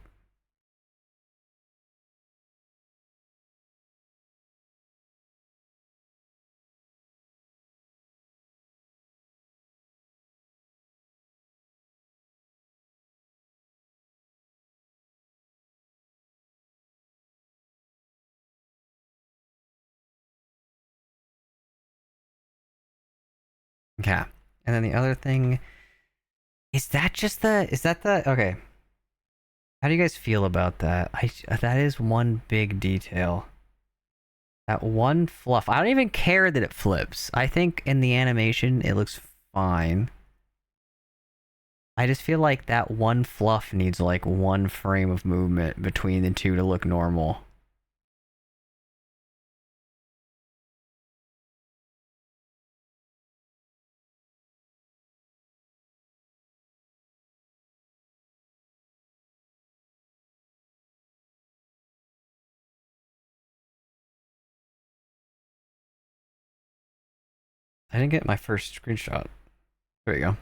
Okay. And then the other thing is that just the okay. How do you guys feel about that? That is one big detail. That one fluff. I don't even care that it flips. I think in the animation it looks fine. I just feel like that one fluff needs like one frame of movement between the two to look normal. I didn't get my first screenshot. There you go.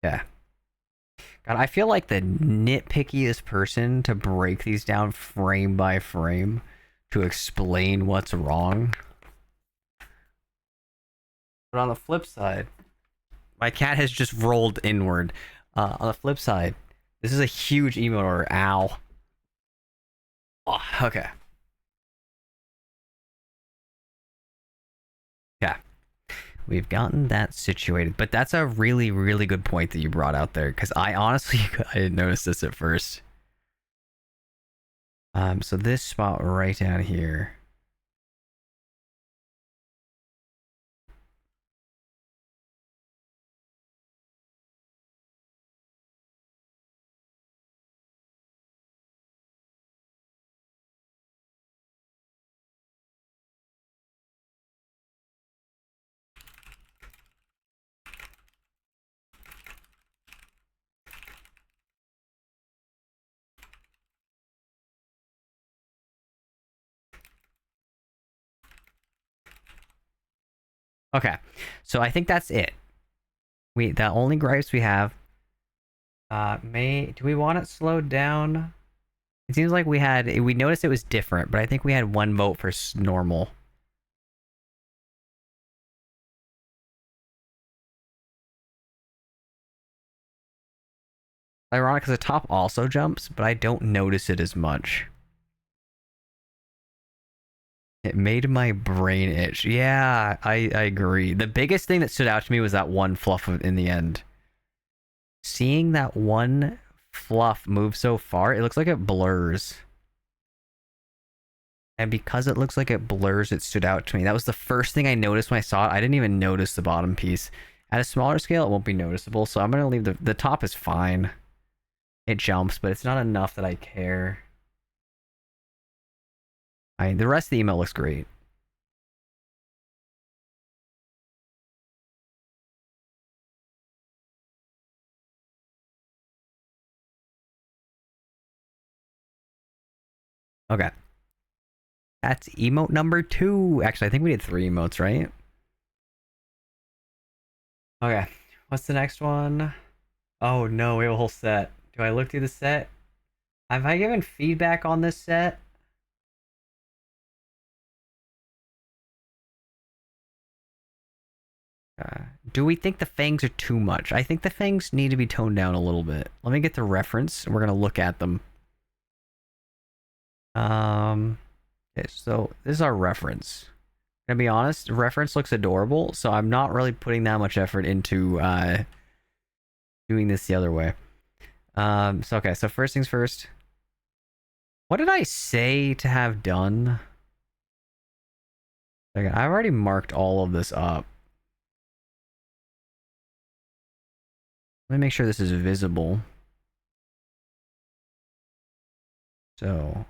Yeah. God, I feel like the nitpickiest person to break these down frame by frame to explain what's wrong. But on the flip side, my cat has just rolled inward. On the flip side, this is a huge emote order. Ow. Oh, okay. Yeah. We've gotten that situated. But that's a really, really good point that you brought out there. Because I honestly, I didn't notice this at first. So this spot right down here. Okay. So I think that's it. The only gripes we have. Do we want it slowed down? It seems like we noticed it was different, but I think we had one vote for normal. Ironic because the top also jumps, but I don't notice it as much. It made my brain itch. Yeah, I agree. The biggest thing that stood out to me was that one fluff in the end. Seeing that one fluff move so far, it looks like it blurs. And because it looks like it blurs, it stood out to me. That was the first thing I noticed when I saw it. I didn't even notice the bottom piece. At a smaller scale, it won't be noticeable, so I'm going to leave the top is fine. It jumps, but it's not enough that I care. The rest of the email looks great. Okay. That's emote number 2. Actually, I think we did 3 emotes, right? Okay. What's the next one? Oh no, we have a whole set. Do I look through the set? Have I given feedback on this set? Do we think the fangs are too much? I think the fangs need to be toned down a little bit. Let me get the reference, and we're gonna look at them. Okay, so this is our reference. Gonna be honest, the reference looks adorable, so I'm not really putting that much effort into doing this the other way. So okay, so first things first. What did I say to have done? Okay, I've already marked all of this up. Let me make sure this is visible. So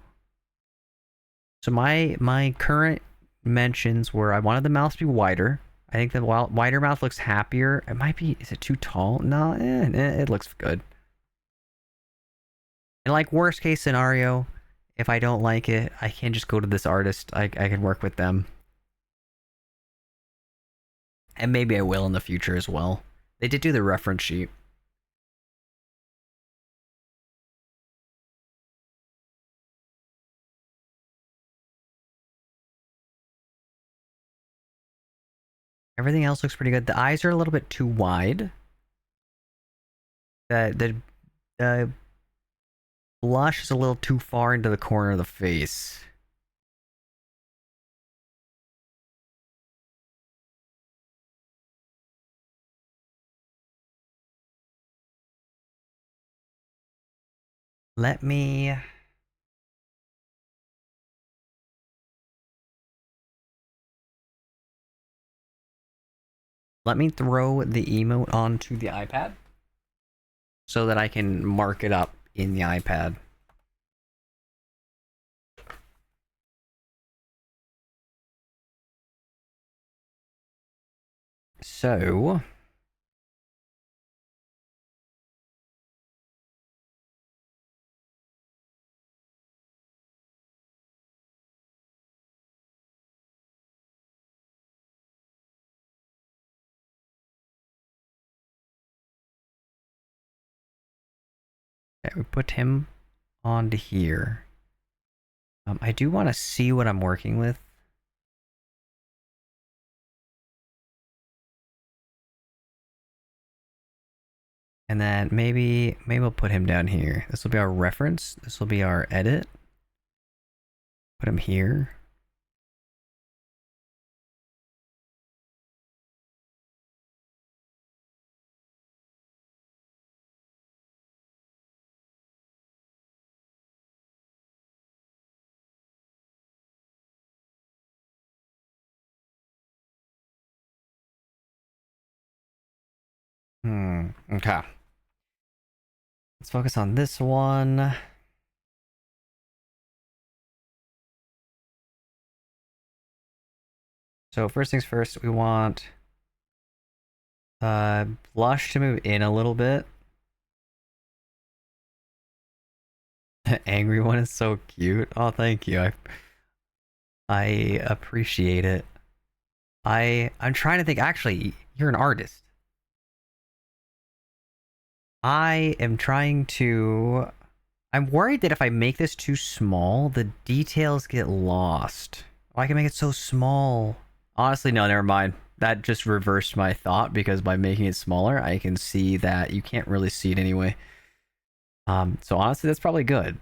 So my current mentions were I wanted the mouth to be wider. I think the wider mouth looks happier. It might be. Is it too tall? No, it looks good. And like worst case scenario, if I don't like it, I can just go to this artist. I can work with them. And maybe I will in the future as well. They did do the reference sheet. Everything else looks pretty good. The eyes are a little bit too wide. The blush is a little too far into the corner of the face. Let me throw the emote onto the iPad so that I can mark it up in the iPad. So okay, we put him onto here. I do want to see what I'm working with. And then maybe we'll put him down here. This will be our reference. This will be our edit. Put him here. Okay. Let's focus on this one. So first things first, we want blush to move in a little bit. The angry one is so cute. Oh, thank you. I appreciate it. I'm trying to think. Actually, you're an artist. I am trying to. I'm worried that if I make this too small, the details get lost. Oh, I can make it so small. Honestly, no, never mind. That just reversed my thought because by making it smaller, I can see that you can't really see it anyway. So honestly, that's probably good.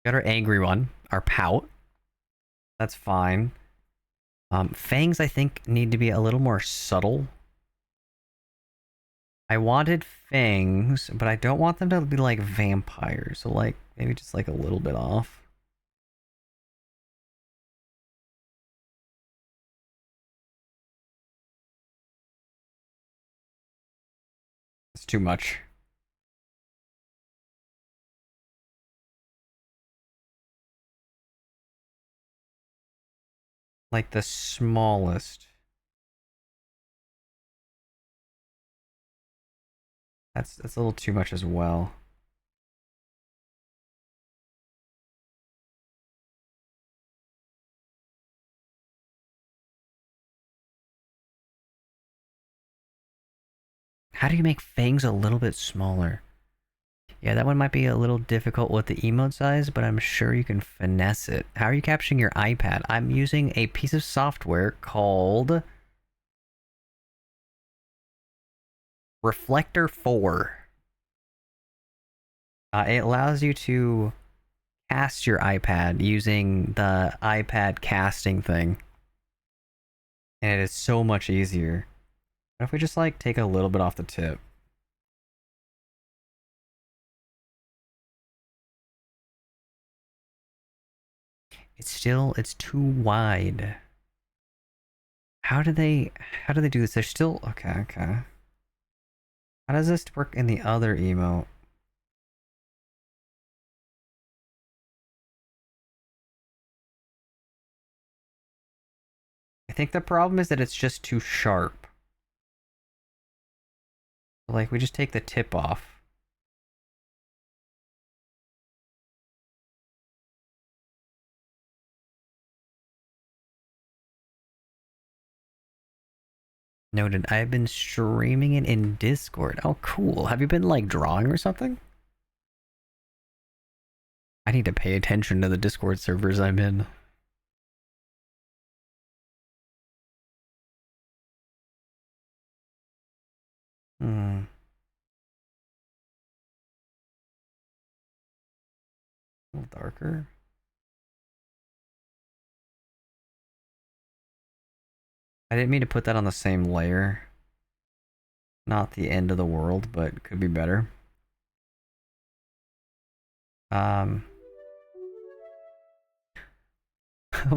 Got our angry one, our pout. That's fine. Fangs, I think, need to be a little more subtle. I wanted fangs, but I don't want them to be like vampires. So like, maybe just like a little bit off. It's too much. Like the smallest. That's a little too much as well. How do you make fangs a little bit smaller? Yeah, that one might be a little difficult with the emote size, but I'm sure you can finesse it. How are you capturing your iPad? I'm using a piece of software called Reflector 4. It allows you to cast your iPad using the iPad casting thing. And it is so much easier. What if we just like take a little bit off the tip? It's too wide. How do they do this? They're still okay. How does this work in the other emote? think the problem is that it's just too sharp. Like, we just take the tip off. Noted. I've been streaming it in Discord. Oh, cool. Have you been, like, drawing or something? I need to pay attention to the Discord servers I'm in. Hmm. A little darker. I didn't mean to put that on the same layer. Not the end of the world, but could be better. Um,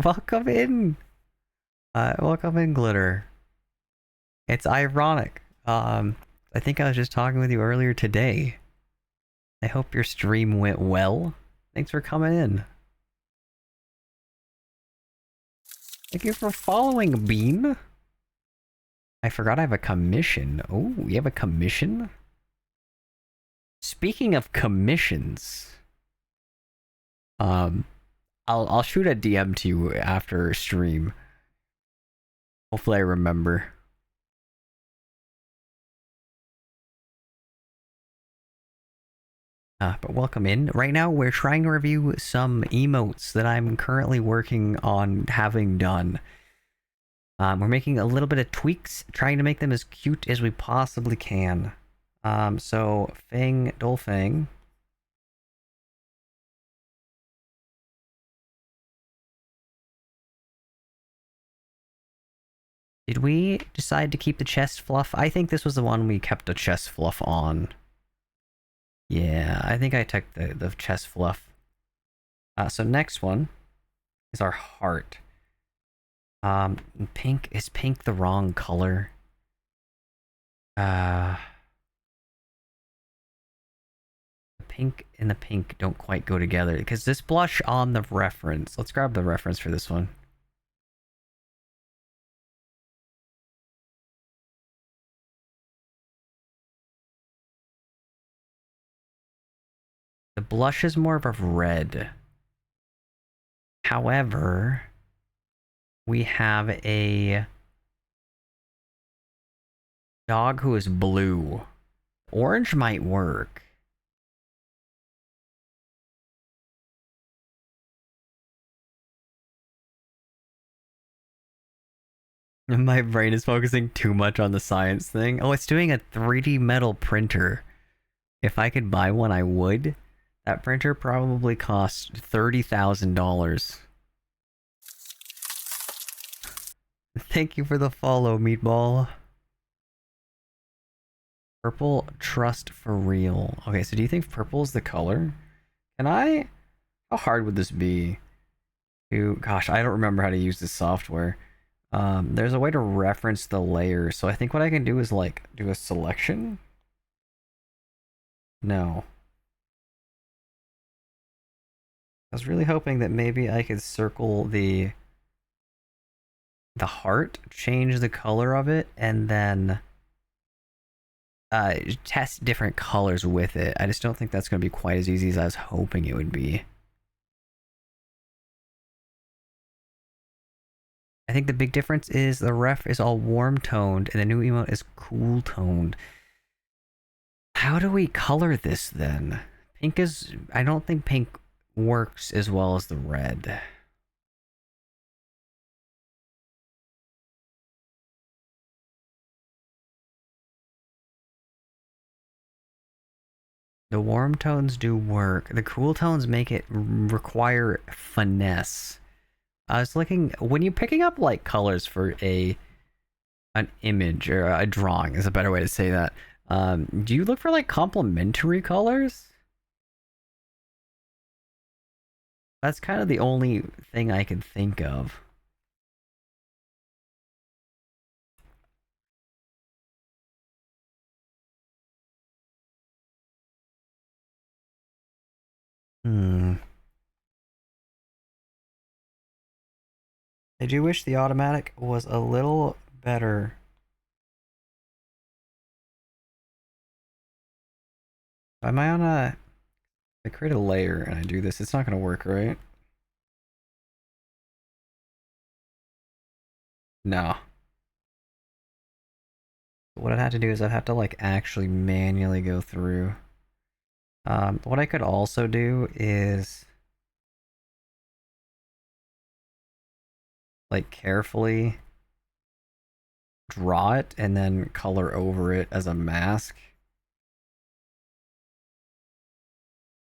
welcome in. Welcome in, Glitter. It's ironic. I think I was just talking with you earlier today. I hope your stream went well. Thanks for coming in. Thank you for following, Bean. I forgot I have a commission. Oh, you have a commission? Speaking of commissions, I'll shoot a DM to you after stream. Hopefully I remember. But welcome in. Right now, we're trying to review some emotes that I'm currently working on having done. We're making a little bit of tweaks, trying to make them as cute as we possibly can. So, Fang Dolfang. Did we decide to keep the chest fluff? I think this was the one we kept the chest fluff on. Yeah, I think I took the chest fluff. So next one is our heart. Pink, is pink the wrong color? The pink and the pink don't quite go together because this blush on the reference. Let's grab the reference for this one. The blush is more of a red. However, we have a dog who is blue. Orange might work. My brain is focusing too much on the science thing. Oh, it's doing a 3D metal printer. If I could buy one, I would. That printer probably cost $30,000. Thank you for the follow, Meatball. Purple, trust for real. Okay, so do you think purple is the color? Can I? How hard would this be? Gosh, I don't remember how to use this software. There's a way to reference the layers, so I think what I can do is like do a selection. No. I was really hoping that maybe I could circle the heart, change the color of it, and then test different colors with it. I just don't think that's going to be quite as easy as I was hoping it would be. I think the big difference is the ref is all warm toned and the new emote is cool toned. How do we color this then? Pink is... I don't think pink works as well as the red. The warm tones do work. The cool tones make it require finesse. I was looking... When you're picking up like colors for an image or a drawing is a better way to say that. Do you look for like complementary colors? That's kind of the only thing I can think of. Hmm. I do wish the automatic was a little better. Am I on a... I create a layer and I do this, it's not going to work, right? No. What I'd have to do is I'd have to like actually manually go through. What I could also do is like carefully draw it and then color over it as a mask.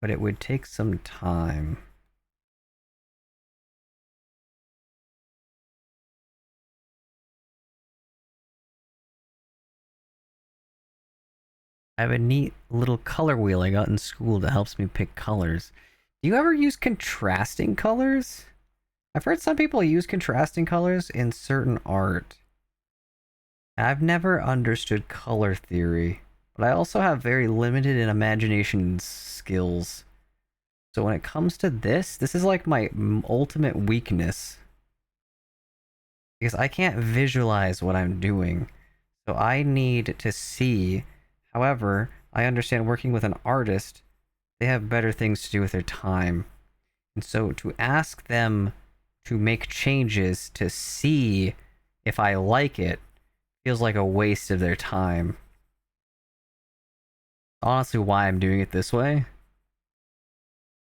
But it would take some time. I have a neat little color wheel I got in school that helps me pick colors. Do you ever use contrasting colors? I've heard some people use contrasting colors in certain art. I've never understood color theory, but I also have very limited imagination skills. So when it comes to this is like my ultimate weakness. Because I can't visualize what I'm doing. So I need to see. However, I understand working with an artist, they have better things to do with their time. And so to ask them to make changes to see if I like it feels like a waste of their time. Honestly, why I'm doing it this way,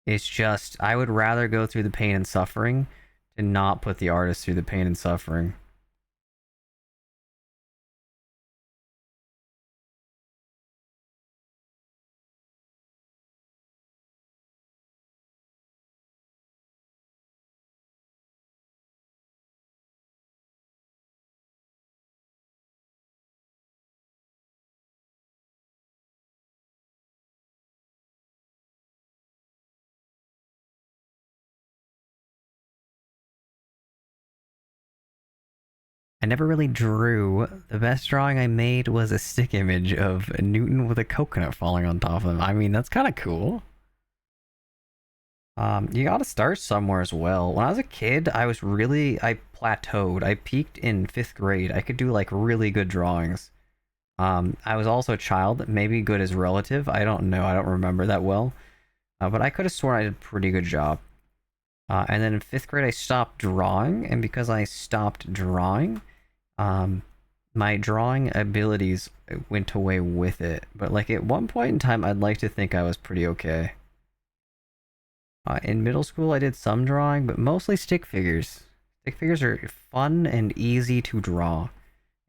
it's just I would rather go through the pain and suffering to not put the artist through the pain and suffering. I never really drew. The best drawing I made was a stick image of Newton with a coconut falling on top of him. I mean, that's kind of cool. You gotta start somewhere as well. When I was a kid, I plateaued. I peaked in 5th grade. I could do like really good drawings. I was also a child. Maybe good is relative. I don't know. I don't remember that well. But I could have sworn I did a pretty good job. And then in 5th grade, I stopped drawing. And because I stopped drawing, my drawing abilities went away with it. But like at one point in time, I'd like to think I was pretty okay. In middle school, I did some drawing, but mostly stick figures. Stick figures are fun and easy to draw,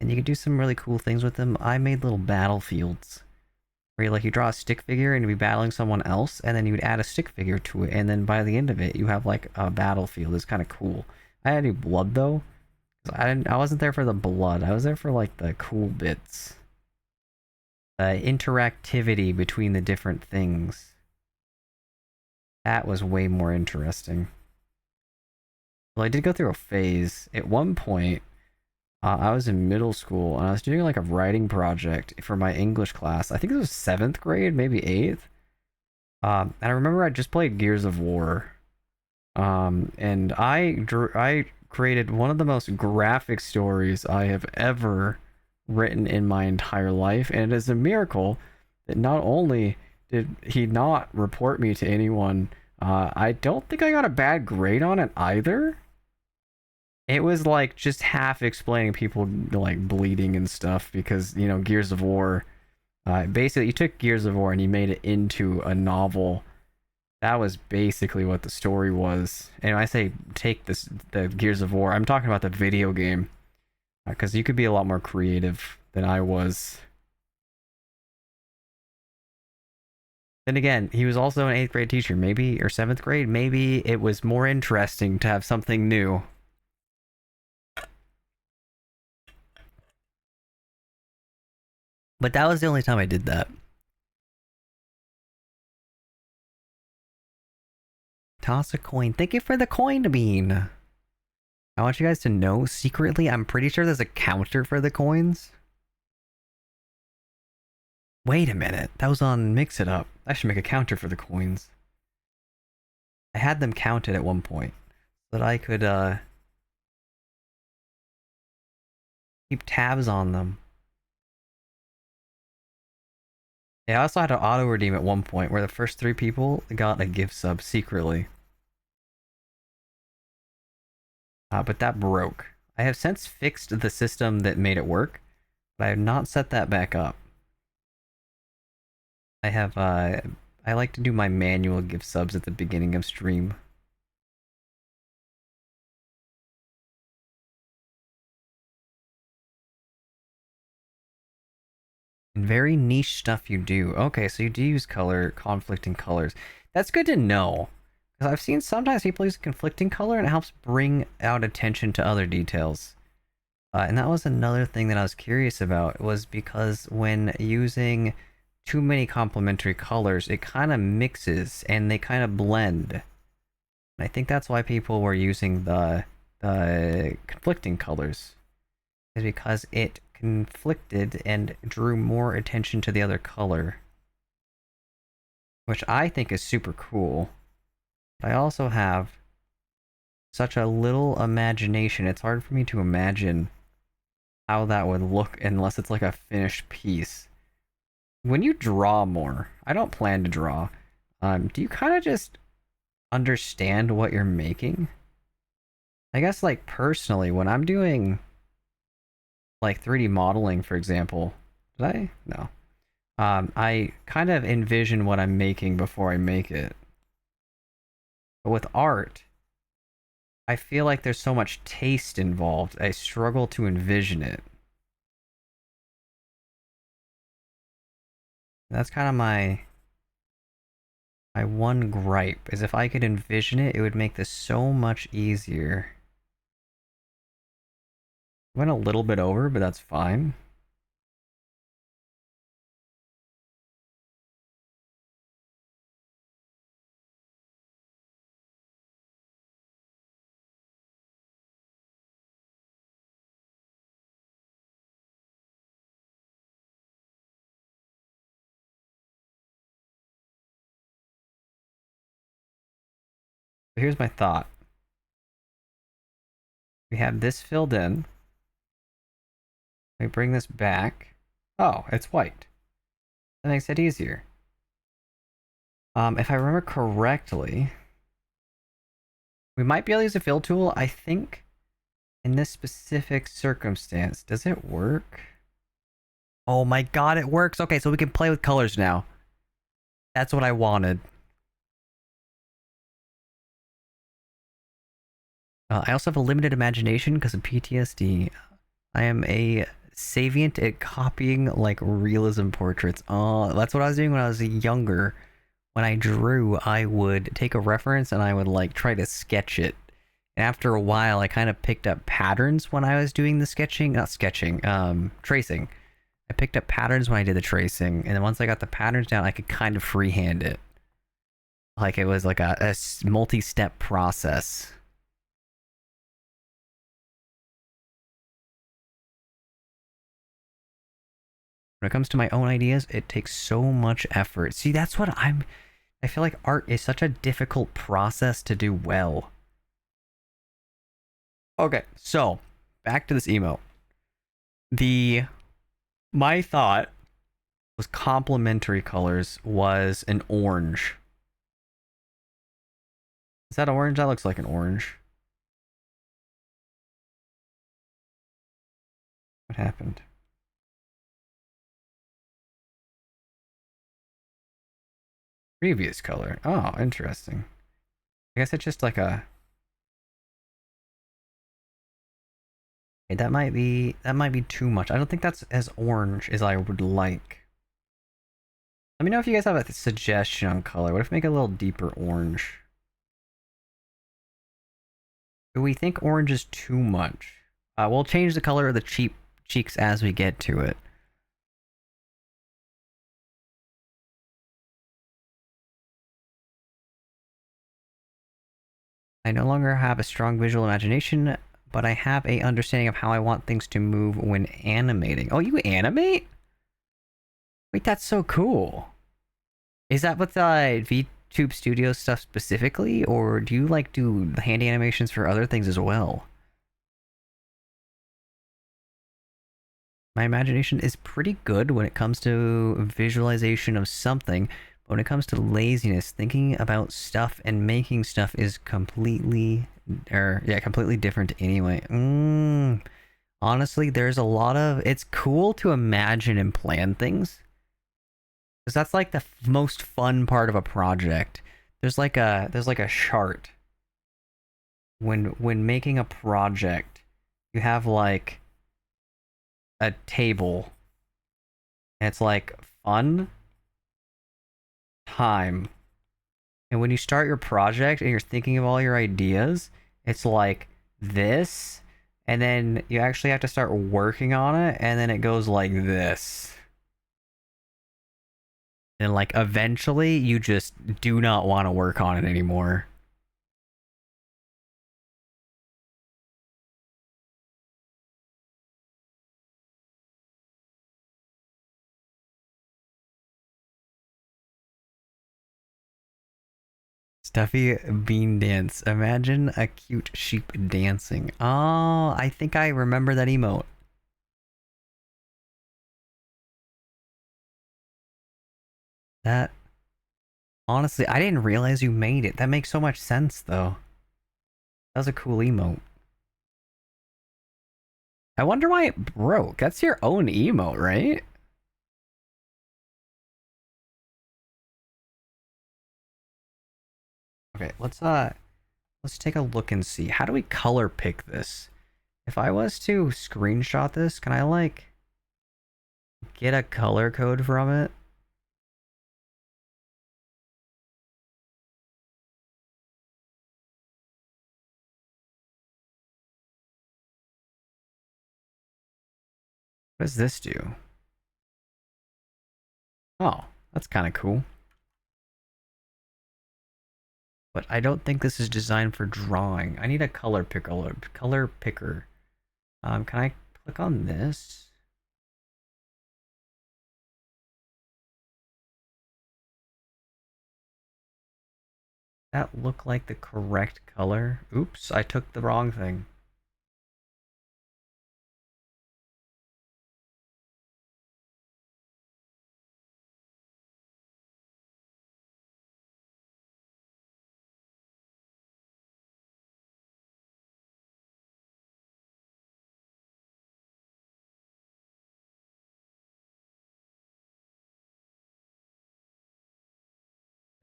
and you can do some really cool things with them. I made little battlefields where you draw a stick figure and you'd be battling someone else, and then you would add a stick figure to it, and then by the end of it, you have like a battlefield. It's kind of cool. I had any blood though. I wasn't there for the blood. I was there for like the cool bits, interactivity between the different things. That was way more interesting. Well, I did go through a phase. At one point, I was in middle school and I was doing like a writing project for my English class. I think it was 7th grade, maybe 8th. And I remember I just played Gears of War. And I created one of the most graphic stories I have ever written in my entire life. And it is a miracle that not only did he not report me to anyone, I don't think I got a bad grade on it either. It was like just half explaining people like bleeding and stuff because, you know, Gears of War. Basically, you took Gears of War and you made it into a novel. That was basically what the story was. And when I say take the Gears of War, I'm talking about the video game. Because you could be a lot more creative than I was. Then again, he was also an 8th grade teacher, maybe, or 7th grade. Maybe it was more interesting to have something new. But that was the only time I did that. Toss a coin. Thank you for the coin bean. I want you guys to know secretly, I'm pretty sure there's a counter for the coins. Wait a minute. That was on Mix It Up. I should make a counter for the coins. I had them counted at one point so that I could Keep tabs on them. Yeah, I also had to auto redeem at one point where the first 3 people got a gift sub secretly. But that broke. I have since fixed the system that made it work, but I have not set that back up. I like to do my manual gift subs at the beginning of stream. And very niche stuff you do. Okay, so you do use conflicting colors. That's good to know. Because I've seen sometimes people use conflicting color and it helps bring out attention to other details. And that was another thing that I was curious about, was because when using too many complementary colors, it kind of mixes and they kind of blend. And I think that's why people were using the conflicting colors, is because it conflicted and drew more attention to the other color, which I think is super cool. But I also have such a little imagination, it's hard for me to imagine how that would look unless it's like a finished piece. When you draw more, I don't plan to draw, do you kind of just understand what you're making? I guess, like, personally, when I'm doing like 3D modeling, for example, did I? No. I kind of envision what I'm making before I make it. But with art, I feel like there's so much taste involved, I struggle to envision it. That's kind of my one gripe, is if I could envision it, it would make this so much easier. Went a little bit over, but that's fine. But here's my thought. We have this filled in. We bring this back. Oh, it's white. That makes it easier. If I remember correctly, we might be able to use a fill tool, I think, in this specific circumstance. Does it work? Oh my god, it works! Okay, so we can play with colors now. That's what I wanted. I also have a limited imagination because of PTSD. I am a savant at copying, like, realism portraits. Oh, that's what I was doing when I was younger. When I drew, I would take a reference and I would, like, try to sketch it. And after a while, I kind of picked up patterns when I was doing the sketching. Not sketching, tracing. I picked up patterns when I did the tracing, and then once I got the patterns down, I could kind of freehand it. Like, it was like a multi-step process. When it comes to my own ideas, it takes so much effort. See, that's what I feel like art is such a difficult process to do well. Okay, so back to this emote. My thought was complementary colors was an orange. Is that orange? That looks like an orange. What happened? Previous color. Oh, interesting. I guess it's just like a... Okay, that might be too much. I don't think that's as orange as I would like. Let me know if you guys have a suggestion on color. What if we make it a little deeper orange? Do we think orange is too much? We'll change the color of the cheeks as we get to it. I no longer have a strong visual imagination, but I have a understanding of how I want things to move when animating. Oh, you animate? Wait, that's so cool. Is that with VTube Studio stuff specifically, or do you like do handy animations for other things as well? My imagination is pretty good when it comes to visualization of something, but when it comes to laziness, thinking about stuff and making stuff is completely, or yeah, completely different anyway. Honestly, there's a lot of, it's cool to imagine and plan things, because that's like the most fun part of a project. There's like a chart when making a project. You have like a table, and it's like fun, time. And when you start your project and you're thinking of all your ideas, it's like this, and then you actually have to start working on it, and then it goes like this. And like eventually you just do not want to work on it anymore. Stuffy bean dance. Imagine a cute sheep dancing. Oh, I think I remember that emote. That honestly, I didn't realize you made it. That makes so much sense though. That was a cool emote. I wonder why it broke. That's your own emote, right? Okay, let's take a look and see. How do we color pick this? If I was to screenshot this, can I like get a color code from it? What does this do? Oh, that's kind of cool. But I don't think this is designed for drawing. I need a color picker. Color picker. Can I click on this? That look like the correct color? Oops, I took the wrong thing.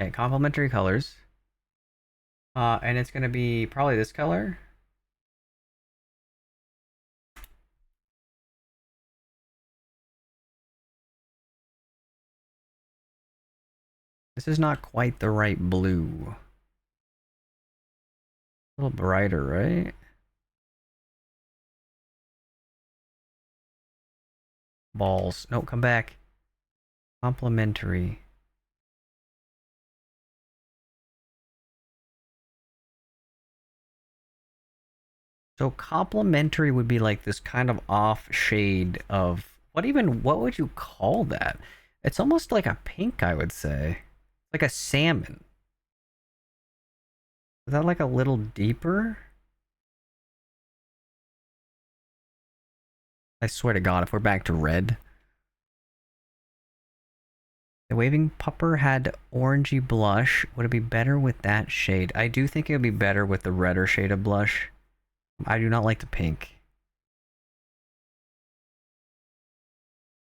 Okay, complementary colors. And it's gonna be probably this color. This is not quite the right blue. A little brighter, right? Balls. No, come back. Complementary. So complementary would be like this kind of off shade of what would you call that? It's almost like a pink, I would say. Like a salmon. Is that like a little deeper? I swear to God, if we're back to red. The waving pupper had orangey blush. Would it be better with that shade? I do think it would be better with the redder shade of blush. I do not like the pink.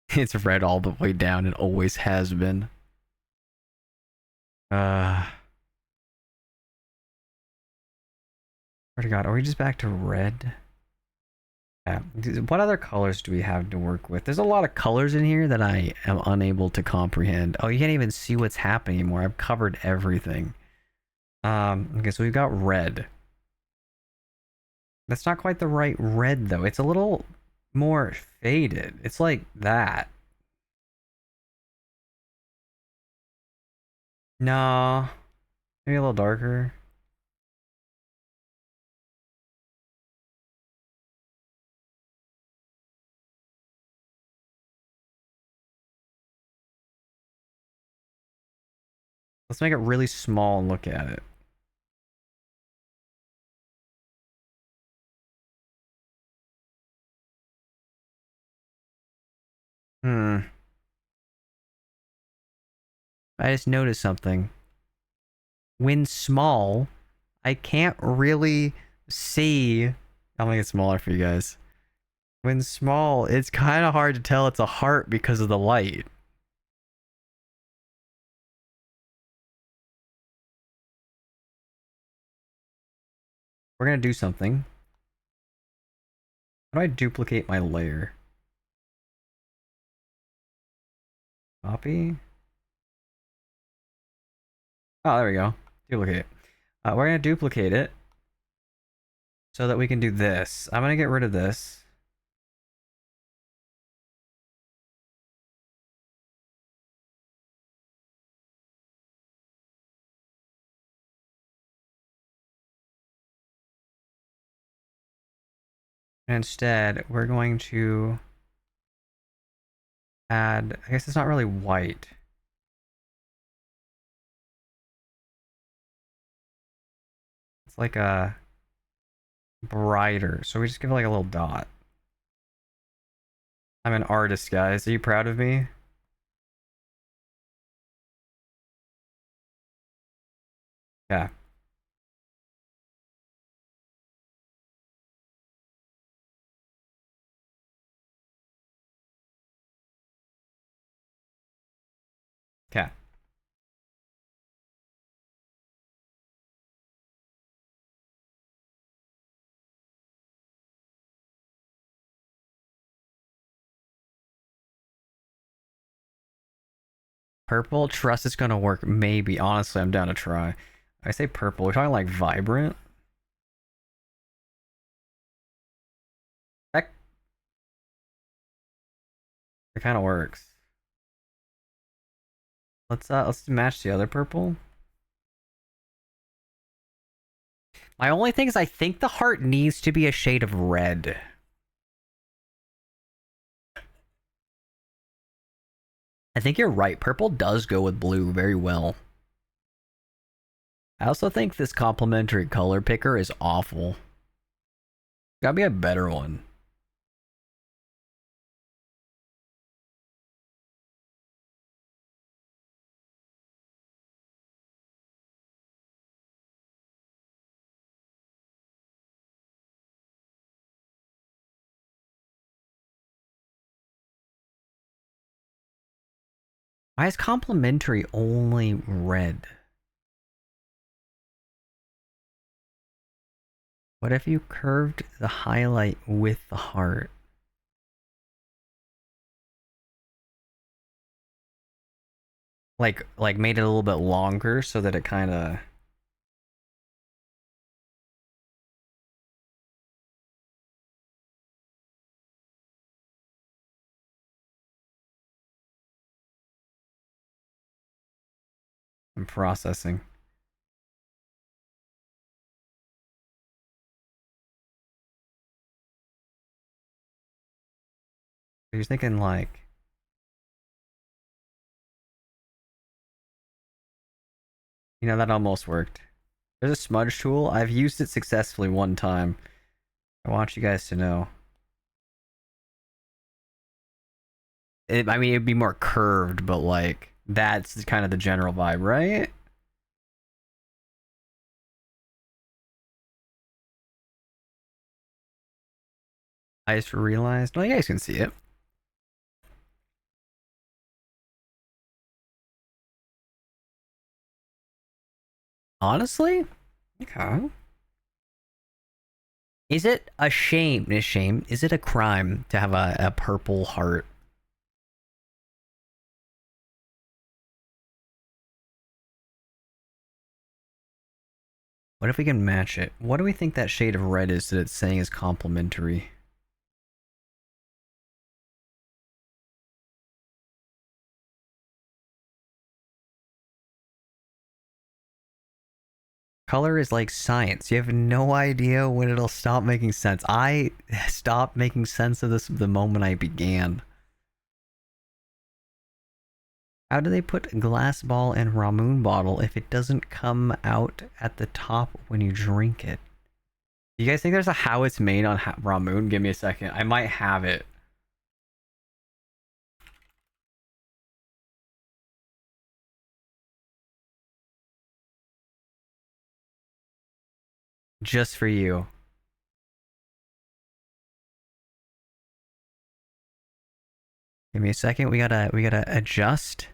It's red all the way down. It always has been. Swear to God, are we just back to red? Yeah. What other colors do we have to work with? There's a lot of colors in here that I am unable to comprehend. Oh, you can't even see what's happening anymore. I've covered everything. Okay, so we've got red. That's not quite the right red though. It's a little more faded. It's like that. No, maybe a little darker. Let's make it really small and look at it. Hmm. I just noticed something. When small, I can't really see. I'll make it smaller for you guys. When small, it's kind of hard to tell it's a heart because of the light. We're gonna do something. How do I duplicate my layer? Copy. Oh, there we go. Duplicate. We're gonna duplicate it so that we can do this. I'm gonna get rid of this. And instead, we're going to add, I guess it's not really white. It's like a brighter. So we just give it like a little dot. I'm an artist, guys. Are you proud of me? Yeah. Okay. Purple? Trust it's gonna work. Maybe. Honestly, I'm down to try. I say purple. We're talking like vibrant. That it kind of works. Let's match the other purple. My only thing is I think the heart needs to be a shade of red. I think you're right. Purple does go with blue very well. I also think this complementary color picker is awful. Gotta be a better one. Why is complementary only red? What if you curved the highlight with the heart? Like made it a little bit longer so that it kind of... I'm processing. You're thinking like... You know, that almost worked. There's a smudge tool. I've used it successfully one time. I want you guys to know. I mean, it'd be more curved, but like, that's kind of the general vibe, right? I just realized. Well, you guys can see it. Honestly? Okay. Is it a shame? Is it a crime to have a purple heart? What if we can match it? What do we think that shade of red is that it's saying is complementary? Color is like science. You have no idea when it'll stop making sense. I stopped making sense of this the moment I began. How do they put glass ball in Ramoon bottle if it doesn't come out at the top when you drink it? You guys think there's a how it's made on Ramoon? Give me a second. I might have it. Just for you. Give me a second. We gotta adjust.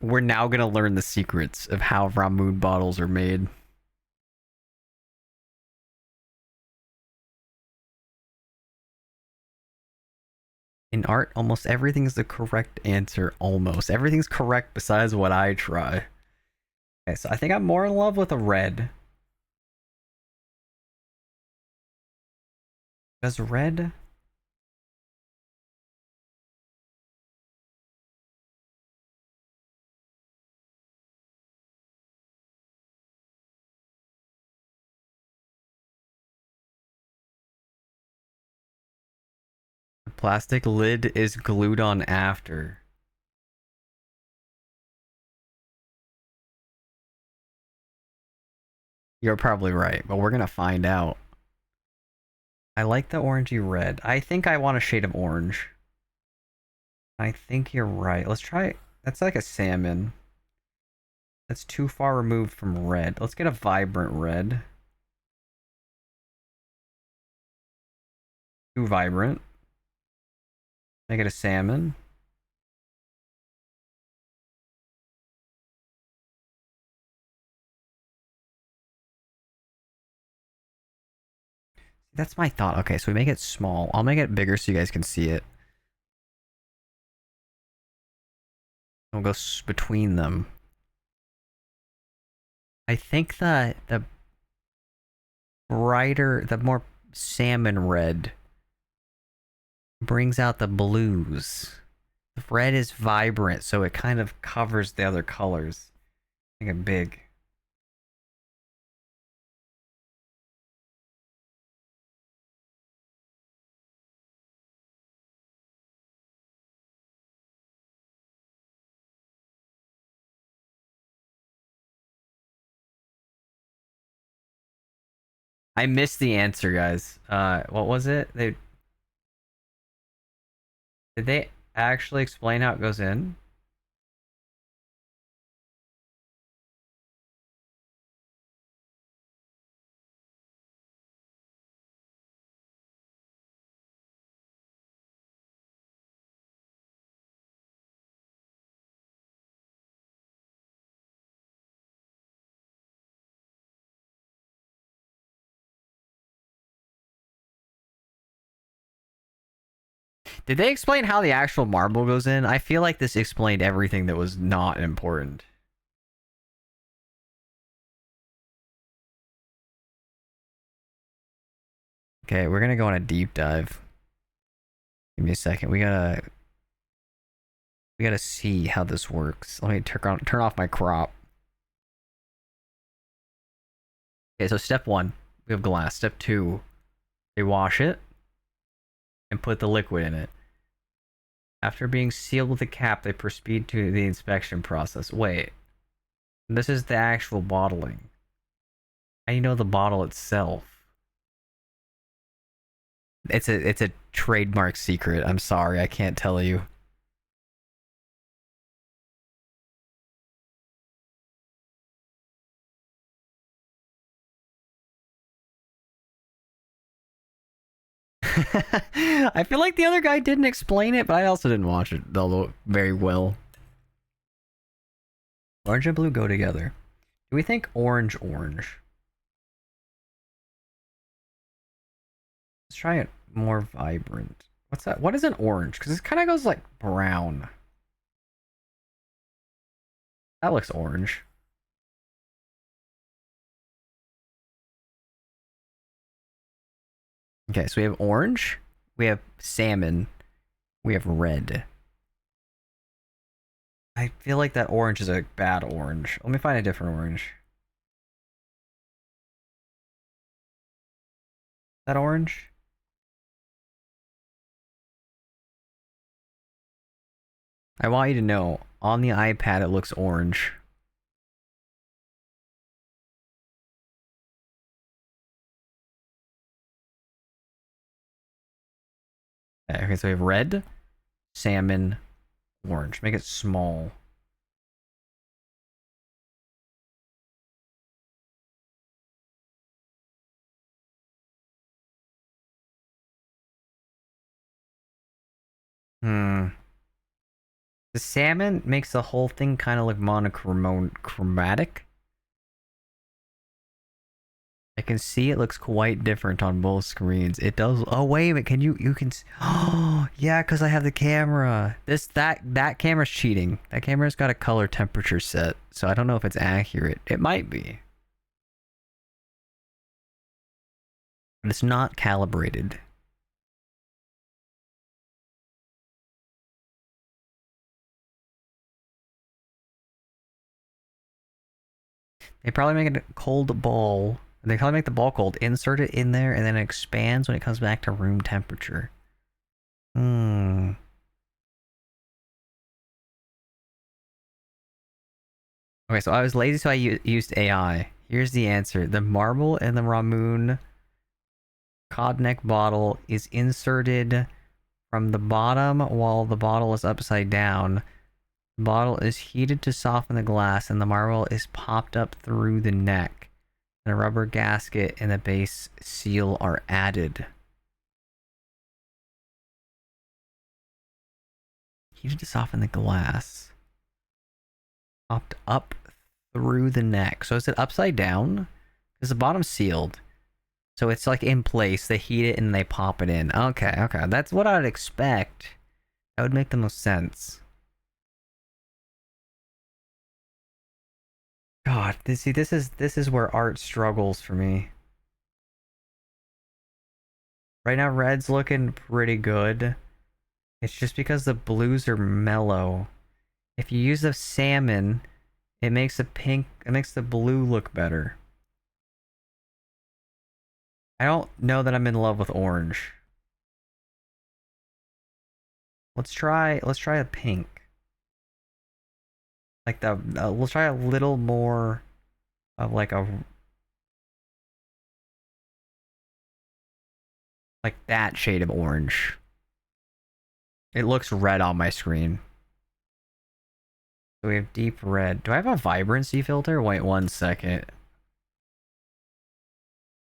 We're now gonna learn the secrets of how Ramood bottles are made. In art, almost everything's the correct answer. Almost everything's correct besides what I try. Okay, so I think I'm more in love with a red. Does red? The plastic lid is glued on after. You're probably right, but we're gonna find out. I like the orangey red. I think I want a shade of orange. I think you're right. Let's try. That's like a salmon. That's too far removed from red. Let's get a vibrant red. Too vibrant. Make it a salmon. That's my thought. Okay, so we make it small. I'll make it bigger so you guys can see it. We'll go between them. I think the brighter, the more salmon red brings out the blues. The red is vibrant, so it kind of covers the other colors. Make it big. I missed the answer, guys. What was it? Did they actually explain how it goes in? Did they explain how the actual marble goes in? I feel like this explained everything that was not important. Okay, we're gonna go on a deep dive. Give me a second. We gotta see how this works. Let me turn off my crop. Okay, so step 1, we have glass. Step 2, they wash it and put the liquid in it. After being sealed with a cap, they proceed to the inspection process. Wait, this is the actual bottling. How do you know the bottle itself? It's a trademark secret. I'm sorry, I can't tell you. I feel like the other guy didn't explain it, but I also didn't watch it although very well. Orange and blue go together. Do we think orange? Let's try it more vibrant. What's that? What is an orange? Because it kind of goes like brown. That looks orange. Okay, so we have orange, we have salmon, we have red. I feel like that orange is a bad orange. Let me find a different orange. That orange? I want you to know, on the iPad it looks orange. Okay, so we have red, salmon, orange. Make it small. Hmm. The salmon makes the whole thing kind of look monochromatic. I can see it looks quite different on both screens. It does. Oh wait a minute, you can? Oh yeah, because I have the camera. That camera's cheating. That camera's got a color temperature set, so I don't know if it's accurate. It might be, but it's not calibrated. They probably make it a cold ball. They probably make the ball cold, insert it in there, and then it expands when it comes back to room temperature. Hmm. Okay, so I was lazy, so I used AI. Here's the answer. The marble in the Ramoon Codneck bottle is inserted from the bottom while the bottle is upside down. The bottle is heated to soften the glass, and the marble is popped up through the neck. And a rubber gasket and the base seal are added. Heated to soften the glass. Popped up through the neck. So is it upside down? Because the bottom's sealed. So it's like in place. They heat it and they pop it in. Okay, okay. That's what I'd expect. That would make the most sense. God, this is where art struggles for me. Right now, red's looking pretty good. It's just because the blues are mellow. If you use the salmon, it makes the pink, it makes the blue look better. I don't know that I'm in love with orange. Let's try a pink. Like let's try a little more of like that shade of orange. It looks red on my screen. So we have deep red. Do I have a vibrancy filter? Wait 1 second.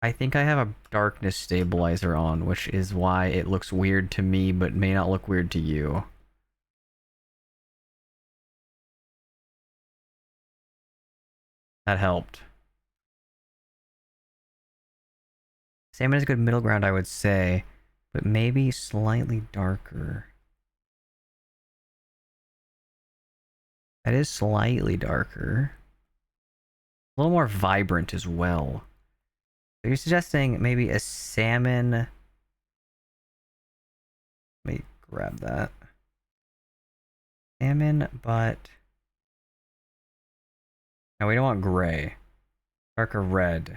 I think I have a darkness stabilizer on, which is why it looks weird to me, but may not look weird to you. That helped. Salmon is a good middle ground, I would say, but maybe slightly darker. That is slightly darker. A little more vibrant as well. So you're suggesting maybe a salmon. Let me grab that. Salmon, but no, we don't want gray. Darker red.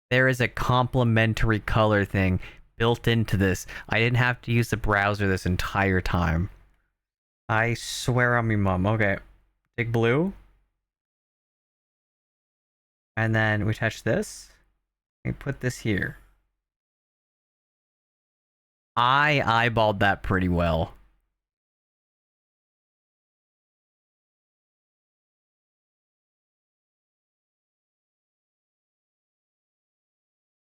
There is a complementary color thing built into this. I didn't have to use the browser this entire time. I swear on me, mom. Okay. Take blue. And then we touch this. We put this here. I eyeballed that pretty well.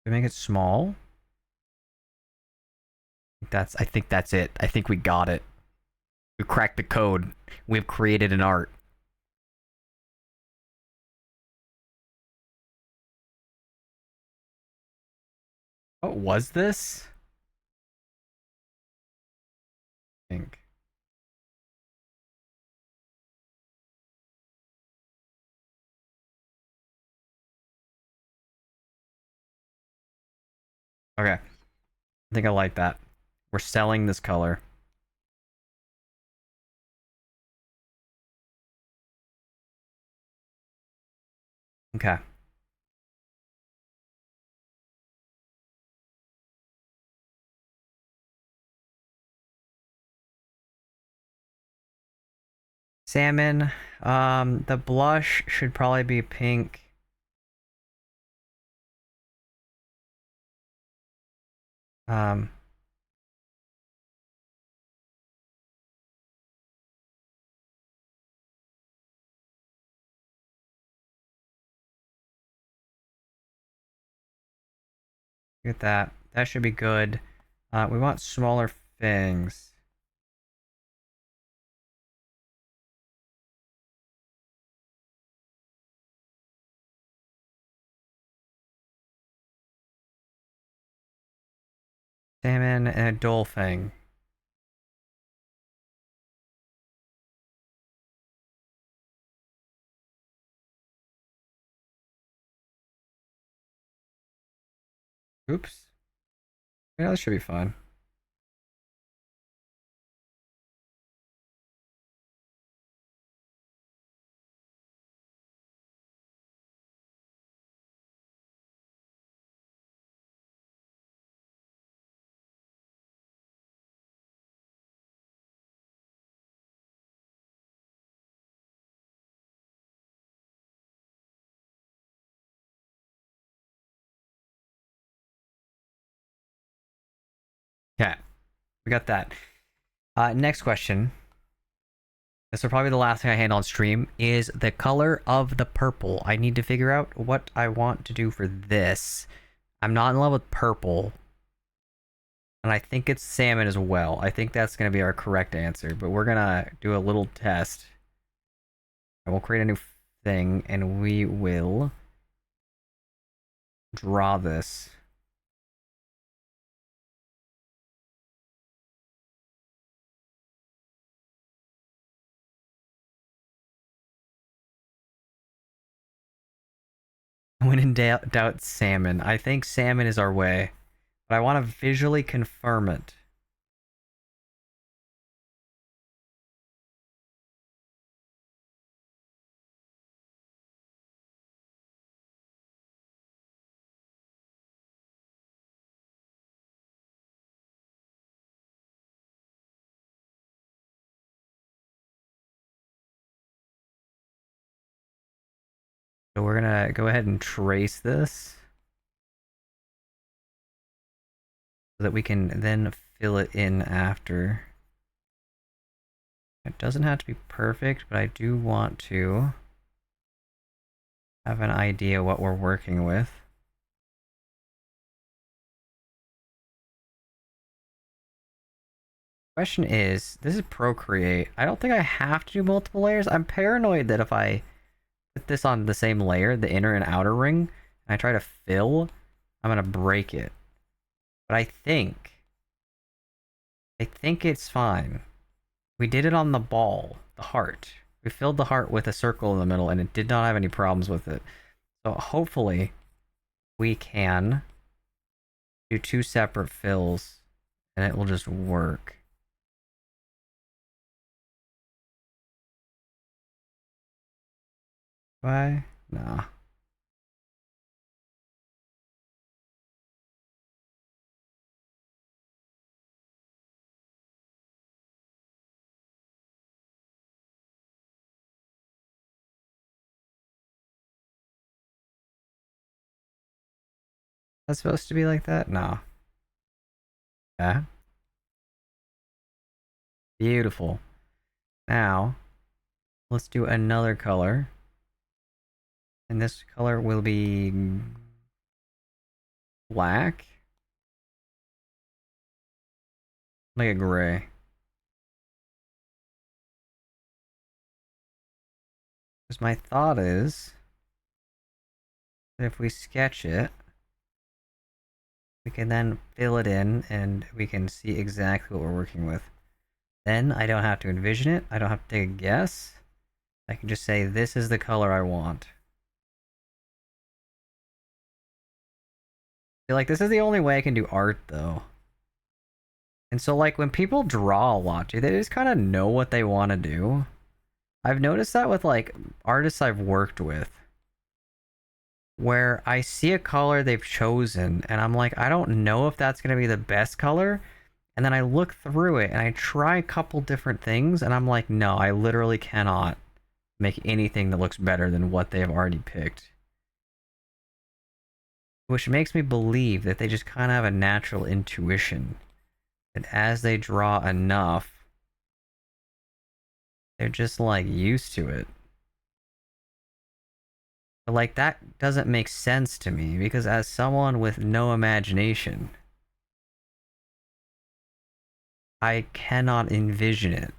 We make it small. I think that's it. I think we got it. We cracked the code. We've created an art. What was this? I think. Okay. I think I like that. We're selling this color. Okay. Salmon. The blush should probably be pink. Um, Get that. That should be good. We want smaller things. Salmon and a dolphin. Oops. Yeah, that should be fine. Yeah, we got that. Next question. This will probably be the last thing I handle on stream, is the color of the purple. I need to figure out what I want to do for this. I'm not in love with purple. And I think it's salmon as well. I think that's going to be our correct answer. But we're going to do a little test. And we'll create a new thing. And we will draw this. When in doubt, salmon. I think salmon is our way. But I want to visually confirm it. So we're going to go ahead and trace this. So that we can then fill it in after. It doesn't have to be perfect, but I do want to have an idea what we're working with. Question is, this is Procreate. I don't think I have to do multiple layers. I'm paranoid that if I put this on the same layer, the inner and outer ring, and I try to fill, I'm gonna break it. But I think it's fine. We did it on the ball, the heart. We filled the heart with a circle in the middle, and it did not have any problems with it. So hopefully, we can do two separate fills, and it will just work. Why? Nah. That's supposed to be like that? No. Yeah. Beautiful. Now, let's do another color. And this color will be black. Like a gray. Because my thought is that if we sketch it, we can then fill it in and we can see exactly what we're working with. Then I don't have to envision it. I don't have to take a guess. I can just say, this is the color I want. I feel like this is the only way I can do art, though. And so, like, when people draw a lot, do they just kind of know what they want to do? I've noticed that with, like, artists I've worked with. Where I see a color they've chosen, and I'm like, I don't know if that's going to be the best color. And then I look through it, and I try a couple different things, and I'm like, no, I literally cannot make anything that looks better than what they have already picked. which makes me believe that they just kind of have a natural intuition that as they draw enough, they're just like used to it. But like that doesn't make sense to me because as someone with no imagination, I cannot envision it.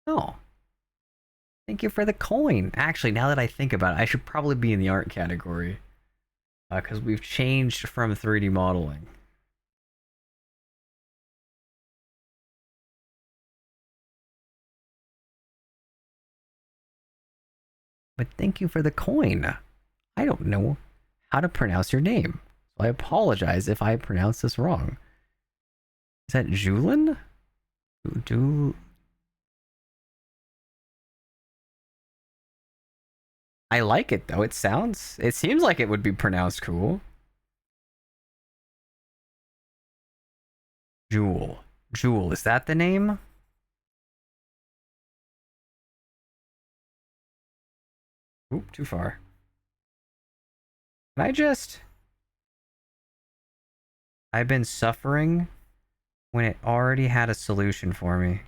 Oh, thank you for the coin. Actually, now that I think about it, I should probably be in the art category because we've changed from 3D modeling. But thank you for the coin. I don't know how to pronounce your name, so I apologize if I pronounce this wrong. Is that Julin? Do I like it though? It seems like it would be pronounced cool. Jewel. Jewel, is that the name? Oop, too far. Can I just... I've been suffering when it already had a solution for me.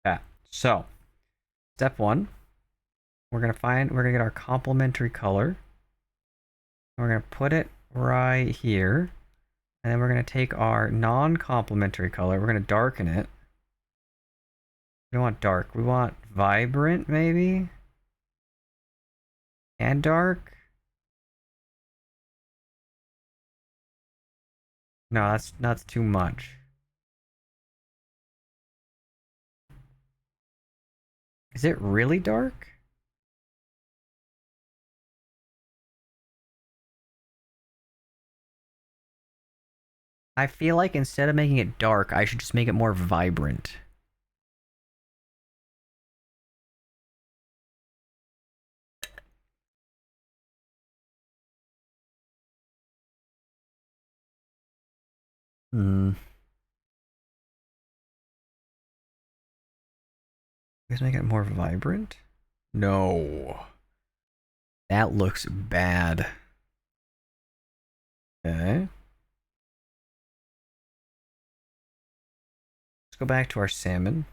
Yeah. So, step one, we're gonna get our complementary color. We're gonna put it right here. And then we're gonna take our non-complementary color. We're gonna darken it. We don't want dark. We want vibrant, maybe? And dark? No, that's too much. Is it really dark? I feel like instead of making it dark, I should just make it more vibrant. Hmm. Let's make it more vibrant? No. That looks bad. Okay. Let's go back to our salmon.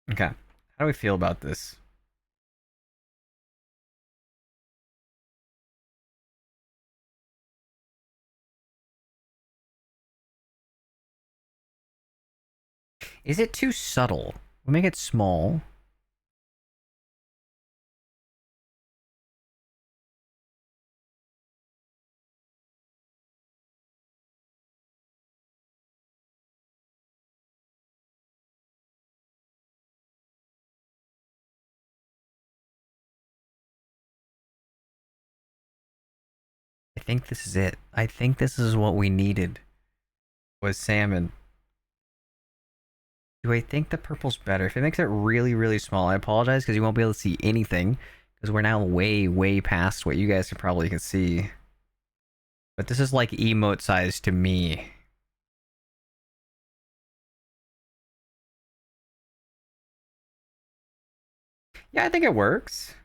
Okay. How do we feel about this? Is it too subtle? We'll make it small. I think this is it. I think this is what we needed. Was salmon. Do I think the purple's better? If it makes it really, really small, I apologize because you won't be able to see anything because we're now way, way past what you guys probably can see. But this is like emote size to me. Yeah, I think it works.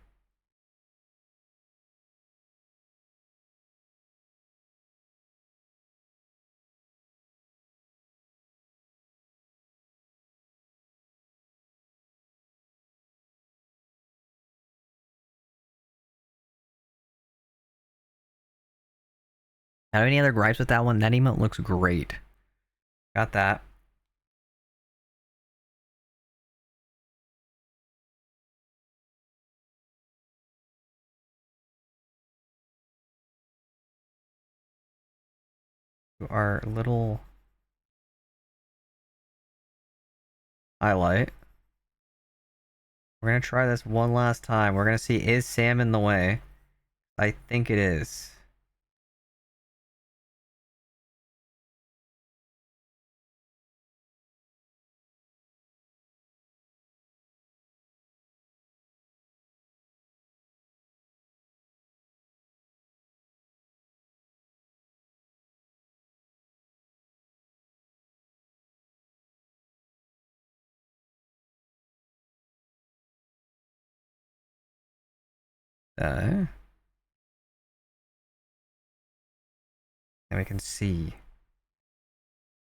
Have any other gripes with that one? That emote looks great. Got that. Our little highlight. We're gonna try this one last time. We're gonna see, is Sam in the way? I think it is. And we can see.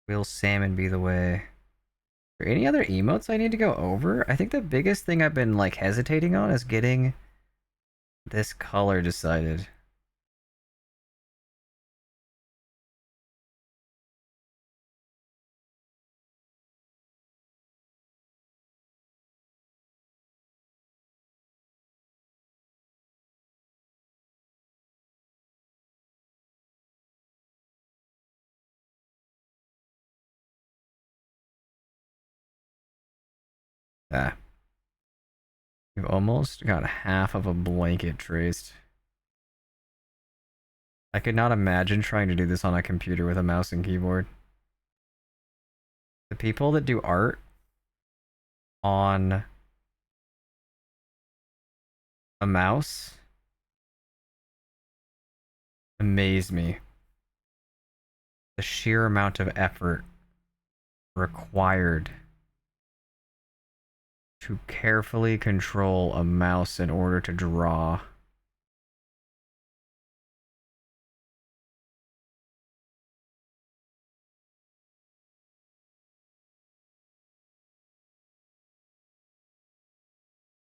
Will salmon be the way? Are there any other emotes I need to go over? I think the biggest thing I've been like hesitating on is getting this color decided. Ah, we've almost got half of a blanket traced. I could not imagine trying to do this on a computer with a mouse and keyboard. The people that do art on a mouse amaze me. The sheer amount of effort required to carefully control a mouse in order to draw.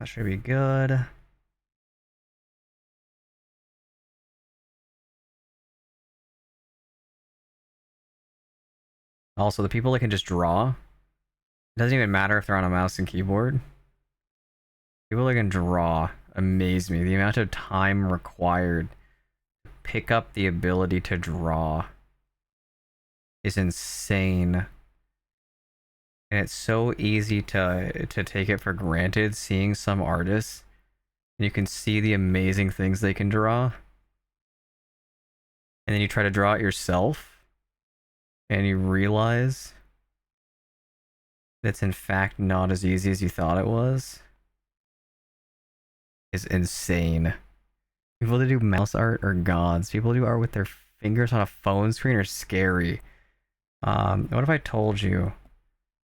That should be good. Also, the people that can just draw, it doesn't even matter if they're on a mouse and keyboard. People that can draw amaze me. The amount of time required to pick up the ability to draw is insane. And it's so easy to take it for granted seeing some artists. And you can see the amazing things they can draw. And then you try to draw it yourself. And you realize it's in fact not as easy as you thought it was. Is insane. People that do mouse art are gods. People who do art with their fingers on a phone screen are scary. What if I told you?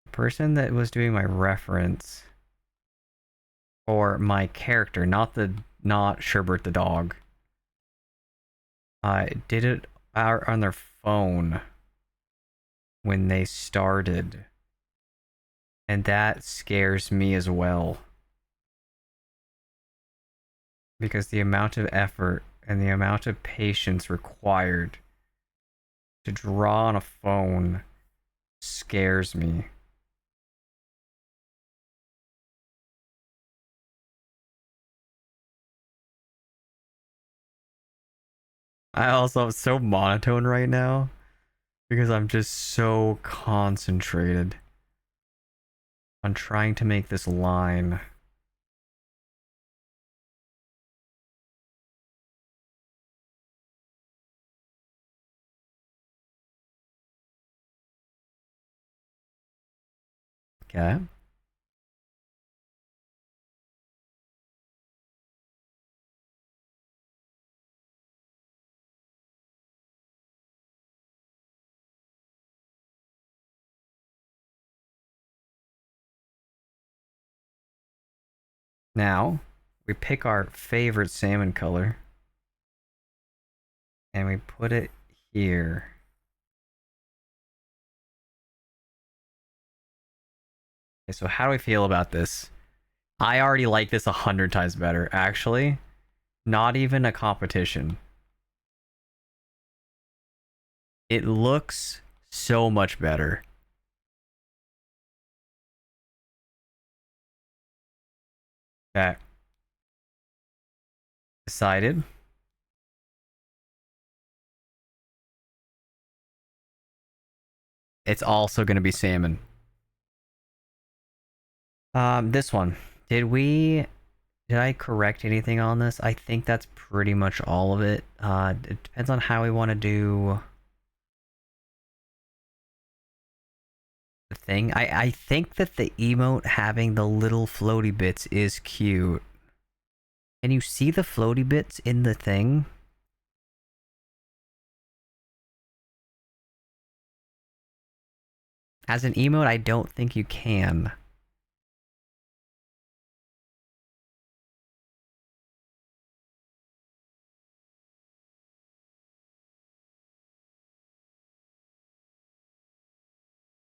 The person that was doing my reference for my character, not Sherbert the dog, did it out on their phone when they started. And that scares me as well. Because the amount of effort and the amount of patience required to draw on a phone scares me. I also am so monotone right now because I'm just so concentrated on trying to make this line. Okay. Now, we pick our favorite salmon color and we put it here. Okay, so how do we feel about this? I already like this 100 times better, actually. Not even a competition. It looks so much better. Okay. Decided. It's also going to be salmon. This one. Did I correct anything on this? I think that's pretty much all of it. It depends on how we want to do the thing. I think that the emote having the little floaty bits is cute. Can you see the floaty bits in the thing? As an emote, I don't think you can.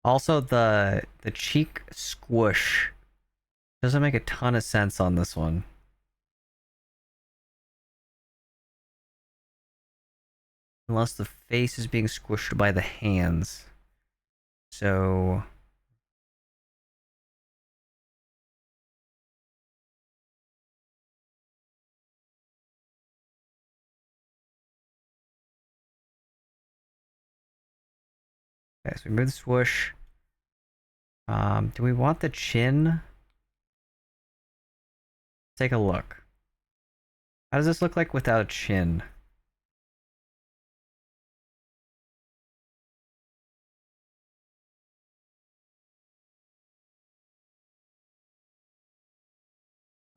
Also, the cheek squish doesn't make a ton of sense on this one. Unless the face is being squished by the hands. So... Okay, so we move the swoosh. Do we want the chin? Take a look. How does this look like without a chin?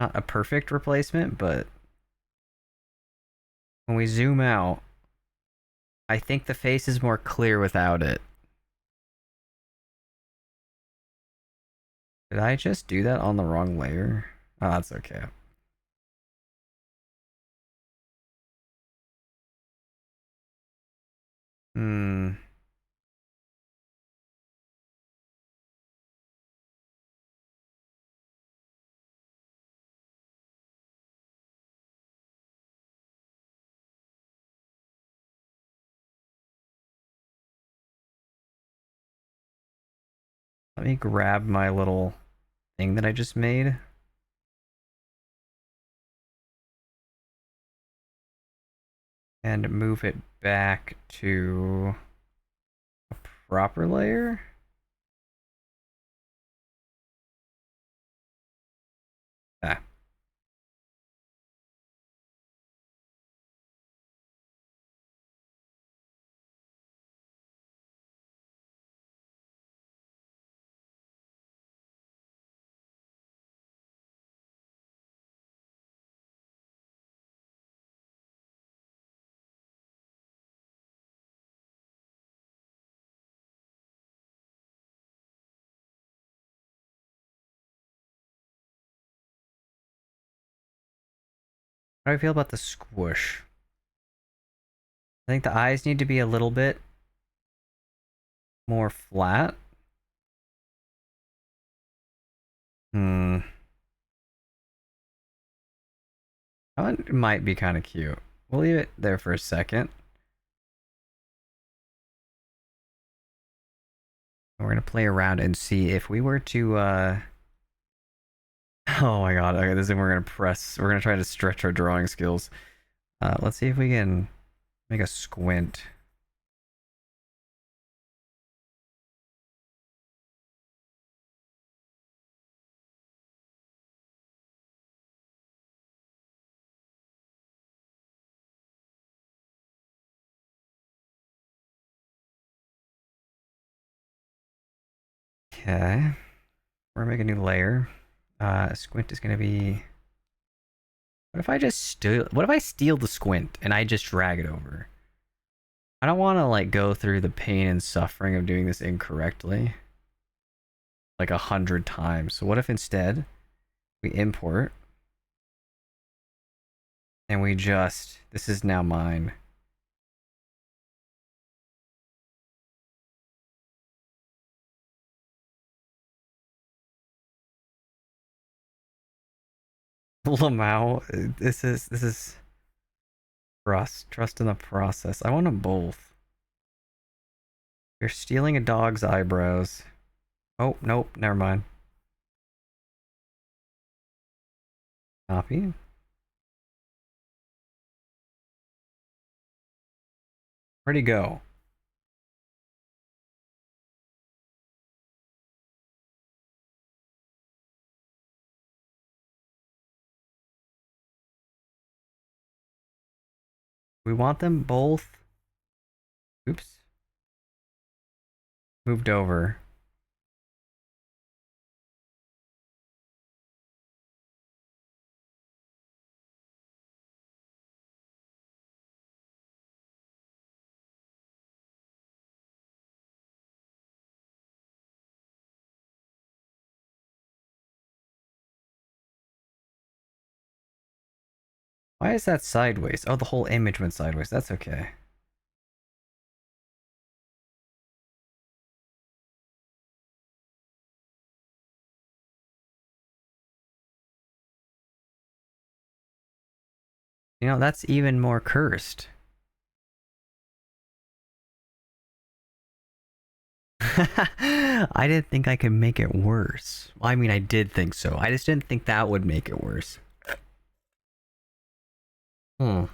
Not a perfect replacement, but when we zoom out, I think the face is more clear without it. Did I just do that on the wrong layer? Oh, that's okay. Hmm. Let me grab my little thing that I just made. And move it back to a proper layer. Ah. How do I feel about the squish? I think the eyes need to be a little bit more flat. Hmm. That one might be kind of cute. We'll leave it there for a second. We're gonna play around and see if we were to oh my god, okay, this is we're gonna try to stretch our drawing skills. Let's see if we can make a squint. Okay. We're gonna make a new layer. Squint is gonna be... What if I just what if I steal the squint and I just drag it over? I don't want to like go through the pain and suffering of doing this incorrectly like 100 times. So what if instead we import and we just... This is now mine. Lamau, this is trust in the process. I want them both. You're stealing a dog's eyebrows. Oh, nope, never mind. Copy. Where'd he go? We want them both. Oops. Moved over. Why is that sideways? Oh, the whole image went sideways. That's okay. You know, that's even more cursed. I didn't think I could make it worse. Well, I mean, I did think so. I just didn't think that would make it worse. Hmm.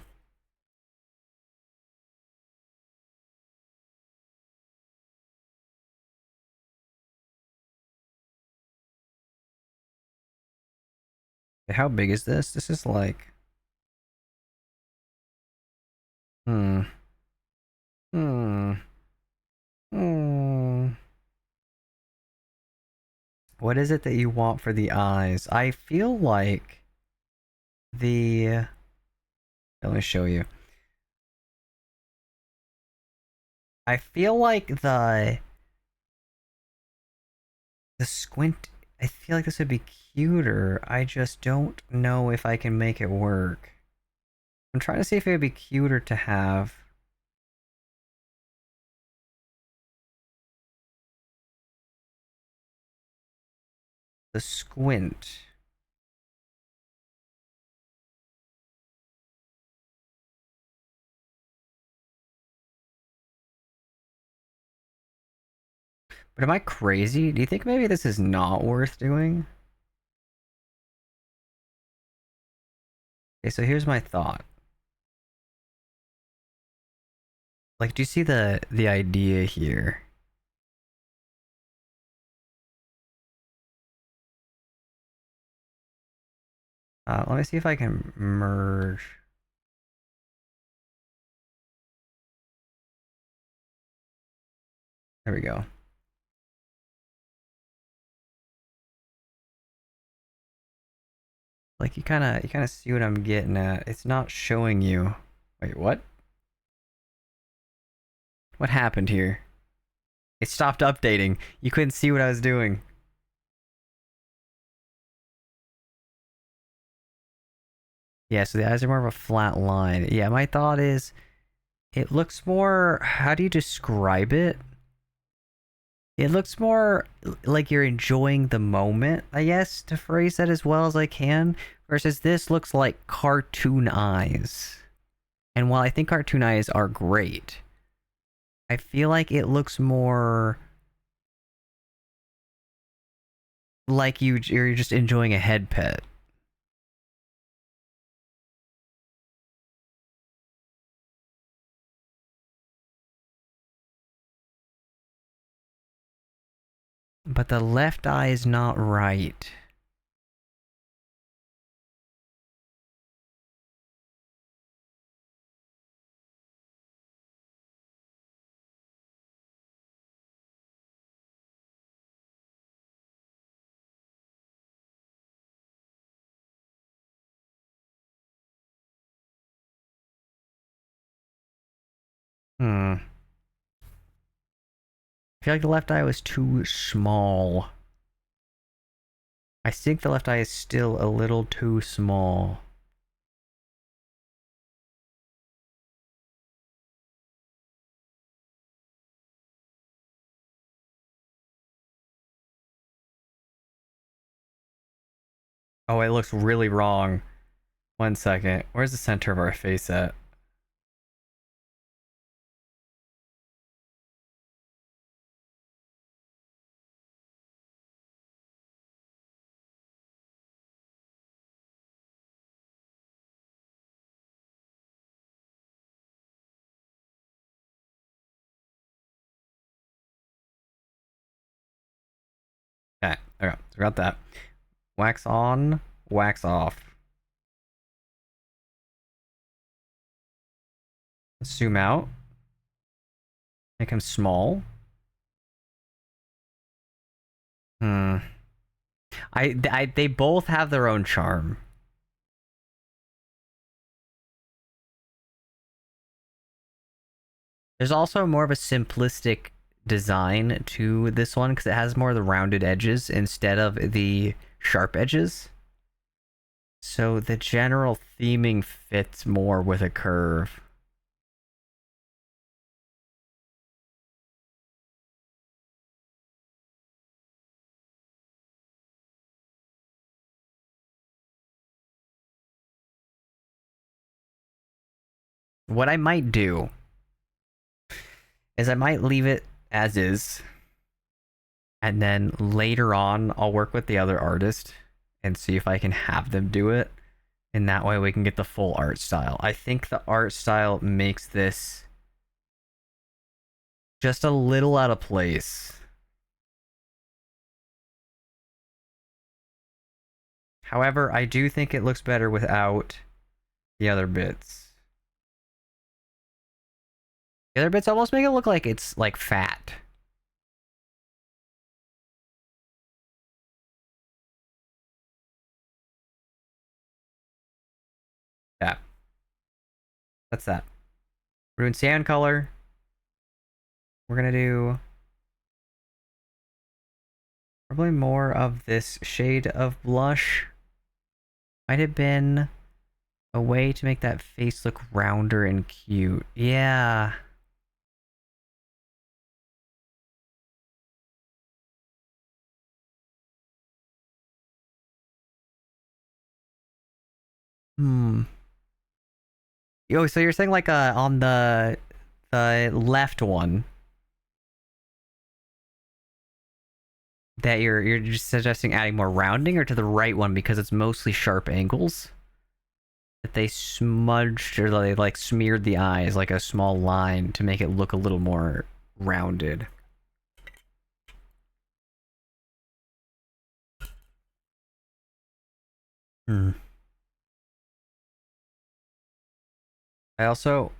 How big is this? This is like... Hmm. Hmm. Hmm. What is it that you want for the eyes? I feel like the... Let me show you. I feel like the squint... I feel like this would be cuter. I just don't know if I can make it work. I'm trying to see if it would be cuter to have the squint. But am I crazy? Do you think maybe this is not worth doing? Okay, so here's my thought. Like, do you see the idea here? Let me see if I can merge. There we go. Like you kind of see what I'm getting at. It's not showing you. Wait, what? What happened here? It stopped updating. You couldn't see what I was doing. Yeah, so the eyes are more of a flat line. Yeah, my thought is it looks more, how do you describe it? It looks more like you're enjoying the moment, I guess, to phrase that as well as I can. Versus this looks like cartoon eyes. And while I think cartoon eyes are great, I feel like it looks more like you're just enjoying a head pet. But the left eye is not right. Hmm. I feel like the left eye was too small. I think the left eye is still a little too small. Oh, it looks really wrong. One second. Where's the center of our face at? Okay, okay, so got that. Wax on, wax off. Zoom out. Make him small. Hmm. They both have their own charm. There's also more of a simplistic design to this one because it has more of the rounded edges instead of the sharp edges. So the general theming fits more with a curve. What I might do is I might leave it as is, and then later on I'll work with the other artist and see if I can have them do it. And that way we can get the full art style. I think the art style makes this just a little out of place. However, I do think it looks better without the other bits. The other bits almost make it look like it's like fat. Yeah, that's that. We're doing sand color. We're gonna do probably more of this shade of blush. Might have been a way to make that face look rounder and cute. Yeah. Hmm. Oh, so you're saying like on the left one that you're just suggesting adding more rounding, or to the right one because it's mostly sharp angles that they smudged or they like smeared the eyes like a small line to make it look a little more rounded. Hmm. I also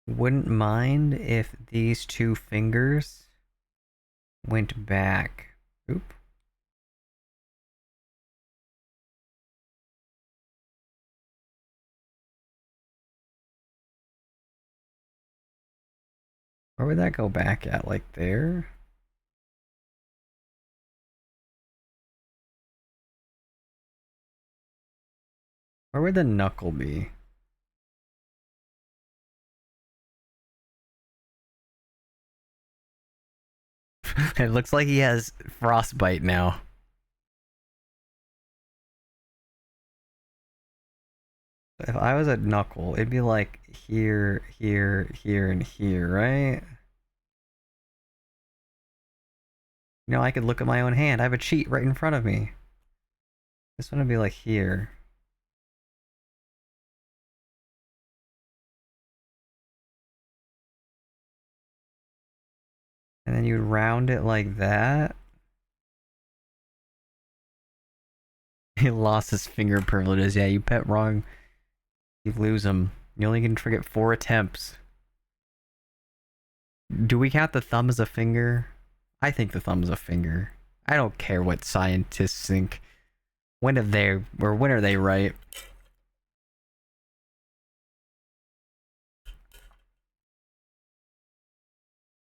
wouldn't mind if these two fingers went back. Oop. Where would that go back at? Like there? Where would the knuckle be? It looks like he has frostbite now. If I was a knuckle, it'd be like here, here, here, and here, right? You know, I could look at my own hand. I have a cheat right in front of me. This one would be like here. And then you'd round it like that. He lost his finger privileges. Yeah, you pet wrong. You lose them. You only can forget 4 attempts. Do we count the thumb as a finger? I think the thumb is a finger. I don't care what scientists think. When are they right?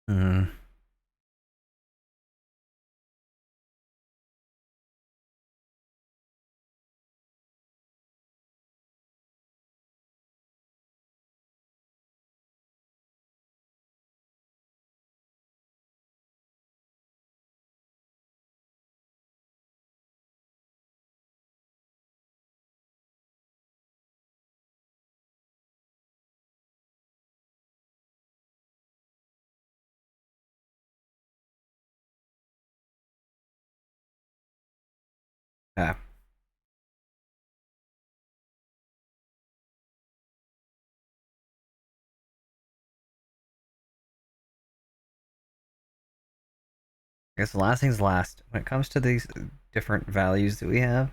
Hmm. Yeah. I guess the last thing's last. When it comes to these different values that we have,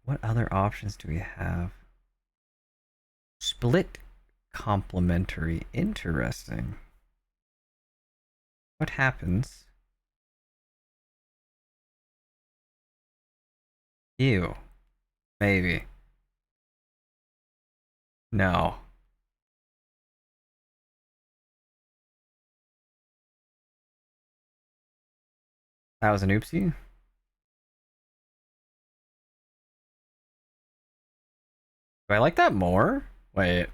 what other options do we have? Split complementary. Interesting. What happens? You. Maybe. No. That was an oopsie? Do I like that more? Wait.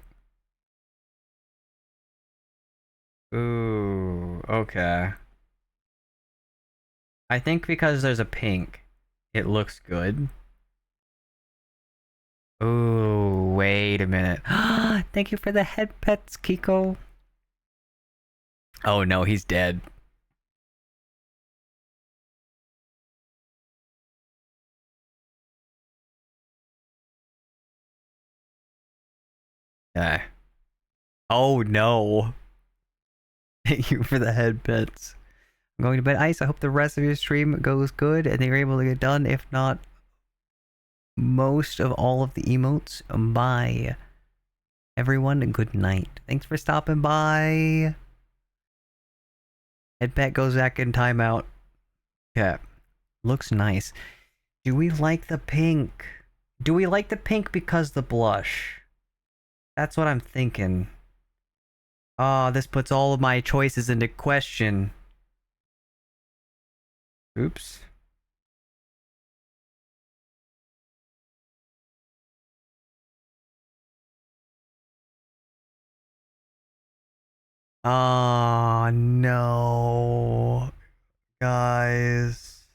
Ooh, okay. I think because there's a pink, it looks good. Oh, wait a minute. Thank you for the head pets, Kiko. Oh no, he's dead. Yeah. Oh no. Thank you for the head pets. I'm going to bed, Ice. I hope the rest of your stream goes good and that you're able to get done. If not, most of all of the emotes. Bye. Everyone, good night. Thanks for stopping by. Head pet goes back in timeout. Yeah. Looks nice. Do we like the pink? Do we like the pink because the blush? That's what I'm thinking. Oh, this puts all of my choices into question. Oops. Oh, no. Guys.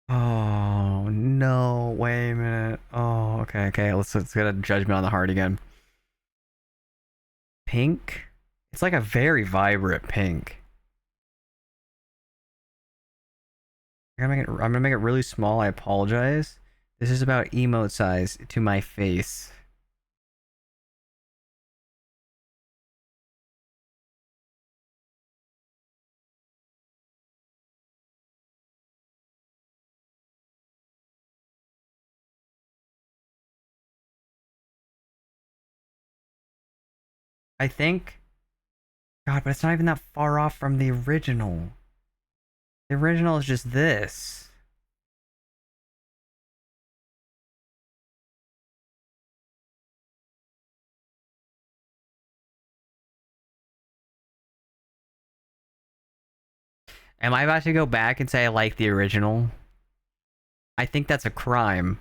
Oh, no. Wait a minute. Oh, okay. Let's get a judgment on the heart again. Pink? It's like a very vibrant pink. I'm gonna make it really small. I apologize. This is about emote size to my face. I think. God, but it's not even that far off from the original. The original is just this. Am I about to go back and say I like the original? I think that's a crime.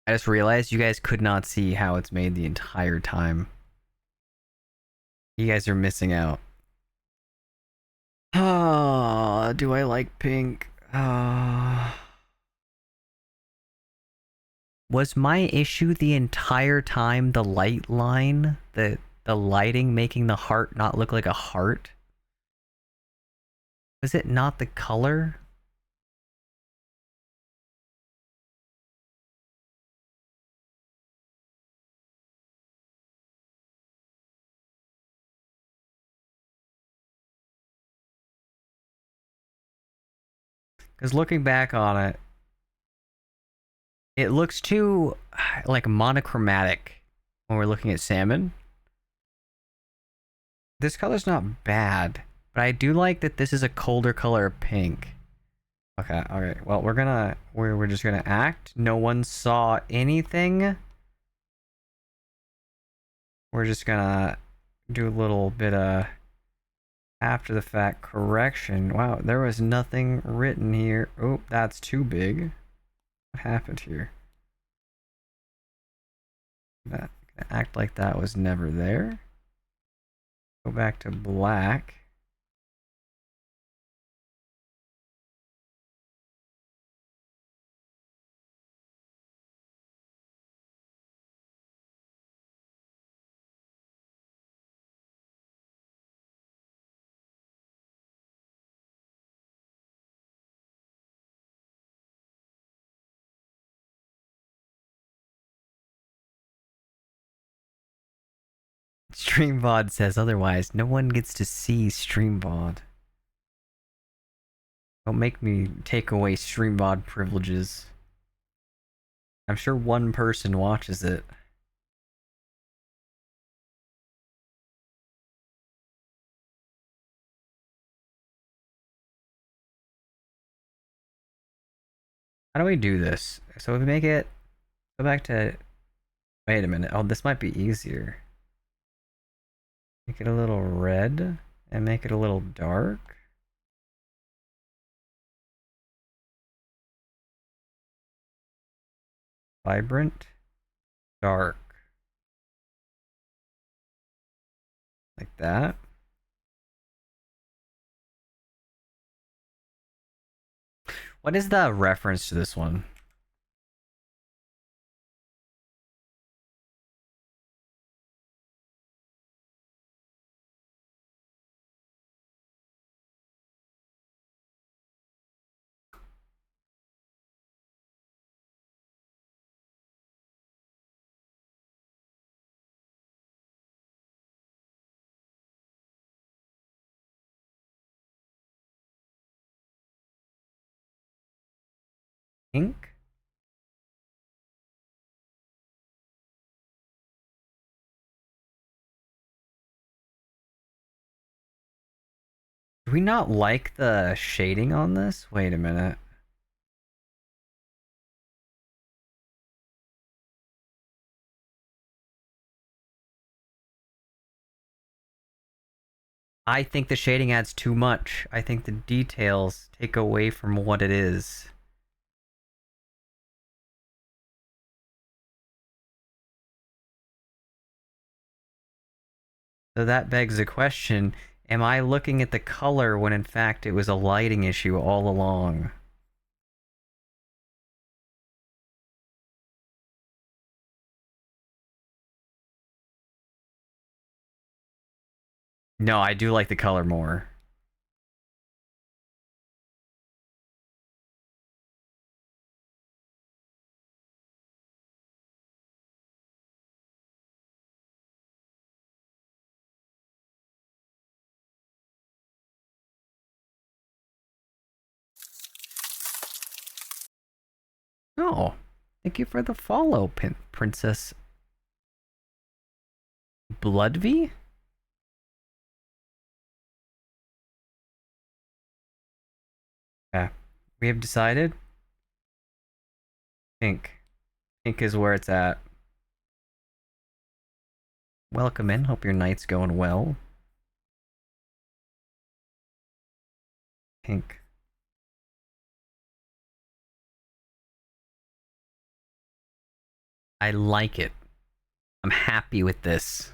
I just realized you guys could not see how it's made the entire time. You guys are missing out. Ah, do I like pink? Was my issue the entire time the light line? The lighting making the heart not look like a heart? Was it not the color? Because looking back on it, it looks too like monochromatic when we're looking at salmon. This color's not bad, but I do like that this is a colder color of pink. Okay. Well, we're just gonna act. No one saw anything. We're just gonna do a little bit of after the fact correction. Wow, there was nothing written here. Oh, that's too big. What happened here? Gonna act like that was never there. Go back to black. StreamVod says otherwise. No one gets to see StreamVod. Don't make me take away StreamVod privileges. I'm sure one person watches it. How do we do this? So if we make it... Go back to... Wait a minute. Oh, this might be easier. Make it a little red. And make it a little dark. Vibrant, dark. Like that. What is the reference to this one? Pink? Do we not like the shading on this? Wait a minute. I think the shading adds too much. I think the details take away from what it is. So that begs the question, am I looking at the color when in fact it was a lighting issue all along? No, I do like the color more. Oh, thank you for the follow, Princess Bloodv? Yeah, we have decided pink. Pink is where it's at. Welcome in. Hope your night's going well. Pink. I like it. I'm happy with this.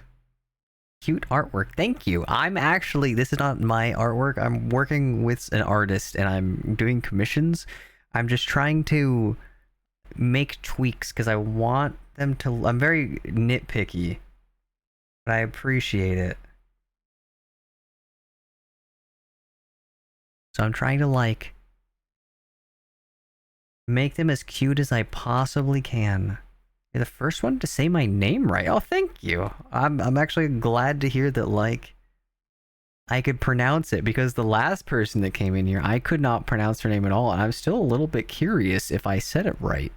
Cute artwork. Thank you. I'm actually, this is not my artwork. I'm working with an artist and I'm doing commissions. I'm just trying to make tweaks because I want them to. I'm very nitpicky, but I appreciate it. So I'm trying to like make them as cute as I possibly can. You're the first one to say my name right. Oh, thank you. I'm actually glad to hear that like I could pronounce it because the last person that came in here, I could not pronounce her name at all, and I'm still a little bit curious if I said it right.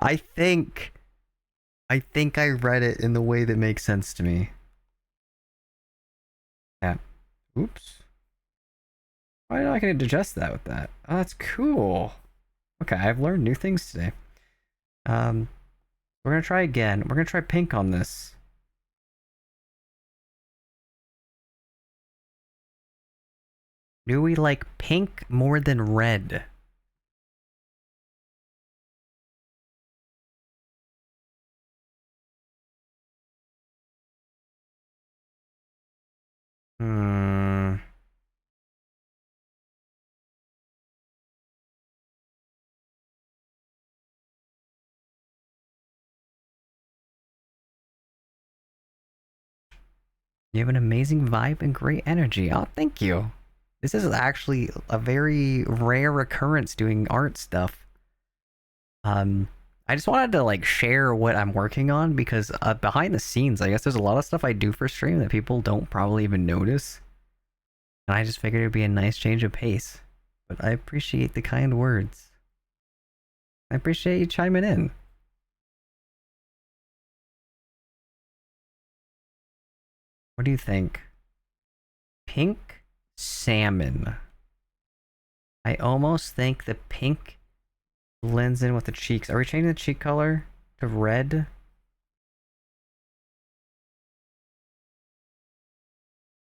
I think I read it in the way that makes sense to me. Yeah. Oops. Why am I going to digest that with that? Oh, that's cool. Okay, I've learned new things today. Um, we're gonna try again. We're gonna try pink on this. Do we like pink more than red? Hmm. You have an amazing vibe and great energy. Oh, thank you. This is actually a very rare occurrence doing art stuff. Um, I just wanted to like share what I'm working on because behind the scenes, I guess there's a lot of stuff I do for stream that people don't probably even notice. And I just figured it'd be a nice change of pace. But I appreciate the kind words. I appreciate you chiming in. What do you think? Pink salmon. I almost think the pink blends in with the cheeks. Are we changing the cheek color to red?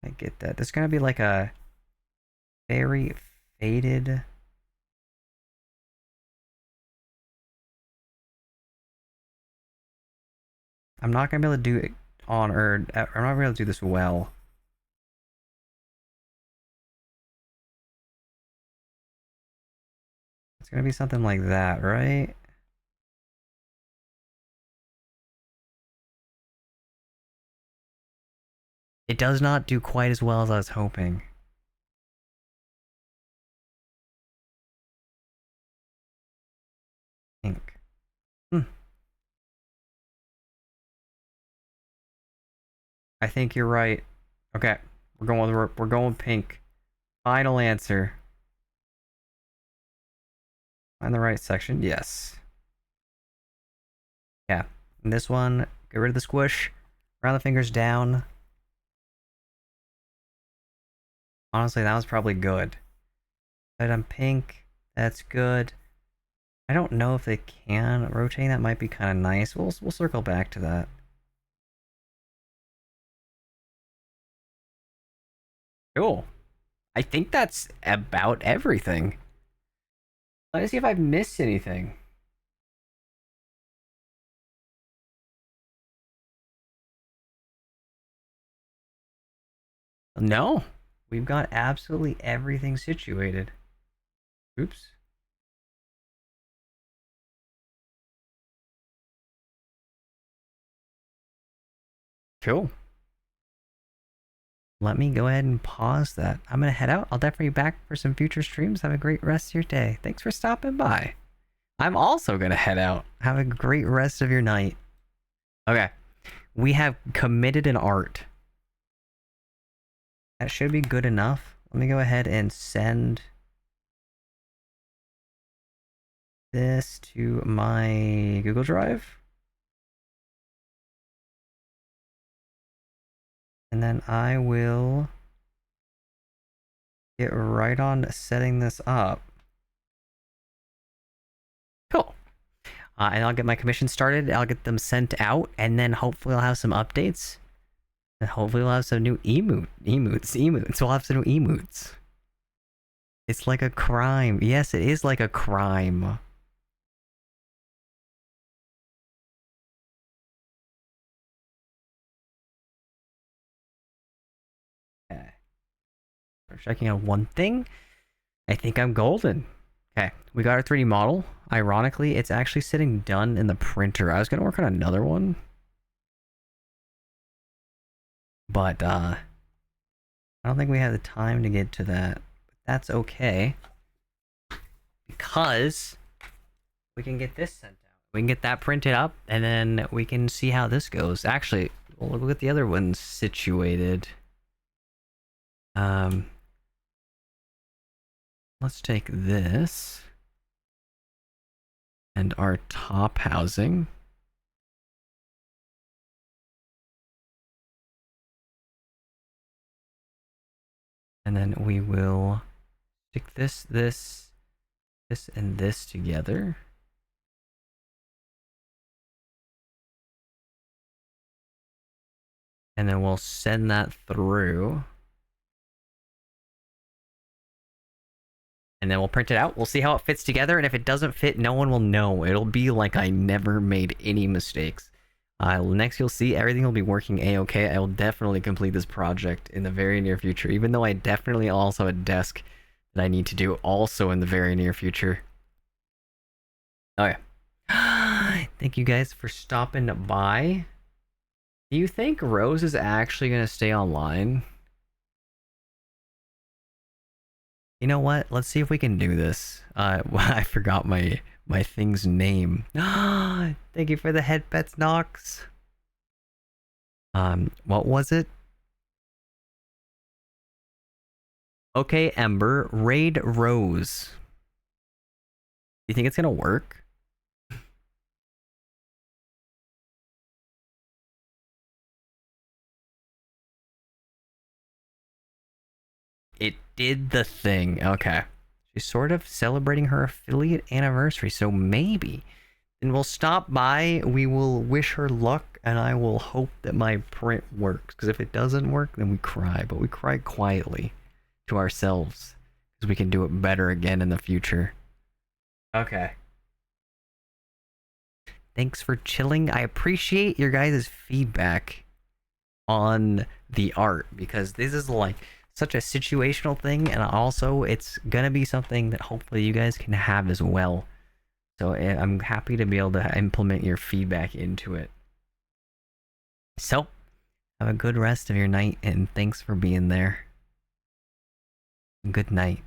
I get that. There's gonna be like a very faded I'm not gonna be able to do it on, or I'm not gonna be able to do this well. It's gonna be something like that, right? It does not do quite as well as I was hoping. Pink. I think you're right. Okay, we're going with pink. Final answer. Find the right section. Yes. Yeah. And this one, get rid of the squish. Round the fingers down. Honestly, that was probably good. But I'm pink. That's good. I don't know if they can rotate. That might be kind of nice. We'll circle back to that. Cool. I think that's about everything. Let me see if I've missed anything. No. We've got absolutely everything situated. Oops. Cool. Let me go ahead and pause that. I'm going to head out. I'll definitely be back for some future streams. Have a great rest of your day. Thanks for stopping by. I'm also going to head out. Have a great rest of your night. Okay. We have committed an art. That should be good enough. Let me go ahead and send this to my Google Drive. And then I will get right on setting this up. Cool. And I'll get my commission started. I'll get them sent out, and then hopefully I'll have some updates. And hopefully we'll have some new emotes. We'll have some new emotes. It's like a crime. Yes, it is like a crime. Okay. We're checking out one thing. I think I'm golden. Okay, we got our 3D model. Ironically, it's actually sitting done in the printer. I was gonna work on another one, but I don't think we have the time to get to that. That's okay, because we can get this sent out. We can get that printed up, and then we can see how this goes. Actually, we'll look at the other ones situated. Let's take this and our top housing. And then we will stick this, and this together. And then we'll send that through. And then we'll print it out. We'll see how it fits together. And if it doesn't fit, no one will know. It'll be like I never made any mistakes. Next, you'll see everything will be working a-okay. I will definitely complete this project in the very near future, even though I definitely also have a desk that I need to do also in the very near future. Okay. Thank you guys for stopping by. Do you think Rose is actually going to stay online? You know what? Let's see if we can do this. I forgot my thing's name. Thank you for the head pets, Nox. What was it? Okay, Ember, raid Rose. You think it's gonna work? It did the thing. Okay. She's sort of celebrating her affiliate anniversary, so maybe. And we'll stop by, we will wish her luck, and I will hope that my print works. Because if it doesn't work, then we cry. But we cry quietly to ourselves. Because we can do it better again in the future. Okay. Thanks for chilling. I appreciate your guys' feedback on the art because this is like such a situational thing, and also it's gonna be something that hopefully you guys can have as well. So I'm happy to be able to implement your feedback into it. So have a good rest of your night, and thanks for being there. Good night.